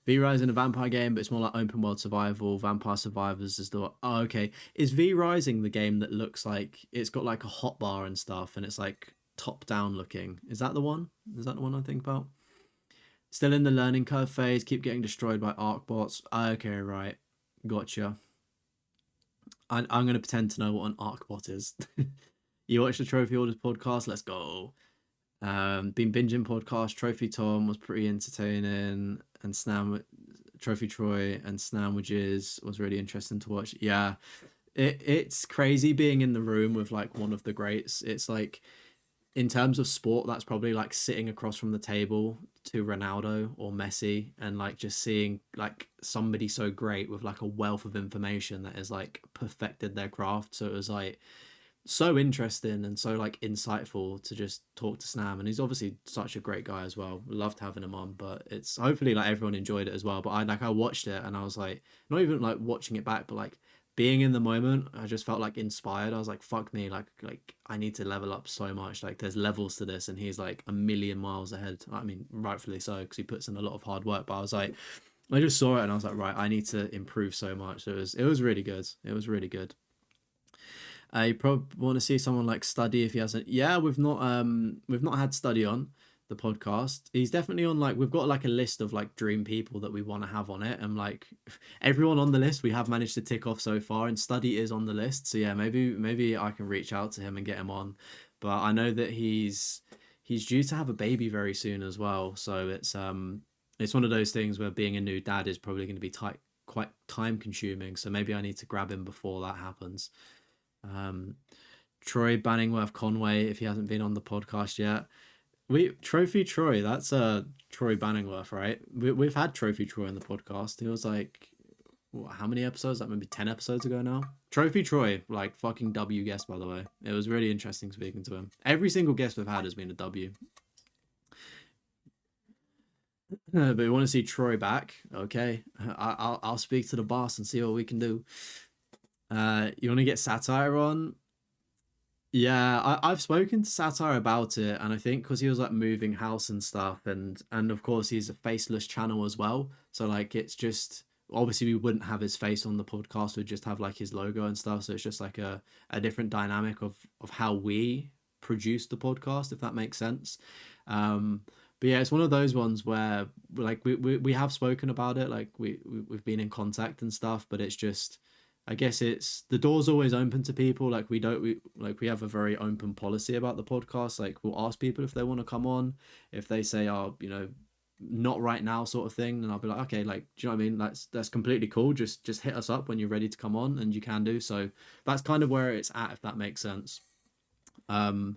Speaker 1: V Rising a vampire game, but it's more like open world survival. Vampire Survivors is the oh okay. Is V Rising the game that looks like it's got like a hotbar and stuff, and it's like top down looking? Is that the one? Is that the one I think about? Still in the learning curve phase, keep getting destroyed by arc bots. Okay, right. Gotcha. I'm going to pretend to know what an arc bot is. You watched the Trophy Orders podcast? Let's go. Been binging podcast. Trophy Tom was pretty entertaining. And Trophy Troy and Snamwages was really interesting to watch. Yeah. It's crazy being in the room with like one of the greats. It's like in terms of sport, that's probably like sitting across from the table to Ronaldo or Messi and like just seeing like somebody so great with like a wealth of information that has like perfected their craft. So it was like so interesting and so like insightful to just talk to Snam, and he's obviously such a great guy as well. Loved having him on, but it's hopefully like everyone enjoyed it as well. But I watched it and I was like not even like watching it back, but like being in the moment, I just felt like inspired. I was like, fuck me, like I need to level up so much. Like there's levels to this, and he's like a million miles ahead. I mean, rightfully so, because he puts in a lot of hard work. But I was like, I just saw it and I was like, right, I need to improve so much. It was really good. It was really good. You probably want to see someone like Study if he hasn't. Yeah, we've not had Study on the podcast. He's definitely on like we've got like a list of like dream people that we want to have on it, and like everyone on the list we have managed to tick off so far, and Study is on the list. So yeah, maybe I can reach out to him and get him on. But I know that he's due to have a baby very soon as well. So it's one of those things where being a new dad is probably going to be quite time consuming. So maybe I need to grab him before that happens. Um, Troy Banningworth Conway, if he hasn't been on the podcast yet. We Trophy Troy, that's Troy Banningworth, right? We've had Trophy Troy on the podcast. He was like, what, how many episodes? Like maybe 10 episodes ago now. Trophy Troy, like fucking W guest, by the way. It was really interesting speaking to him. Every single guest we've had has been a W. But we want to see Troy back. Okay, I'll speak to the boss and see what we can do. You want to get Satire on? Yeah, I've spoken to Satire about it, and I think because he was like moving house and stuff, and of course he's a faceless channel as well. So like it's just obviously we wouldn't have his face on the podcast, we'd just have like his logo and stuff. So it's just like a different dynamic of how we produce the podcast, if that makes sense. Um, but yeah, it's one of those ones where like we have spoken about it, like we've been in contact and stuff, but it's just I guess it's the door's always open to people. Like we have a very open policy about the podcast. Like we'll ask people if they want to come on. If they say, "Oh, not right now," sort of thing, then I'll be like, "Okay, like, do you know what I mean? That's completely cool. Just hit us up when you're ready to come on, and you can do so." That's kind of where it's at, if that makes sense. Um,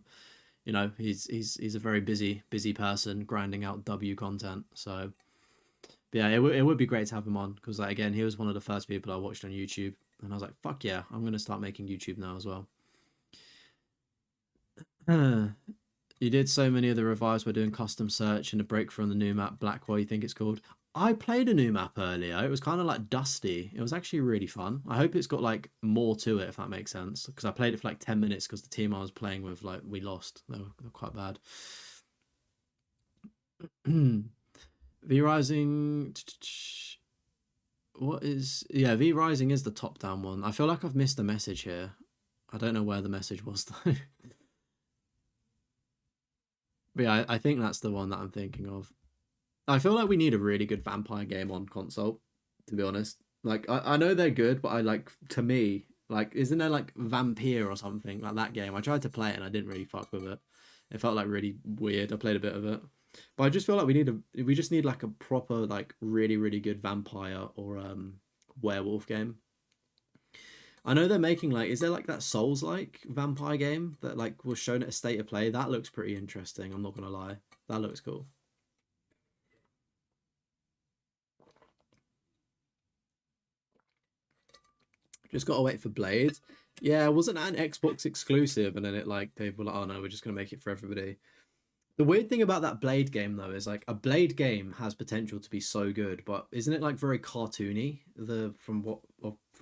Speaker 1: he's a very busy person grinding out W content. So but yeah, it would be great to have him on because like again, he was one of the first people I watched on YouTube. And I was like, fuck yeah, I'm going to start making YouTube now as well. You did so many of the revives by doing custom search and a break from the new map, Blackwell, you think it's called. I played a new map earlier. It was kind of like dusty. It was actually really fun. I hope it's got like more to it, if that makes sense. Because I played it for like 10 minutes because the team I was playing with, like, we lost. They were quite bad. V Rising. What is yeah, V Rising is the top down one. I feel like I've missed a message here. I don't know where the message was though. But yeah, I think that's the one that I'm thinking of. I feel like we need a really good vampire game on console, to be honest. Like I know they're good, but I like to me, like isn't there like Vampire or something like that game? I tried to play it and I didn't really fuck with it. It felt like really weird. I played a bit of it. But I just feel like we just need like a proper like really good vampire or werewolf game. I know they're making like, is there like that Souls-like vampire game that like was shown at a state of play? That looks pretty interesting. I'm not gonna lie, that looks cool. Just gotta wait for Blade. Yeah, wasn't that an Xbox exclusive? And then it like they were like, oh no, we're just gonna make it for everybody. The weird thing about that Blade game though is like a Blade game has potential to be so good, but isn't it like very cartoony? From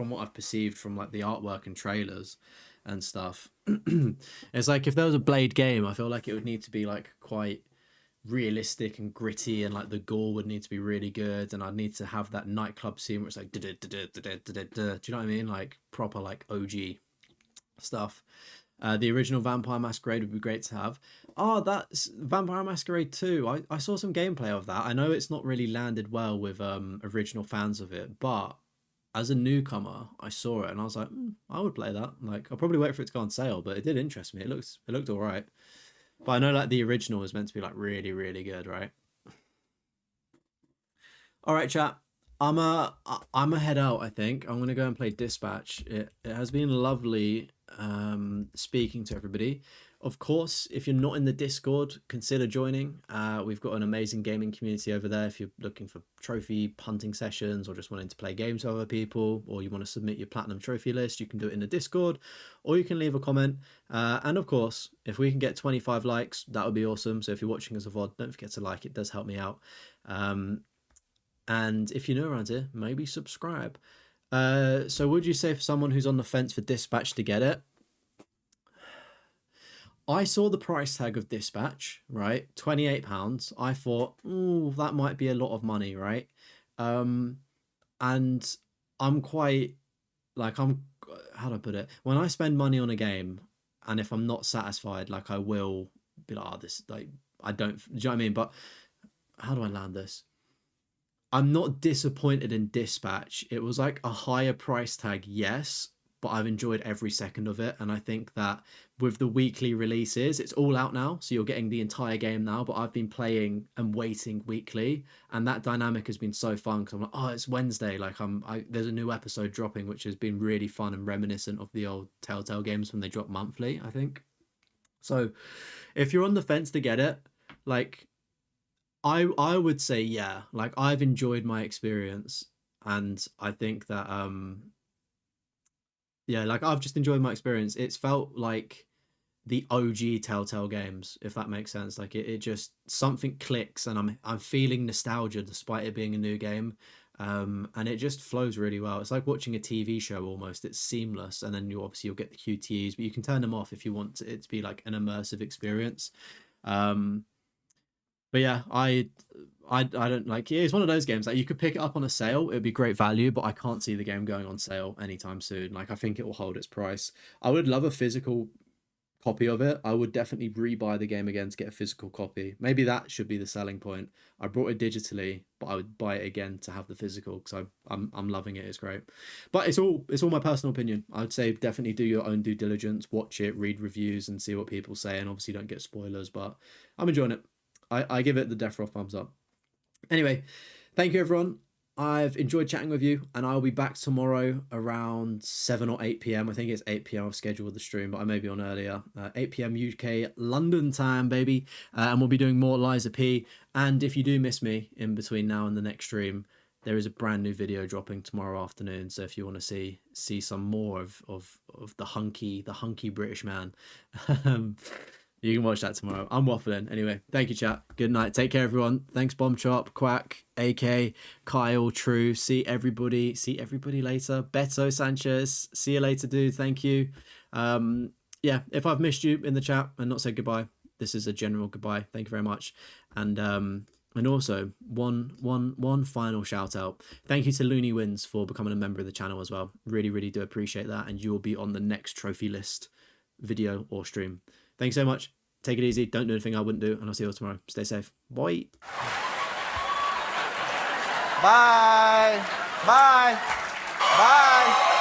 Speaker 1: what I've perceived from like the artwork and trailers and stuff. It's like if there was a Blade game, I feel like it would need to be like quite realistic and gritty, and like the gore would need to be really good, and I'd need to have that nightclub scene where it's like do you know what I mean, like proper like OG stuff. The original Vampire Masquerade would be great to have. Oh, that's Vampire Masquerade 2. I saw some gameplay of that. I know it's not really landed well with original fans of it, but as a newcomer, I saw it and I was like, I would play that. Like, I'll probably wait for it to go on sale, but it did interest me. It looked all right. But I know like the original was meant to be like really, really good, right? All right, chat. I'm a head out. I think I'm gonna go and play Dispatch. It has been lovely speaking to everybody. Of course, if you're not in the Discord, consider joining. We've got an amazing gaming community over there. If you're looking for trophy hunting sessions or just wanting to play games with other people, or you want to submit your platinum trophy list, you can do it in the Discord, or you can leave a comment. And of course, if we can get 25 likes, that would be awesome. So if you're watching as a VOD, don't forget to like. It does help me out. And if you're new around here, maybe subscribe. So would you say for someone who's on the fence for Dispatch to get it? I saw the price tag of Dispatch, right? £28. I thought, ooh, that might be a lot of money, right? And I'm quite like, how do I put it? When I spend money on a game, and if I'm not satisfied, like I will be like, oh, this, like, I don't, do you know what I mean? But how do I land this? I'm not disappointed in Dispatch. It was like a higher price tag, yes, but I've enjoyed every second of it. And I think that with the weekly releases, it's all out now. So you're getting the entire game now, but I've been playing and waiting weekly. And that dynamic has been so fun because I'm like, oh, it's Wednesday. Like there's a new episode dropping, which has been really fun and reminiscent of the old Telltale games when they drop monthly, I think. So if you're on the fence to get it, like, I would say, yeah, like I've enjoyed my experience, and I think that yeah, like I've just enjoyed my experience. It's felt like the OG Telltale games, if that makes sense. Like it just something clicks, and I'm feeling nostalgia despite it being a new game. And it just flows really well. It's like watching a TV show almost. It's seamless, and then you'll get the QTEs, but you can turn them off if you want it to be like an immersive experience. But yeah, I don't like. Yeah, it's one of those games that you could pick it up on a sale. It'd be great value, but I can't see the game going on sale anytime soon. Like I think it will hold its price. I would love a physical copy of it. I would definitely rebuy the game again to get a physical copy. Maybe that should be the selling point. I brought it digitally, but I would buy it again to have the physical because I'm loving it. It's great, but it's all my personal opinion. I would say definitely do your own due diligence, watch it, read reviews, and see what people say. And obviously don't get spoilers. But I'm enjoying it. I give it the Deathroff thumbs up. Anyway, thank you everyone. I've enjoyed chatting with you, and I'll be back tomorrow around 7 or 8 p.m. I think it's 8 p.m. I've scheduled the stream, but I may be on earlier. 8 p.m. UK London time, baby. And we'll be doing more Liza P. And if you do miss me in between now and the next stream, there is a brand new video dropping tomorrow afternoon. So if you want to see some more of the hunky British man, you can watch that tomorrow. I'm waffling. Anyway, thank you, chat. Good night. Take care, everyone. Thanks, Bomb Chop, Quack, AK, Kyle, True. See everybody later. Beto Sanchez. See you later, dude. Thank you. Yeah, if I've missed you in the chat and not said goodbye, this is a general goodbye. Thank you very much. And also one final shout out. Thank you to Looney Wins for becoming a member of the channel as well. Really, really do appreciate that. And you will be on the next trophy list video or stream. Thanks so much. Take it easy. Don't do anything I wouldn't do. And I'll see you all tomorrow. Stay safe. Bye.
Speaker 2: Bye. Bye. Bye.